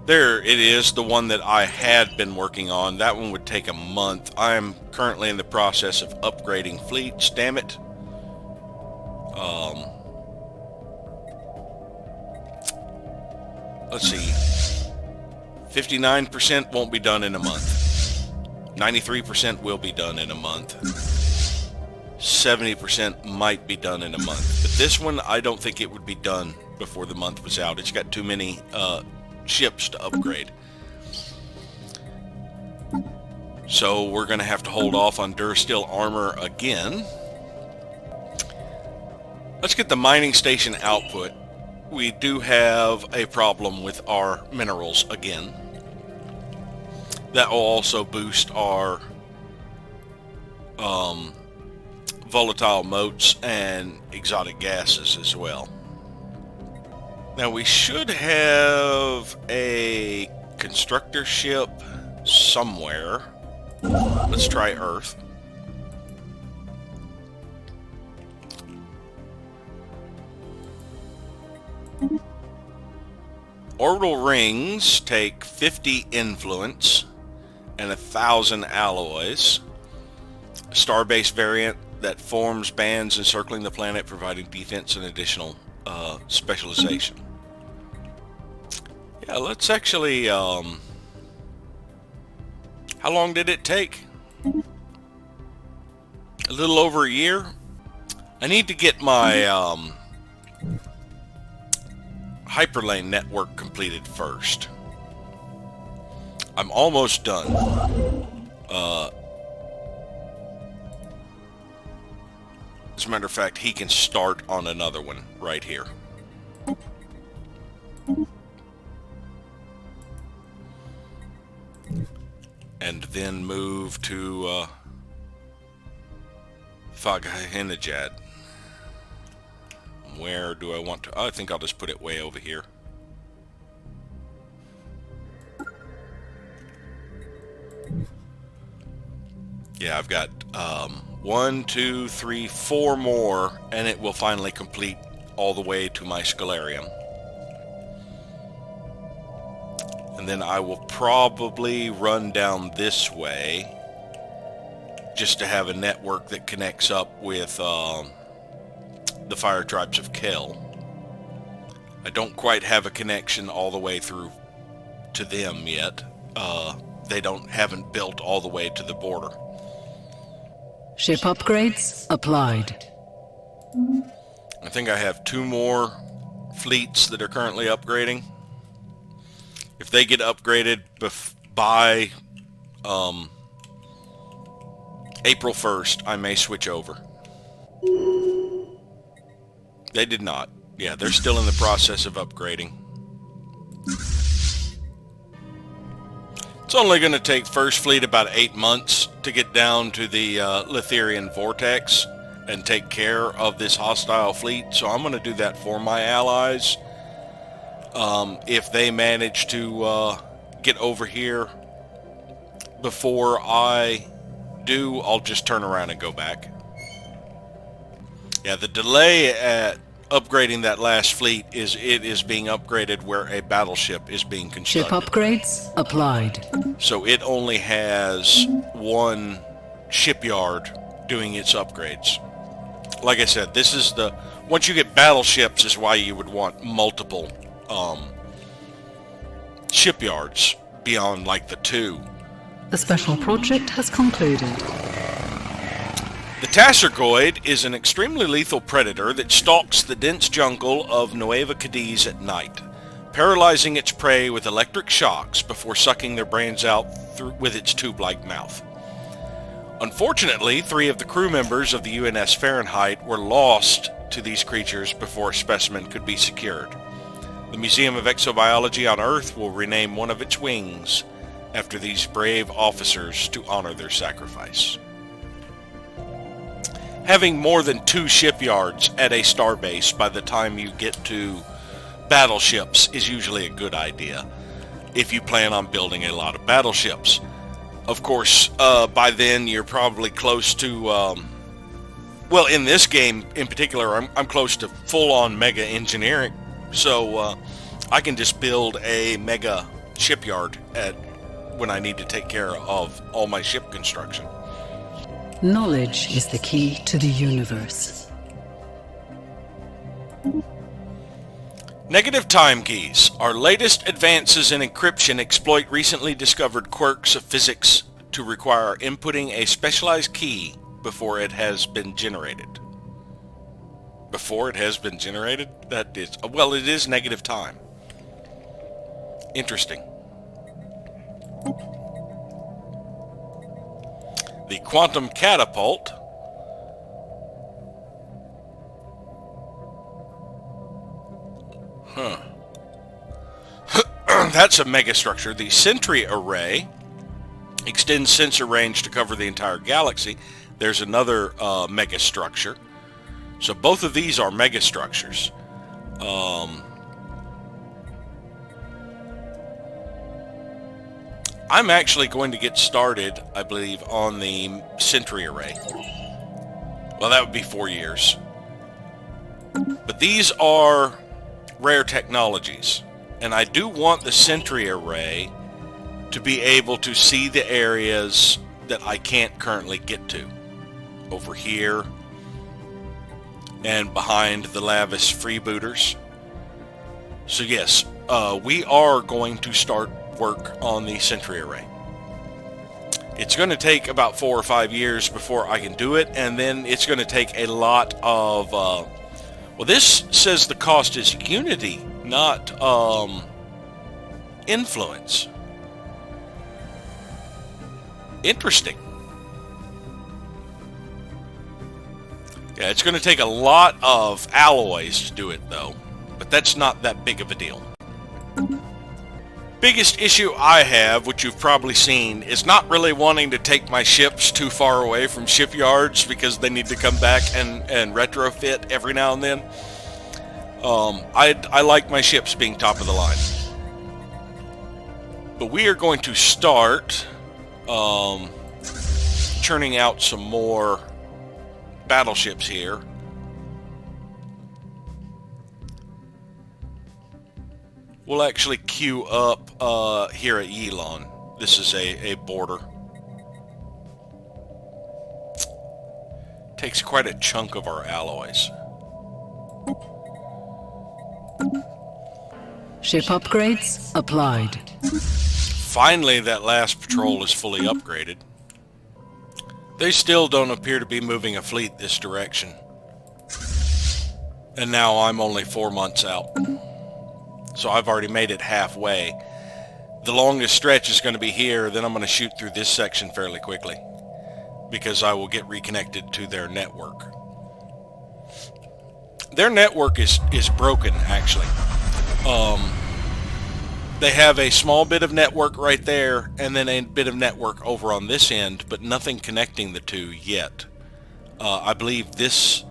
There it is, the one that I had been working on. That one would take a month. I am currently in the process of upgrading fleets, damn it. Let's see. 59% won't be done in a month. 93% will be done in a month. 70% might be done in a month. But this one, I don't think it would be done before the month was out. It's got too many ships to upgrade. So we're going to have to hold off on Durasteel armor again. Let's get the mining station output. We do have a problem with our minerals again. That will also boost our volatile motes and exotic gases as well. Now we should have a constructor ship somewhere. Let's try Earth. Orbital rings take 50 influence and 1,000 alloys. Starbase variant that forms bands encircling the planet, providing defense and additional specialization. Yeah, let's actually, how long did it take? A little over a year. I need to get my hyperlane network completed first. I'm almost done. As a matter of fact, he can start on another one right here. And then move to Faghinajad. Where do I want to? I think I'll just put it way over here. Yeah, I've got 1, 2, 3, 4 more, and it will finally complete all the way to my Scalarium. And then I will probably run down this way just to have a network that connects up with the Fire Tribes of Kel. I don't quite have a connection all the way through to them yet. They haven't built all the way to the border. Ship upgrades applied. I think I have 2 more fleets that are currently upgrading. If they get upgraded by April 1st, I may switch over. They did not. Yeah, they're still in the process of upgrading. It's only going to take First Fleet about 8 months to get down to the Litherian Vortex and take care of this hostile fleet, so I'm going to do that for my allies. If they manage to get over here before I do, I'll just turn around and go back. Yeah, the delay at upgrading that last fleet is it is being upgraded where a battleship is being Ship constructed. upgrades applied. So it only has one shipyard doing its upgrades. Like I said, this is the... Once you get battleships is why you would want multiple shipyards beyond like the two. The special project has concluded. The Tassergoid is an extremely lethal predator that stalks the dense jungle of Nueva Cadiz at night, paralyzing its prey with electric shocks before sucking their brains out with its tube-like mouth. Unfortunately, 3 of the crew members of the UNS Fahrenheit were lost to these creatures before a specimen could be secured. The Museum of Exobiology on Earth will rename one of its wings after these brave officers to honor their sacrifice. Having more than 2 shipyards at a starbase by the time you get to battleships is usually a good idea if you plan on building a lot of battleships. Of course, by then you're probably close to, well, in this game in particular, I'm close to full-on mega engineering, so I can just build a mega shipyard when I need to take care of all my ship construction. Knowledge is the key to the universe. Negative time keys. Our latest advances in encryption exploit recently discovered quirks of physics to require inputting a specialized key before it has been generated. Before it has been generated? That is... Well, it is negative time. Interesting. The quantum catapult that's a megastructure. The Sentry Array extends sensor range to cover the entire galaxy. There's another megastructure. So both of these are megastructures. I'm actually going to get started, I believe, on the Sentry Array. Well, that would be 4 years. But these are rare technologies. And I do want the Sentry Array to be able to see the areas that I can't currently get to. Over here. And behind the Lavis freebooters. So yes, we are going to start work on the Sentry Array. It's going to take about 4 or 5 years before I can do it, and then it's going to take a lot of... well, this says the cost is unity, not influence. Interesting. Yeah, it's going to take a lot of alloys to do it, though. But that's not that big of a deal. Biggest issue I have, which you've probably seen, is not really wanting to take my ships too far away from shipyards because they need to come back and retrofit every now and then. I like my ships being top of the line. But we are going to start churning out some more battleships here. We'll actually queue up here at Yilon. This is a border. Takes quite a chunk of our alloys. Ship upgrades applied. Finally, that last patrol is fully upgraded. They still don't appear to be moving a fleet this direction. And now I'm only 4 months out. So I've already made it halfway. The longest stretch is going to be here, then I'm going to shoot through this section fairly quickly. Because I will get reconnected to their network. Their network is broken, actually. They have a small bit of network right there, and then a bit of network over on this end, but nothing connecting the two yet. I believe this...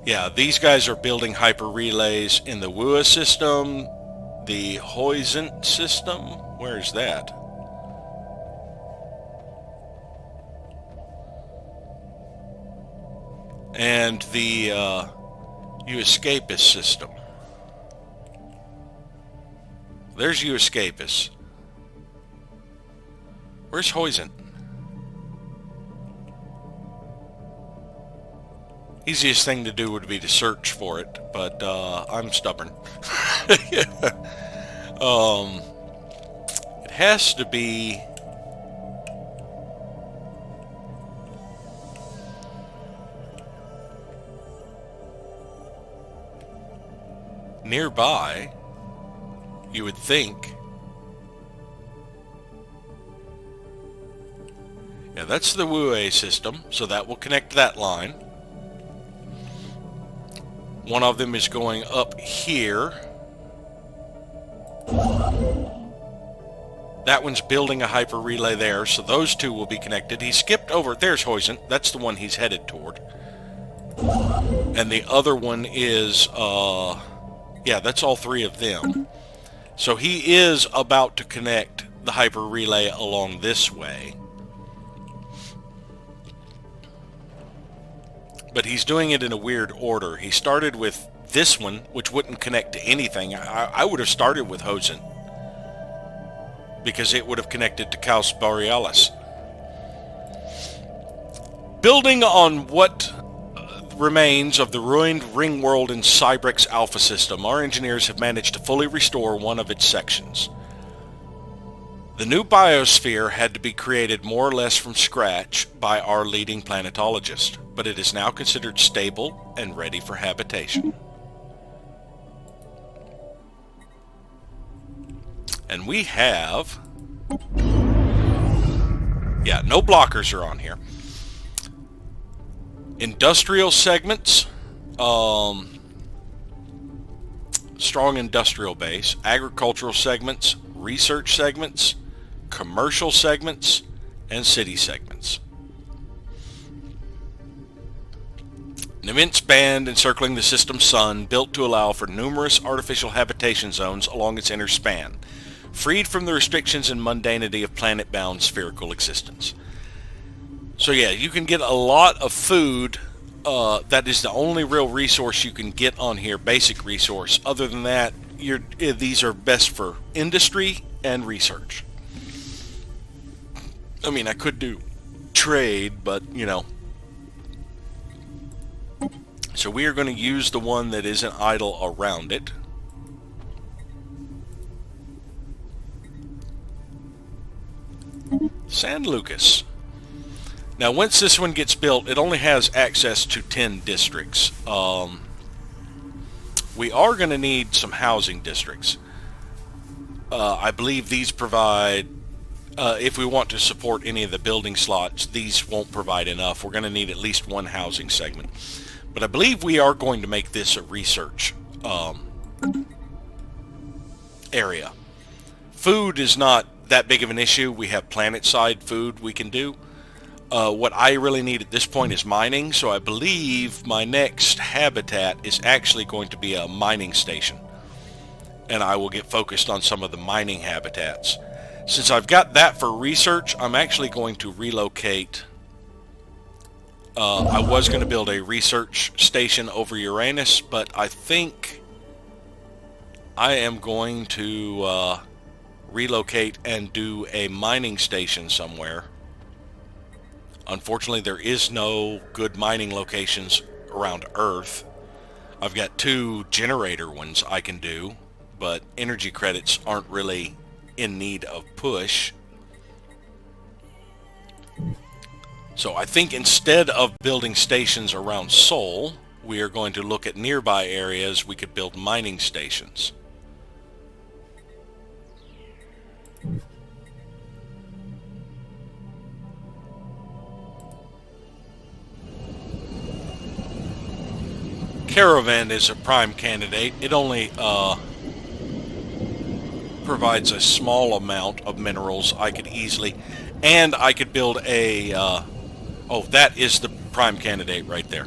Yeah, these guys are building hyper relays in the WUA system, the Hoizent system. Where is that? And the Escapist system. There's Escapist. Where's Hoyson? Easiest thing to do would be to search for it, but I'm stubborn. It has to be nearby, you would think. Yeah, that's the Wu system, so that will connect that line. One of them is going up here. That one's building a hyper relay there, so those two will be connected. He skipped over. There's Hoyson. That's the one he's headed toward. And the other one is, yeah, that's all three of them. So he is about to connect the hyper relay along this way. But he's doing it in a weird order. He started with this one, which wouldn't connect to anything. I would have started with Hosen, because it would have connected to Caos Borealis. Building on what remains of the ruined ring world in Cybrex Alpha system, our engineers have managed to fully restore one of its sections. The new biosphere had to be created more or less from scratch by our leading planetologist, but it is now considered stable and ready for habitation. And we have... yeah, no blockers are on here. Industrial segments, strong industrial base, agricultural segments, research segments, commercial segments, and city segments. An immense band encircling the system's sun, built to allow for numerous artificial habitation zones along its inner span, freed from the restrictions and mundanity of planet-bound spherical existence. So yeah, you can get a lot of food. That is the only real resource you can get on here, basic resource. Other than that, these are best for industry and research. I mean, I could do trade, but, you know. So we are going to use the one that isn't idle around it. San Lucas. Now, once this one gets built, it only has access to 10 districts. We are going to need some housing districts. I believe these provide, if we want to support any of the building slots, these won't provide enough. We're going to need at least one housing segment. But I believe we are going to make this a research area. Food is not that big of an issue. We have planet-side food we can do. What I really need at this point is mining, so I believe my next habitat is actually going to be a mining station. And I will get focused on some of the mining habitats. Since I've got that for research, I'm actually going to relocate. I was going to build a research station over Uranus, but I think I am going to relocate and do a mining station somewhere. Unfortunately, there is no good mining locations around Earth. I've got 2 generator ones I can do, but energy credits aren't really in need of push. So I think instead of building stations around Sol, we are going to look at nearby areas we could build mining stations. Caravan is a prime candidate. It only provides a small amount of minerals. I could easily, and I could build a, oh, that is the prime candidate right there.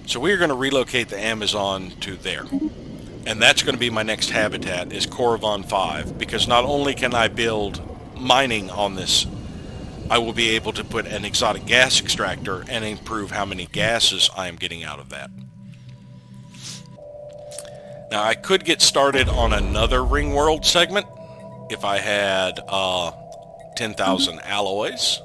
So we're going to relocate the Amazon to there. And that's going to be my next habitat, is Coravon 5, because not only can I build mining on this I will be able to put an exotic gas extractor and improve how many gases I am getting out of that. Now, I could get started on another ring world segment if I had 10,000 alloys.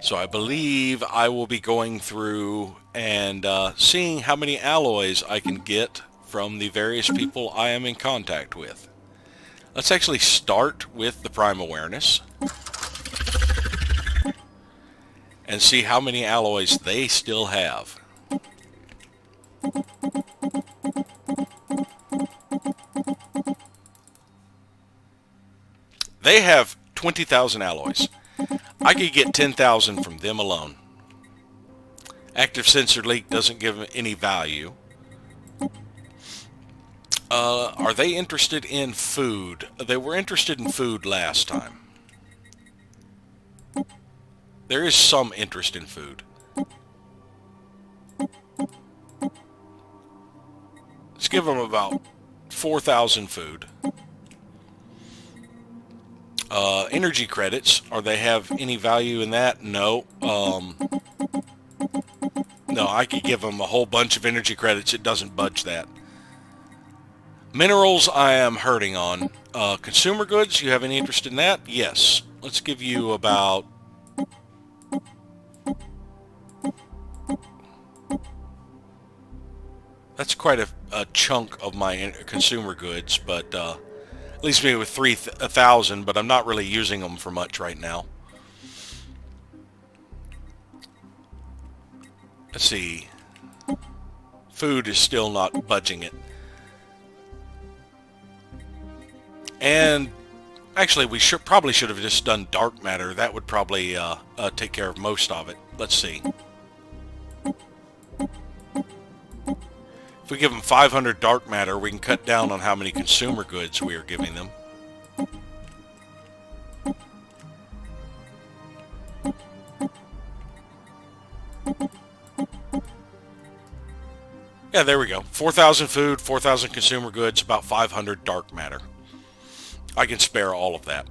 So I believe I will be going through and seeing how many alloys I can get from the various people I am in contact with. Let's actually start with the Prime Awareness and see how many alloys they still have. They have 20,000 alloys. I could get 10,000 from them alone. Active sensor leak doesn't give them any value. Are they interested in food? They were interested in food last time. There is some interest in food. Let's give them about 4,000 food. Energy credits, are they have any value in that? No. No, I could give them a whole bunch of energy credits. It doesn't budge that. Minerals, I am hurting on. Consumer goods, you have any interest in that? Yes. Let's give you about... That's quite a chunk of my consumer goods, but leaves me with 3,000, but I'm not really using them for much right now. Let's see. Food is still not budging it. And actually, we probably should have just done dark matter. That would probably take care of most of it. Let's see. If we give them 500 dark matter, we can cut down on how many consumer goods we are giving them. Yeah, there we go. 4,000 food, 4,000 consumer goods, about 500 dark matter. I can spare all of that.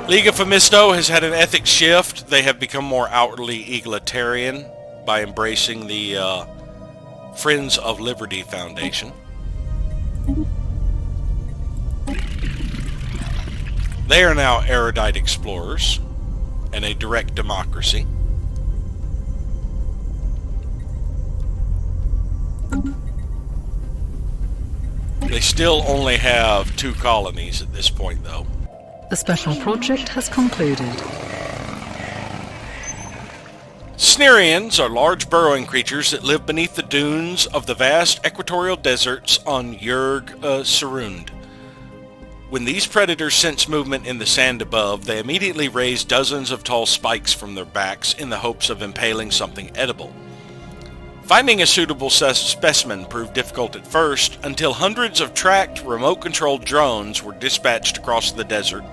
League of Phemisto has had an ethics shift. They have become more outwardly egalitarian by embracing the Friends of Liberty Foundation. They are now erudite explorers and a direct democracy. They still only have 2 colonies at this point, though. The special project has concluded. Snerians are large burrowing creatures that live beneath the dunes of the vast equatorial deserts on Yerg Sarund. When these predators sense movement in the sand above, they immediately raise dozens of tall spikes from their backs in the hopes of impaling something edible. Finding a suitable specimen proved difficult at first, until hundreds of tracked, remote-controlled drones were dispatched across the desert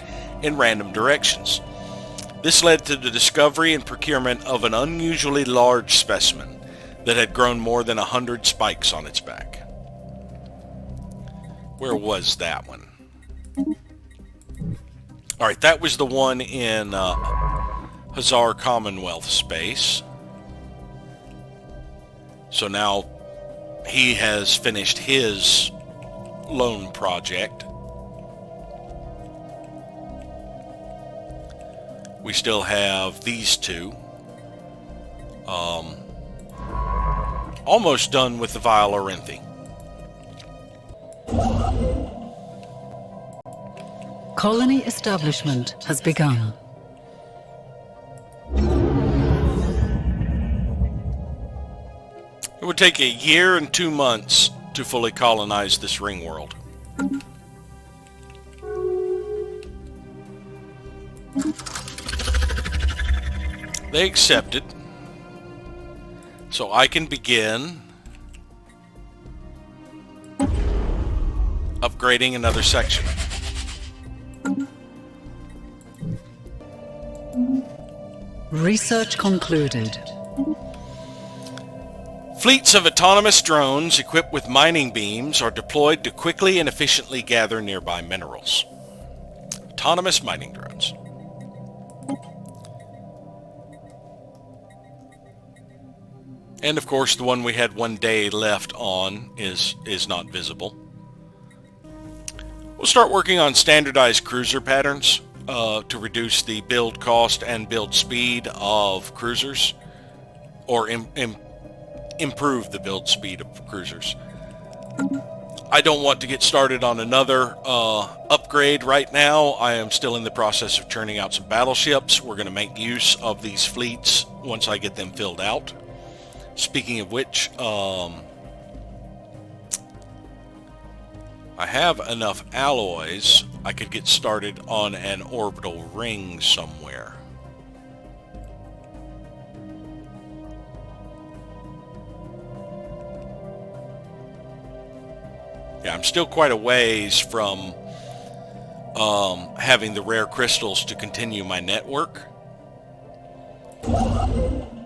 in random directions. This led to the discovery and procurement of an unusually large specimen that had grown more than 100 spikes on its back. Where was that one? Alright, that was the one in Hazar Commonwealth space. So now he has finished his lone project. We still have these 2. Almost done with the Vile Orinthi. Colony establishment has begun. It would take 1 year and 2 months to fully colonize this ring world. They accepted. So I can begin upgrading another section. Research concluded. Fleets of autonomous drones equipped with mining beams are deployed to quickly and efficiently gather nearby minerals. Autonomous mining drones. And of course, the one we had 1 day left on is not visible. We'll start working on standardized cruiser patterns to reduce the build cost and build speed of cruisers, or improve the build speed of cruisers. I don't want to get started on another upgrade right now. I am still in the process of churning out some battleships. We're going to make use of these fleets once I get them filled out. Speaking of which, I have enough alloys. I could get started on an orbital ring somewhere. Yeah, I'm still quite a ways from having the rare crystals to continue my network.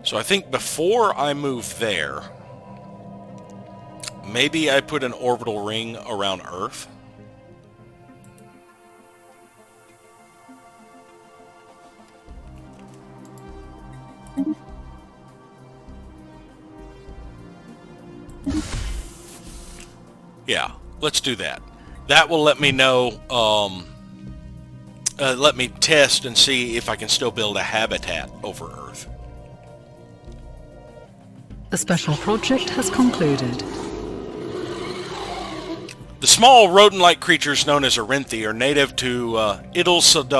So I think before I move there, maybe I put an orbital ring around Earth. Yeah, let's do that. That will let me know, let me test and see if I can still build a habitat over Earth. The special project has concluded. The small rodent-like creatures known as Arinthi are native to Utilization,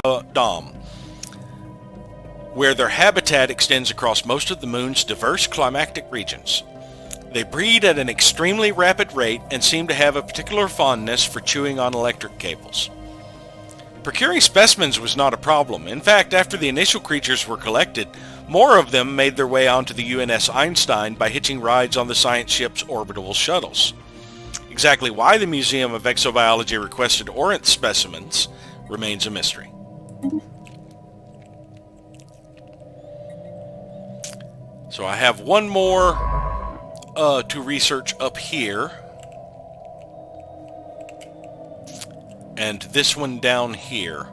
where their habitat extends across most of the moon's diverse climatic regions. They breed at an extremely rapid rate and seem to have a particular fondness for chewing on electric cables. Procuring specimens was not a problem. In fact, after the initial creatures were collected, more of them made their way onto the UNS Einstein by hitching rides on the science ship's orbital shuttles. Exactly why the Museum of Exobiology requested Orinth specimens remains a mystery. So I have one more to research up here. And this one down here.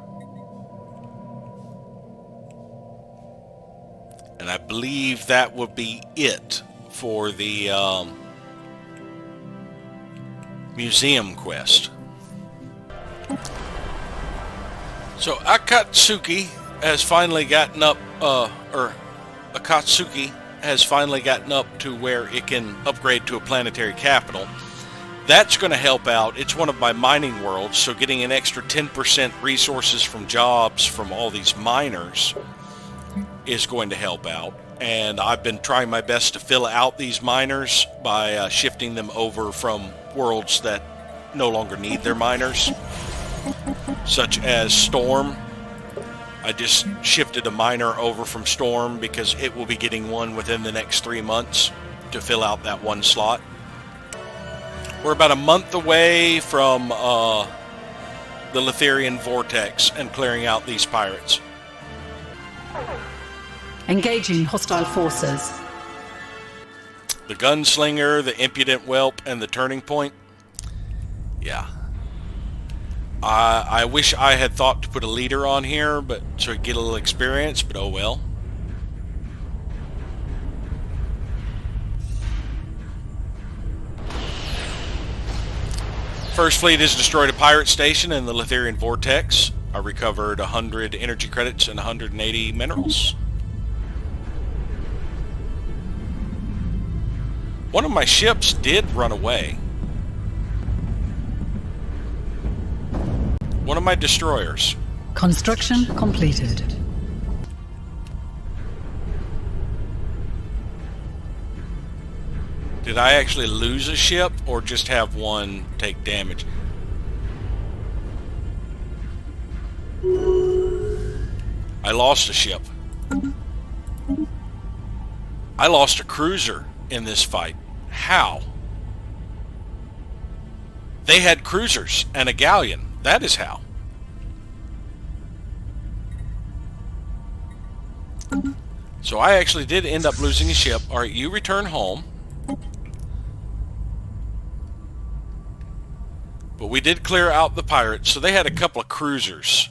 And I believe that would be it for the museum quest. So Akatsuki has finally gotten up, Akatsuki has finally gotten up to where it can upgrade to a planetary capital. That's going to help out. It's one of my mining worlds, so getting an extra 10% resources from jobs from all these miners is going to help out. And I've been trying my best to fill out these miners by shifting them over from worlds that no longer need their miners, such as Storm. I just shifted a miner over from Storm because it will be getting one within the next 3 months to fill out that one slot. We're about a month away from the Letherian Vortex and clearing out these pirates. Engaging hostile forces. The Gunslinger, the Impudent Whelp, and the Turning Point. Yeah. I wish I had thought to put a leader on here, but so I get a little experience, but oh well. First Fleet has destroyed a pirate station in the Letherian Vortex. I recovered 100 energy credits and 180 minerals. One of my ships did run away. One of my destroyers. Construction completed. Did I actually lose a ship or just have one take damage? I lost a ship. I lost a cruiser in this fight. How? They had cruisers and a galleon. That is how. So I actually did end up losing a ship. Alright, you return home. But we did clear out the pirates, so they had a couple of cruisers.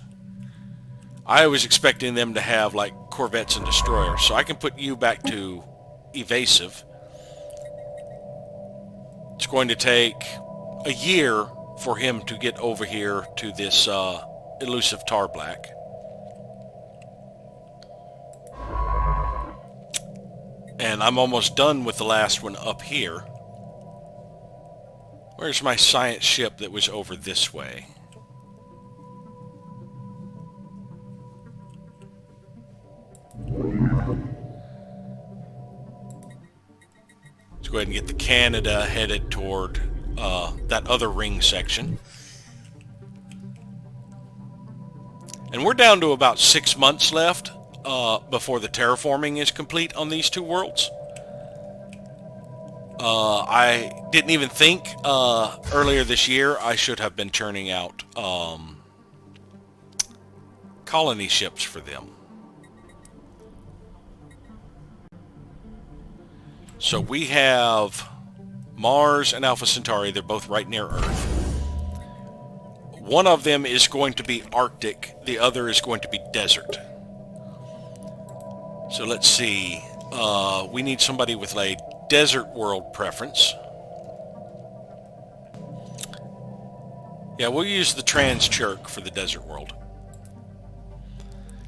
I was expecting them to have like corvettes and destroyers, so I can put you back to evasive. It's going to take a year for him to get over here to this elusive tar black. And I'm almost done with the last one up here. Where's my science ship that was over this way? Let's go ahead and get the Canada headed toward that other ring section. And we're down to about 6 months left before the terraforming is complete on these two worlds. I didn't even think earlier this year I should have been churning out colony ships for them. So we have Mars and Alpha Centauri. They're both right near Earth. One of them is going to be Arctic. The other is going to be desert. So let's see. We need somebody with a desert world preference. Yeah, we'll use the Transchurk for the desert world.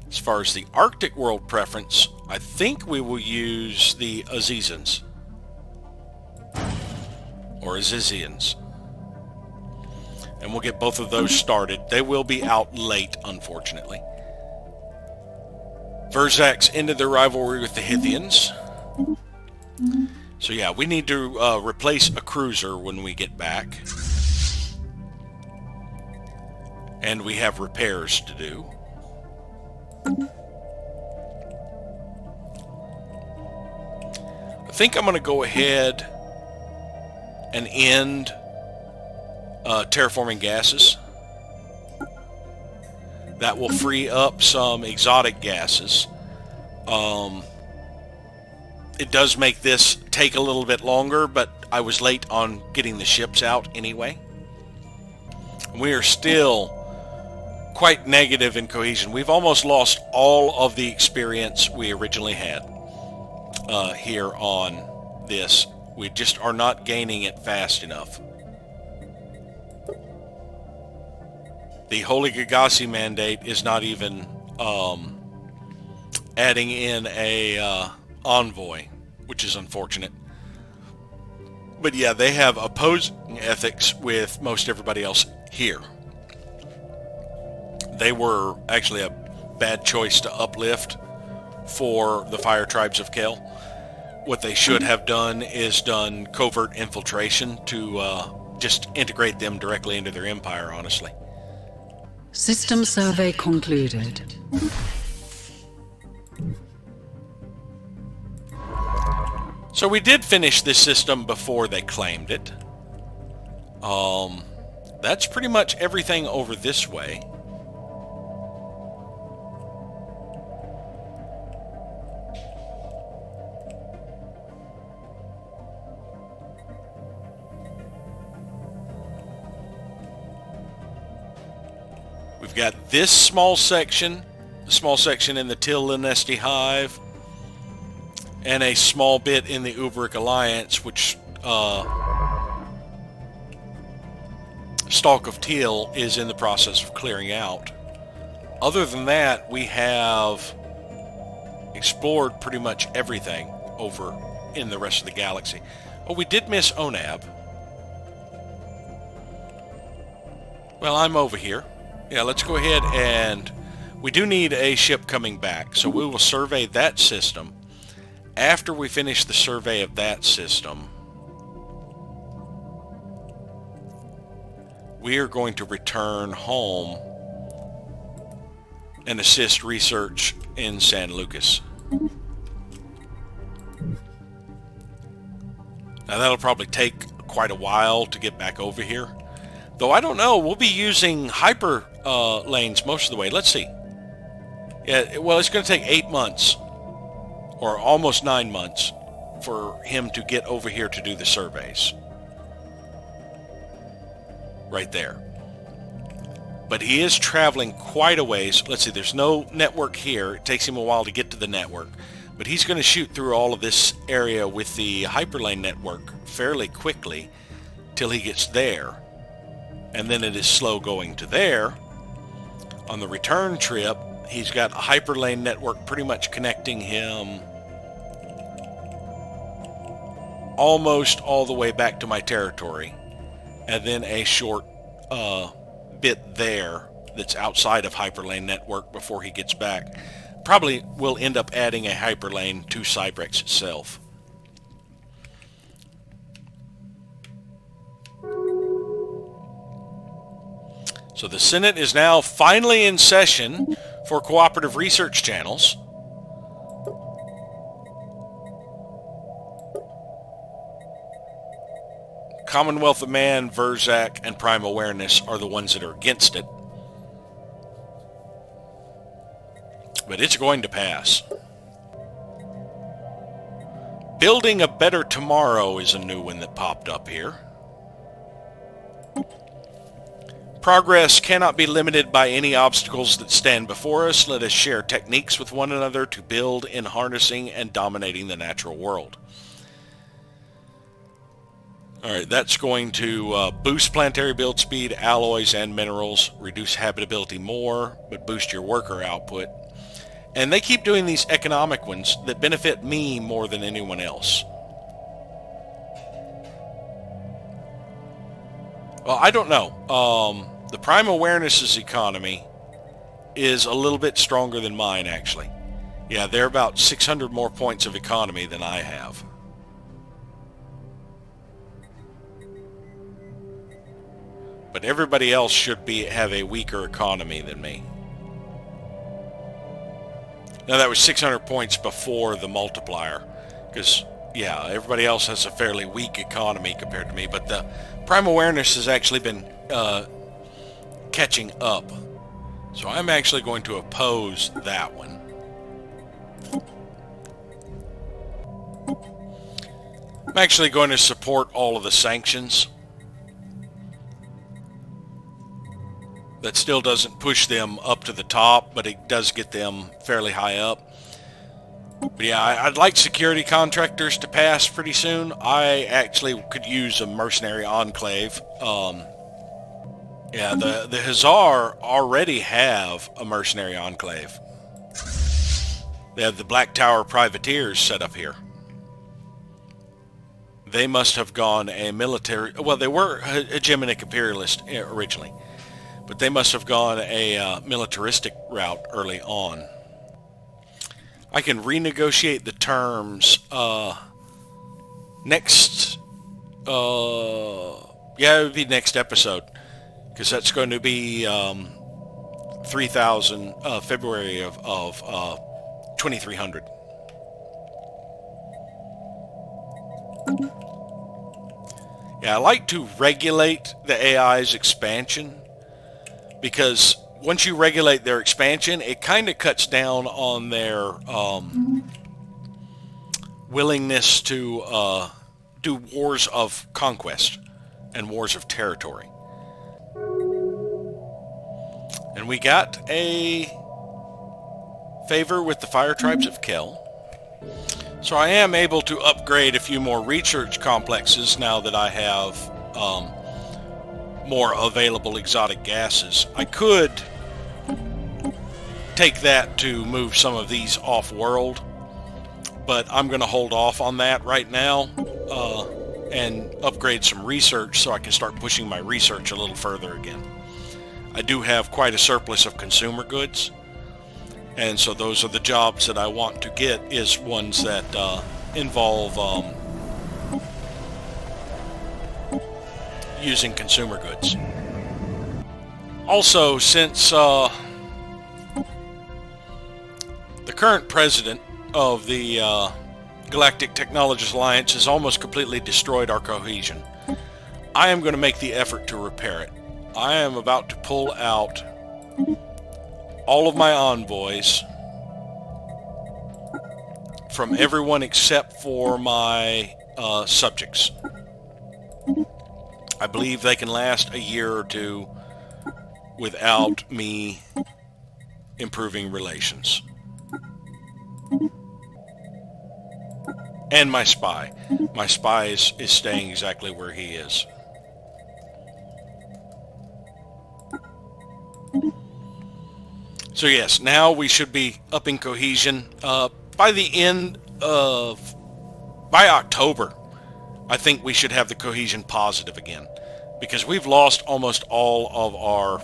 As far as the Arctic world preference, I think we will use the Azizans. Or Azizians. And we'll get both of those started. They will be out late, unfortunately. Verzak's ended their rivalry with the Hithians. So yeah, we need to replace a cruiser when we get back. And we have repairs to do. I think I'm going to go ahead and end terraforming gases. That will free up some exotic gases. It does make this take a little bit longer, but I was late on getting the ships out anyway. We are still quite negative in cohesion. We've almost lost all of the experience we originally had here on this. We just are not gaining it fast enough. The Holy Gagasi mandate is not even adding in a envoy, which is unfortunate. But yeah, they have opposing ethics with most everybody else here. They were actually a bad choice to uplift for the Fire Tribes of Kel. What they should have done is done covert infiltration to just integrate them directly into their empire, honestly. System survey concluded. So we did finish this system before they claimed it. That's pretty much everything over this way. We've got this small section in the Till Linesti Hive, and a small bit in the Uberic Alliance, which Stalk of Teal is in the process of clearing out. Other than that, we have explored pretty much everything over in the rest of the galaxy. Oh, we did miss Onab. Well, I'm over here. Yeah, let's go ahead and... We do need a ship coming back, so we will survey that system. After we finish the survey of that system, we are going to return home and assist research in San Lucas. Now that'll probably take quite a while to get back over here. Though I don't know, we'll be using hyper lanes most of the way. Let's see. Yeah, well, it's going to take 8 months, or almost 9 months, for him to get over here to do the surveys. right there. But he is traveling quite a ways. Let's see, there's no network here. It takes him a while to get to the network. But he's going to shoot through all of this area with the hyperlane network fairly quickly till he gets there. And then it is slow going to there. On the return trip, he's got a hyperlane network pretty much connecting him almost all the way back to my territory. And then a short bit there that's outside of hyperlane network before he gets back. Probably will end up adding a hyperlane to Cybrex itself. So the Senate is now finally in session for cooperative research channels. Commonwealth of Man, Verzak, and Prime Awareness are the ones that are against it. But it's going to pass. Building a Better Tomorrow is a new one that popped up here. Progress cannot be limited by any obstacles that stand before us. Let us share techniques with one another to build in harnessing and dominating the natural world. Alright, that's going to boost planetary build speed, alloys, and minerals, reduce habitability more, but boost your worker output. And they keep doing these economic ones that benefit me more than anyone else. Well, I don't know. The Prime Awareness's economy is a little bit stronger than mine, actually. Yeah, they're about 600 more points of economy than I have. But everybody else should have a weaker economy than me. Now that was 600 points before the multiplier, because yeah, everybody else has a fairly weak economy compared to me, but the Prime Awareness has actually been catching up. So I'm actually going to oppose that one. I'm actually going to support all of the sanctions. That still doesn't push them up to the top, but it does get them fairly high up. But yeah, I'd like security contractors to pass pretty soon. I actually could use a mercenary enclave. Yeah, the Hussar already have a mercenary enclave. They have the Black Tower privateers set up here. They must have gone a military... Well, they were hegemonic imperialist originally. But they must have gone a militaristic route early on. I can renegotiate the terms next... yeah, it would be next episode. Because that's going to be 3,000... February of 2300. Yeah, I like to regulate the AI's expansion. Because once you regulate their expansion, it kind of cuts down on their willingness to do wars of conquest and wars of territory. And we got a favor with the Fire Tribes of Kel. So I am able to upgrade a few more research complexes now that I have more available exotic gases. I could take that to move some of these off-world, but I'm going to hold off on that right now and upgrade some research so I can start pushing my research a little further again. I do have quite a surplus of consumer goods, and so those are the jobs that I want to get, is ones that involve using consumer goods. Also, since the current president of the Galactic Technologies Alliance has almost completely destroyed our cohesion, I am going to make the effort to repair it. I am about to pull out all of my envoys from everyone except for my subjects. I believe they can last a year or two without me improving relations. And my spy. My spy is staying exactly where he is. So yes, now we should be upping cohesion. By October, I think we should have the cohesion positive again. Because we've lost almost all of our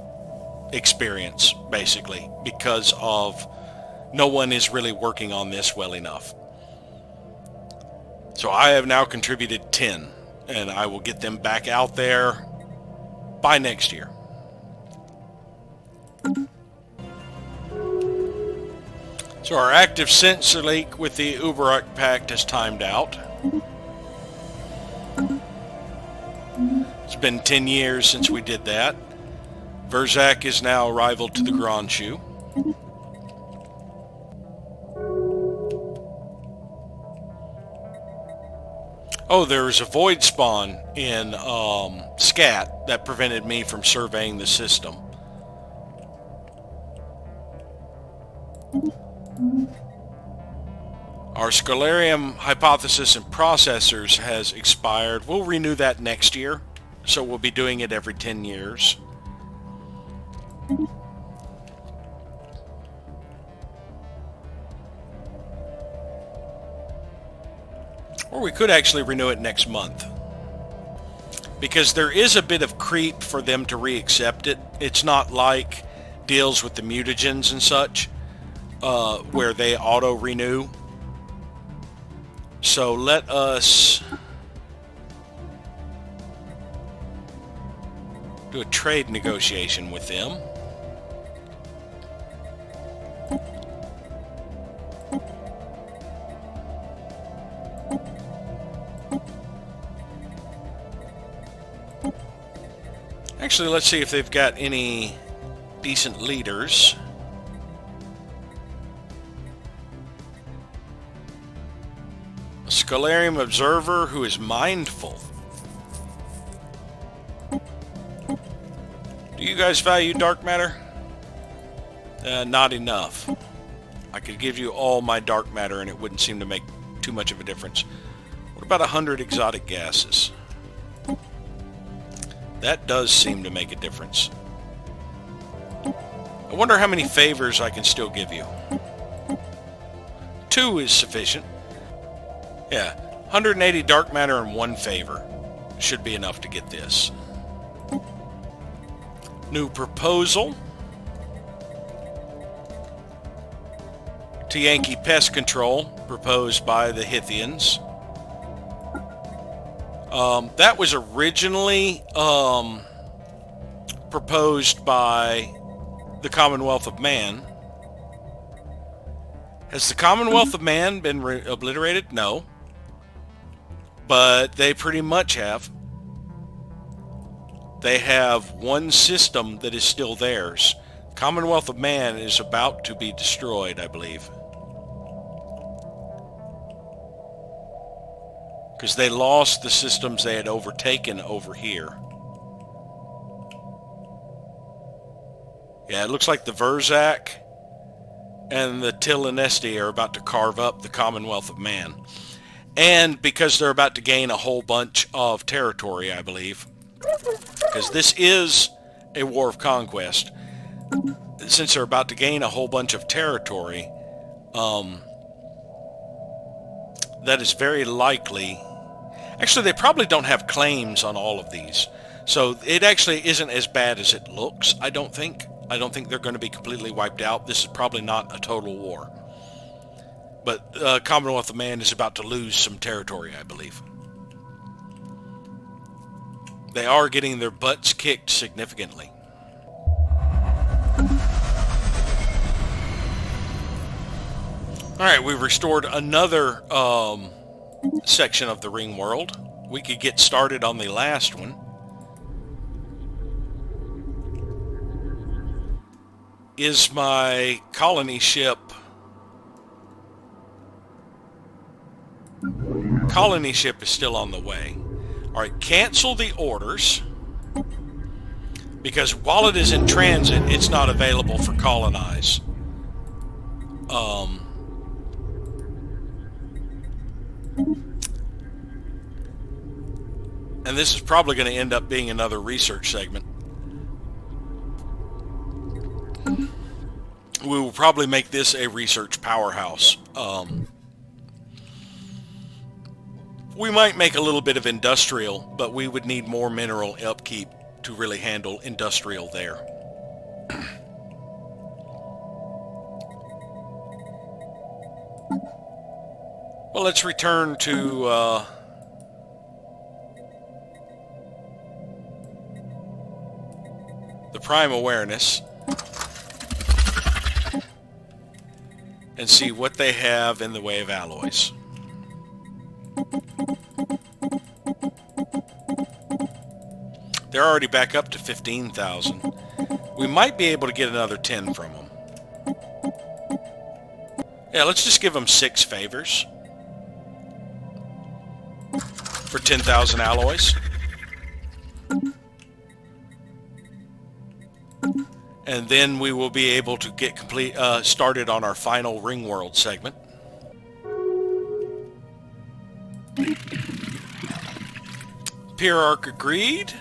experience, basically, because of no one is really working on this well enough. So I have now contributed 10, and I will get them back out there by next year. So our active sensor leak with the Uberak Pact has timed out. It's been 10 years since we did that. Verzak is now rival to the Grand Shu. Oh, there was a void spawn in SCAT that prevented me from surveying the system. Our Scalarium hypothesis and processors has expired. We'll renew that next year, so we'll be doing it every 10 years. Or we could actually renew it next month. Because there is a bit of creep for them to re-accept it. It's not like deals with the mutagens and such, where they auto-renew. So let us do a trade negotiation with them. Actually, let's see if they've got any decent leaders. A Scalarium observer who is mindful. Do you guys value dark matter? Not enough. I could give you all my dark matter and it wouldn't seem to make too much of a difference. What about 100 exotic gases? That does seem to make a difference. I wonder how many favors I can still give you. 2 is sufficient. Yeah, 180 dark matter and 1 favor should be enough to get this. New proposal to Yankee pest control proposed by the Hithians. That was originally proposed by the Commonwealth of Man. Has the Commonwealth of Man been obliterated? No. But they pretty much have. They have one system that is still theirs. Commonwealth of Man is about to be destroyed, I believe. Because they lost the systems they had overtaken over here. Yeah, it looks like the Verzak and the Tilinesti are about to carve up the Commonwealth of Man. And because they're about to gain a whole bunch of territory, I believe. Because this is a war of conquest. Since they're about to gain a whole bunch of territory, that is very likely. Actually, they probably don't have claims on all of these. So it actually isn't as bad as it looks, I don't think. I don't think they're going to be completely wiped out. This is probably not a total war. But Commonwealth of Man is about to lose some territory, I believe. They are getting their butts kicked significantly. Alright, we've restored another section of the ring world. We could get started on the last one. Is my colony ship... Colony ship is still on the way. Alright, cancel the orders. Because while it is in transit, it's not available for colonize. And this is probably going to end up being another research segment. We will probably make this a research powerhouse. We might make a little bit of industrial, but we would need more mineral upkeep to really handle industrial there. Well, let's return to the Prime Awareness and see what they have in the way of alloys. They're already back up to 15,000. We might be able to get another 10 from them. Yeah, let's just give them 6 favors for 10,000 alloys. And then we will be able to get started on our final Ring World segment. Pierarch agreed.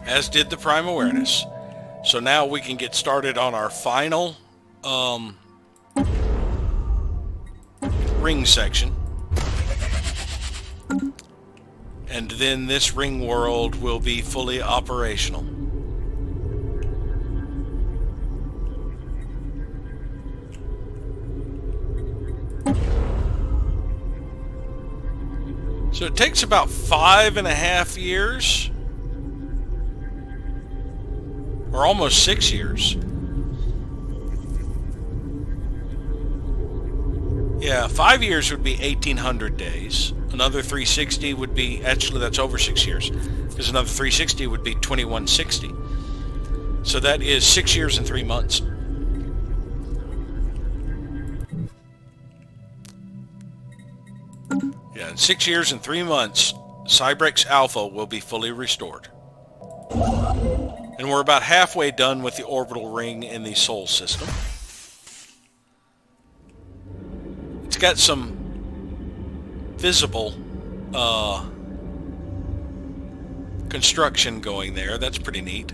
As did the Prime Awareness. So now we can get started on our final ring section. And then this ring world will be fully operational. So it takes about 5.5 years, or almost 6 years. Yeah, 5 years would be 1,800 days. Another 360 would be, actually that's over 6 years, because another 360 would be 2160. So that is 6 years and 3 months. Yeah, in 6 years and 3 months, Cybrex Alpha will be fully restored. And we're about halfway done with the orbital ring in the Sol system. It's got some visible construction going there. That's pretty neat.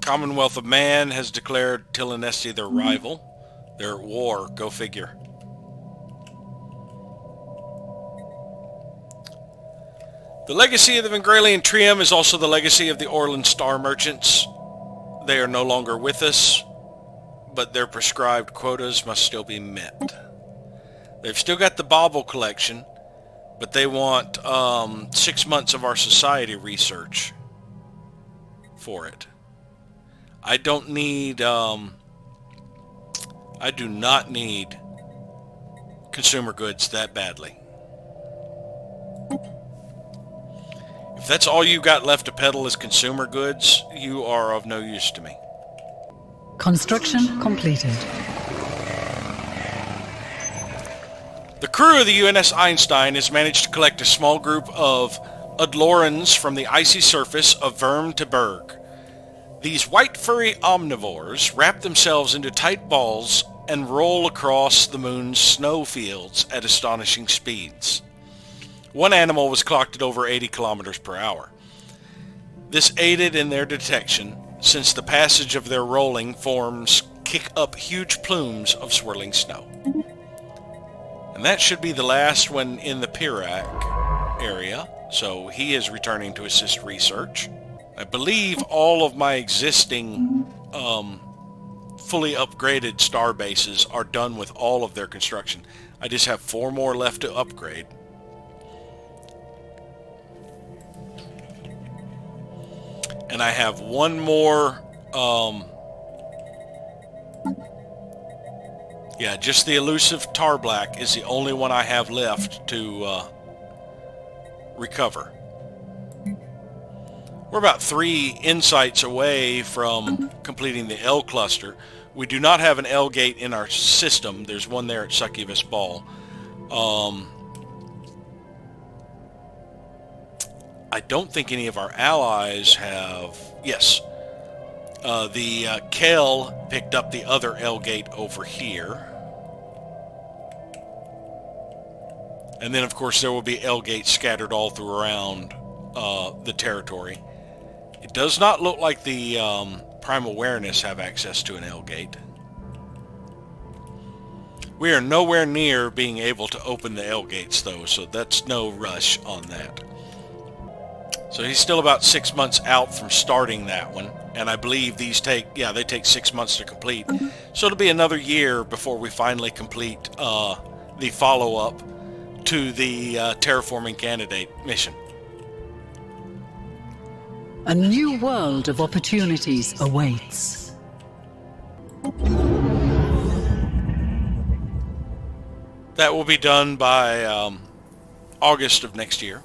Commonwealth of Man has declared Tilinesti their rival. They're at war. Go figure. The legacy of the Vengralian Trium is also the legacy of the Orlan Star Merchants. They are no longer with us, but their prescribed quotas must still be met. They've still got the Bauble collection, but they want 6 months of our society research for it. I don't need, I do not need consumer goods that badly. If that's all you got left to peddle is consumer goods, you are of no use to me. Construction completed. The crew of the UNS Einstein has managed to collect a small group of Udlorans from the icy surface of Verm to Berg. These white furry omnivores wrap themselves into tight balls and roll across the moon's snow fields at astonishing speeds. One animal was clocked at over 80 kilometers per hour. This aided in their detection, since the passage of their rolling forms kick up huge plumes of swirling snow. And that should be the last one in the Pirac area, so he is returning to assist research. I believe all of my existing fully upgraded star bases are done with all of their construction. I just have 4 more left to upgrade. And I have one more, yeah, just the elusive Tar Black is the only one I have left to recover. We're about 3 insights away from completing the L cluster, We do not have an L gate in our system. There's one there at Succubus Ball. I don't think any of our allies have... Yes. The Kel picked up the other L gate over here. And then, of course, there will be L gates scattered all through around the territory. It does not look like the Prime Awareness have access to an L gate. We are nowhere near being able to open the L gates, though, so that's no rush on that. So he's still about 6 months out from starting that one, and I believe these take, yeah, they take 6 months to complete. So it'll be another year before we finally complete the follow-up to the Terraforming Candidate mission. A new world of opportunities awaits. That will be done by August of next year.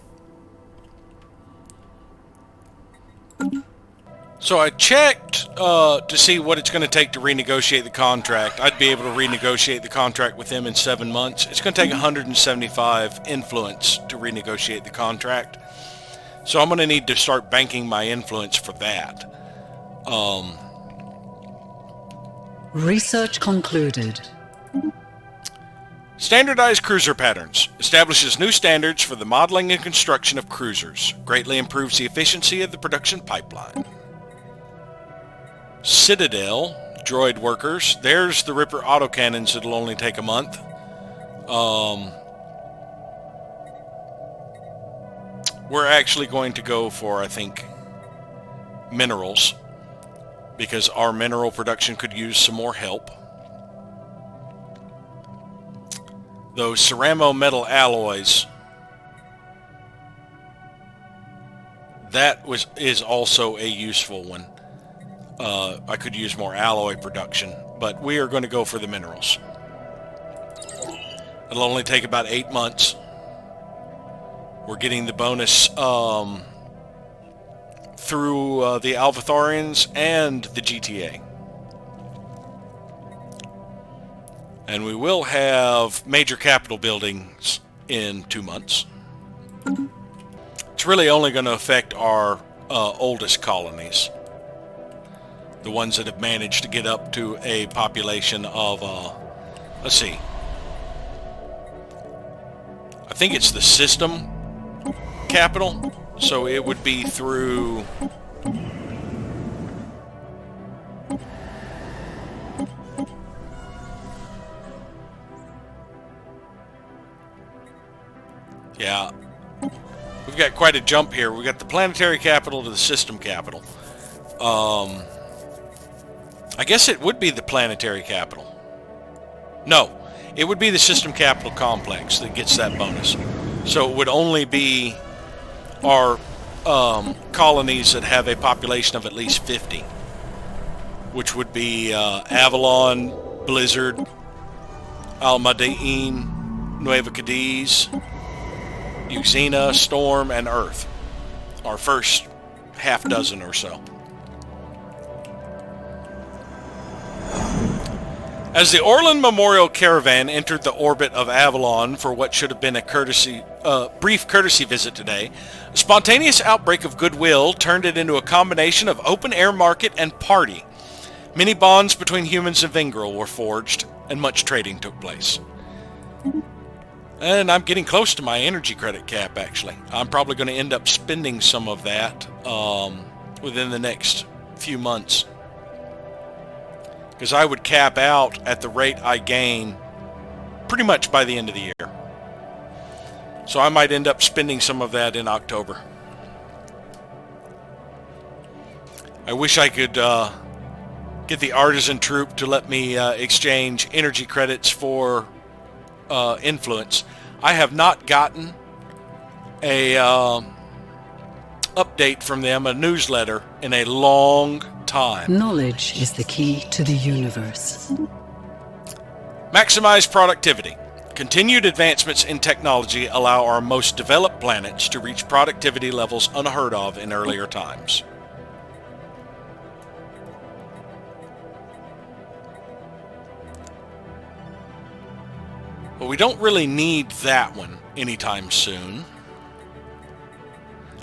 So I checked to see what it's going to take to renegotiate the contract. I'd be able to renegotiate the contract with them in 7 months. It's going to take 175 influence to renegotiate the contract. So I'm going to need to start banking my influence for that. Research concluded. Standardized cruiser patterns. Establishes new standards for the modeling and construction of cruisers. Greatly improves the efficiency of the production pipeline. Citadel. Droid workers. There's the Ripper autocannons. It'll only take a month. We're actually going to go for, I think, minerals. Because our mineral production could use some more help. Those ceramo metal alloys, that is also a useful one. I could use more alloy production, but we are going to go for the minerals. It'll only take about 8 months. We're getting the bonus through the Alvatharians and the GTA. And we will have major capital buildings in 2 months. It's really only going to affect our oldest colonies. The ones that have managed to get up to a population of, let's see. I think it's the system capital. So it would be through... Yeah, we've got quite a jump here. We've got the planetary capital to the system capital. I guess it would be the planetary capital. No, it would be the system capital complex that gets that bonus. So it would only be our colonies that have a population of at least 50, which would be Avalon, Blizzard, Almadein, Nueva Cadiz, Euxena, Storm, and Earth. Our first half dozen or so. As the Orland Memorial Caravan entered the orbit of Avalon for what should have been a brief courtesy visit today, a spontaneous outbreak of goodwill turned it into a combination of open-air market and party. Many bonds between humans and Vingril were forged, and much trading took place. And I'm getting close to my energy credit cap, actually. I'm probably going to end up spending some of that within the next few months. Because I would cap out at the rate I gain pretty much by the end of the year. So I might end up spending some of that in October. I wish I could get the artisan troop to let me exchange energy credits for influence. I have not gotten a update from them, a newsletter, in a long time. Knowledge is the key to the universe. Maximize productivity. Continued advancements in technology allow our most developed planets to reach productivity levels unheard of in earlier times. But we don't really need that one anytime soon.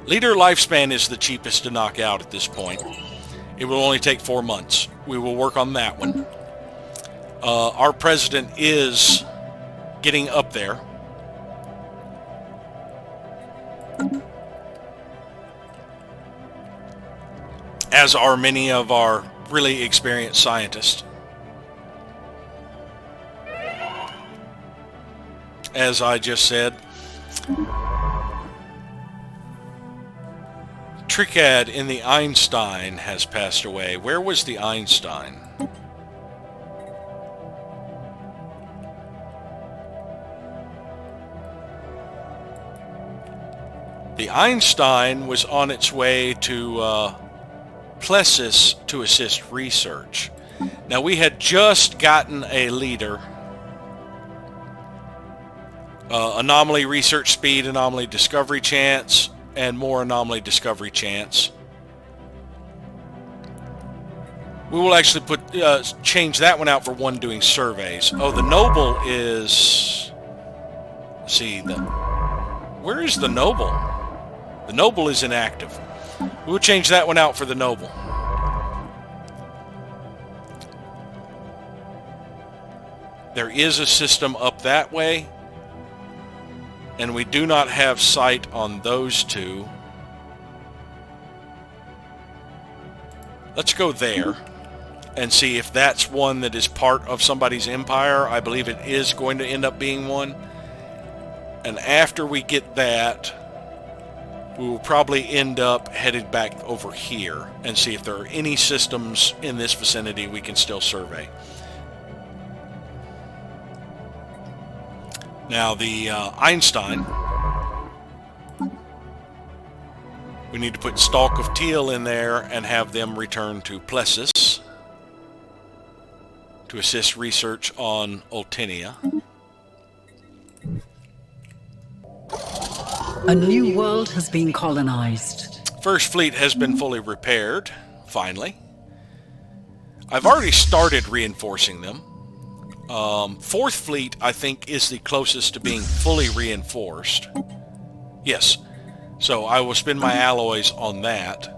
Leader lifespan is the cheapest to knock out at this point. It will only take 4 months. We will work on that one. Our president is getting up there. As are many of our really experienced scientists. As I just said, Trickad in the Einstein has passed away. Where was the Einstein? The Einstein was on its way to Plessis to assist research. Now, we had just gotten a leader. Anomaly research speed, anomaly discovery chance, and more anomaly discovery chance. We will actually change that one out for one doing surveys. Oh, the noble is... Let's see, where is the noble? The noble is inactive. We'll change that one out for the noble. There is a system up that way, and we do not have sight on those two. Let's go there and see if that's one that is part of somebody's empire. I believe it is going to end up being one. And after we get that, we will probably end up headed back over here and see if there are any systems in this vicinity we can still survey. Now the Einstein, we need to put Stalk of Teal in there and have them return to Plessis to assist research on Ultinia. A new world has been colonized. First fleet has been fully repaired, finally. I've already started reinforcing them. Fourth fleet, I think, is the closest to being fully reinforced. Yes. So I will spend my alloys on that.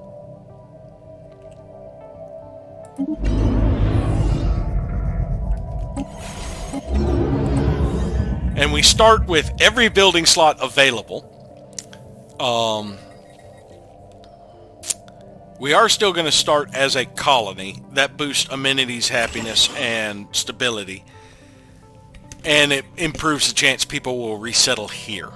And we start with every building slot available. We are still going to start as a colony. That boosts amenities, happiness, and stability. And it improves the chance people will resettle here.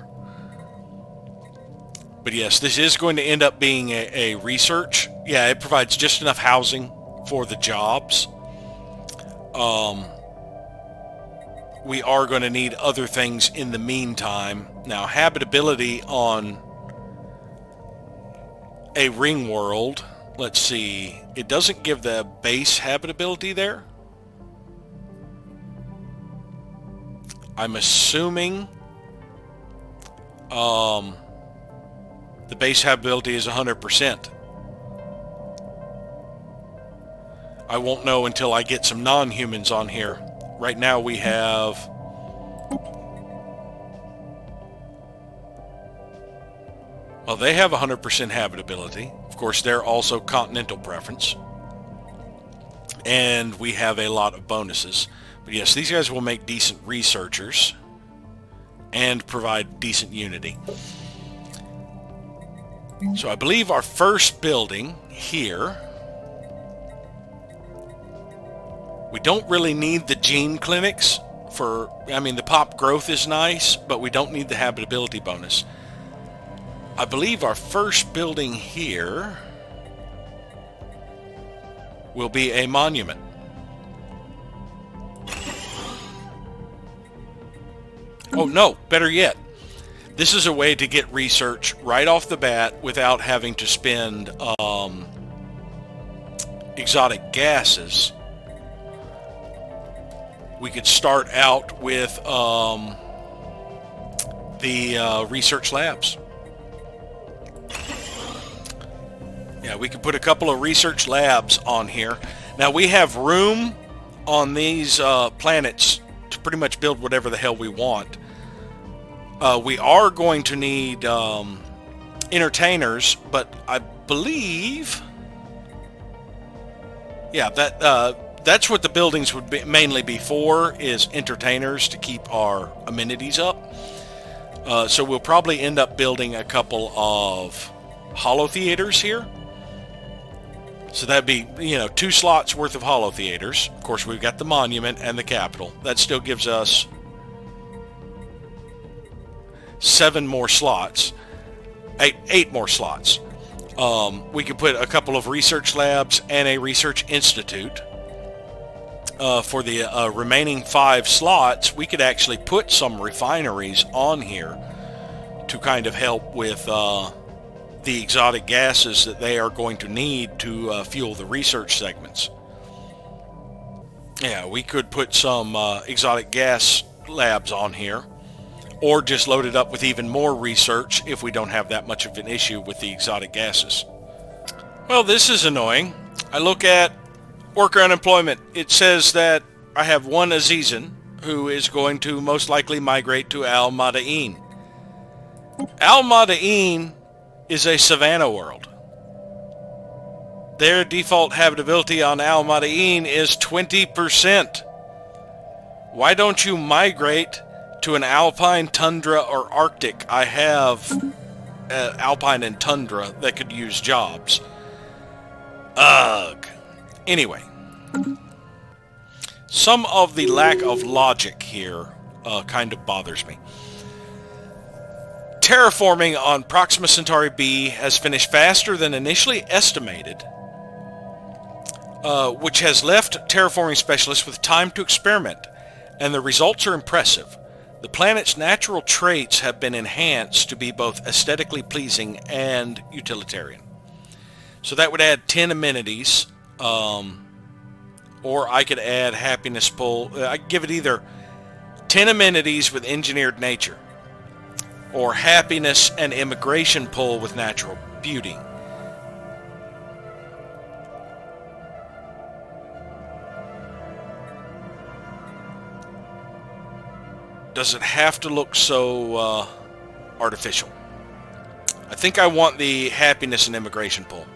But yes, this is going to end up being a research. Yeah, it provides just enough housing for the jobs. We are going to need other things in the meantime. Now, habitability on a ring world, let's see, it doesn't give the base habitability there. I'm assuming the base habitability is 100%. I won't know until I get some non-humans on here. Right now we have... Well, they have 100% habitability. Of course, they're also continental preference. And we have a lot of bonuses. But yes, these guys will make decent researchers and provide decent unity. So I believe our first building here, we don't really need the gene clinics for, I mean, the pop growth is nice, but we don't need the habitability bonus. I believe our first building here will be a monument. Oh no, better yet. This is a way to get research right off the bat without having to spend exotic gases. We could start out with the research labs. Yeah, we could put a couple of research labs on here. Now we have room on these planets to pretty much build whatever the hell we want. We are going to need entertainers, but I believe... Yeah, that's what the buildings would mainly be for, is entertainers to keep our amenities up. So we'll probably end up building a couple of holo theaters here. So that'd be, 2 slots worth of holo theaters. Of course, we've got the monument and the Capitol. That still gives us 7 more slots. 8 more slots. We could put a couple of research labs and a research institute. For the remaining 5 slots, we could actually put some refineries on here to kind of help with the exotic gases that they are going to need to fuel the research segments. Yeah, we could put some exotic gas labs on here, or just load it up with even more research if we don't have that much of an issue with the exotic gases. Well, this is annoying. I look at worker unemployment. It says that I have one Azizan who is going to most likely migrate to Al Madain. Al Madain is a savanna world. Their default habitability on Al Madain is 20%. Why don't you migrate to an alpine, tundra, or Arctic? I have alpine and tundra that could use jobs. Ugh. Anyway, some of the lack of logic here kind of bothers me. Terraforming on Proxima Centauri B has finished faster than initially estimated, which has left terraforming specialists with time to experiment, and the results are impressive. The planet's natural traits have been enhanced to be both aesthetically pleasing and utilitarian. So that would add 10 amenities, or I could add happiness pull. I could give it either 10 amenities with engineered nature, or happiness and immigration pull with natural beauty. Does it have to look so artificial? I think I want the happiness and immigration pull.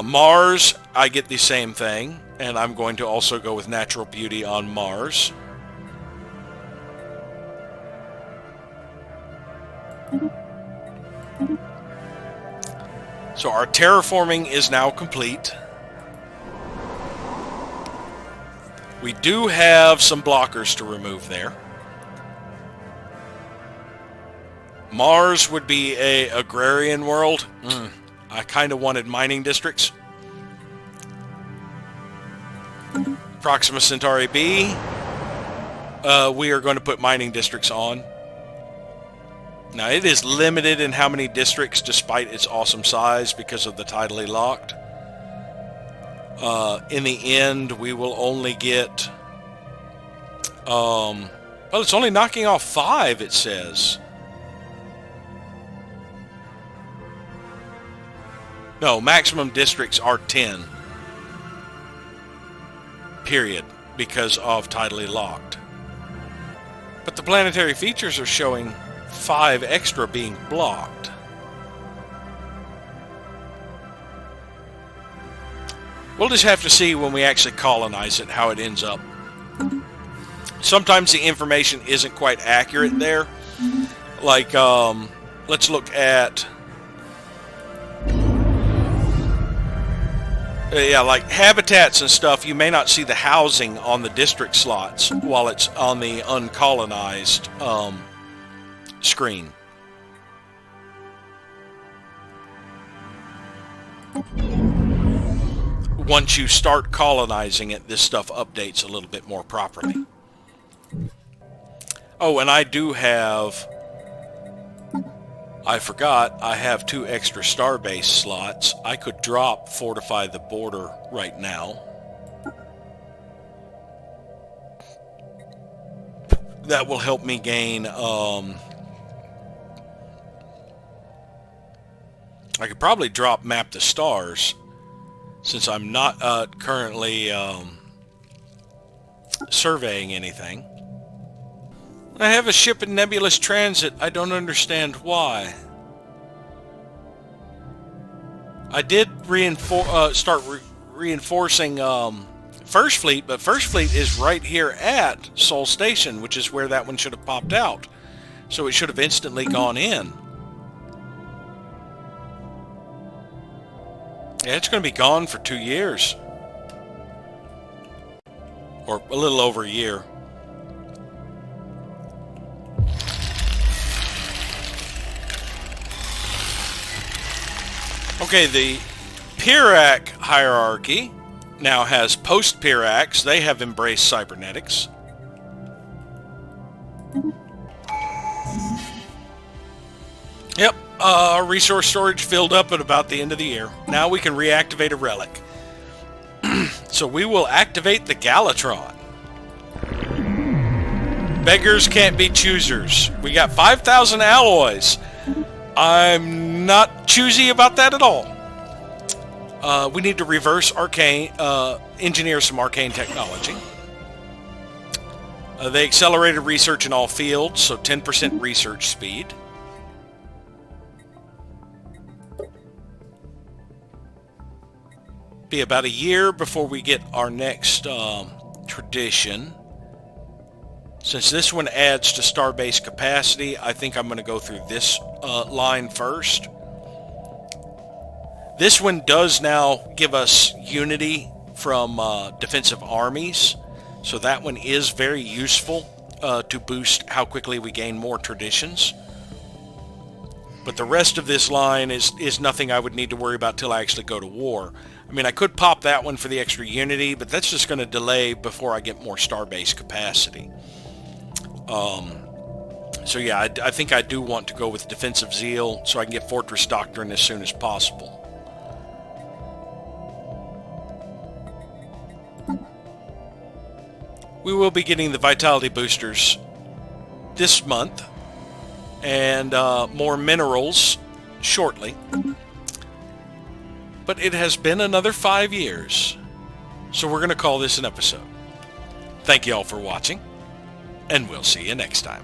Mars, I get the same thing, and I'm going to also go with natural beauty on Mars. So our terraforming is now complete. We do have some blockers to remove there. Mars would be a agrarian world. I kind of wanted mining districts. Proxima Centauri B, we are going to put mining districts on. Now, it is limited in how many districts despite its awesome size because of the tidally locked. In the end, we will only get... well, it's only knocking off 5, it says. No, maximum districts are 10. Period. Because of tidally locked. But the planetary features are showing 5 extra being blocked. We'll just have to see when we actually colonize it how it ends up. Sometimes the information isn't quite accurate there. Like, let's look at... yeah, like habitats and stuff, you may not see the housing on the district slots while it's on the uncolonized screen. Once you start colonizing it, this stuff updates a little bit more properly. Oh, and I do have... I forgot, I have 2 extra starbase slots. I could drop Fortify the Border right now. That will help me gain... I could probably drop Map the Stars. since I'm not currently surveying anything. I have a ship in nebulous transit. I don't understand why. I did start reinforcing First Fleet, but First Fleet is right here at Sol Station, which is where that one should have popped out. So it should have instantly gone in. Yeah, it's going to be gone for 2 years. Or a little over a year. Okay, the Pirac hierarchy now has post-Piracs. They have embraced cybernetics. Yep, resource storage filled up at about the end of the year. Now we can reactivate a relic. So we will activate the Galatron. Beggars can't be choosers. We got 5,000 alloys. I'm not choosy about that at all. We need to reverse arcane, engineer some arcane technology. They accelerated research in all fields, so 10% research speed. Be about a year before we get our next tradition. Since this one adds to starbase capacity, I think I'm going to go through this line first. This one does now give us unity from defensive armies, so that one is very useful to boost how quickly we gain more traditions. But the rest of this line is nothing I would need to worry about till I actually go to war. I mean, I could pop that one for the extra unity, but that's just going to delay before I get more starbase capacity. So yeah, I think I do want to go with Defensive Zeal so I can get Fortress Doctrine as soon as possible. We will be getting the Vitality Boosters this month, and more minerals shortly. But it has been another 5 years, so we're going to call this an episode. Thank you all for watching, and we'll see you next time.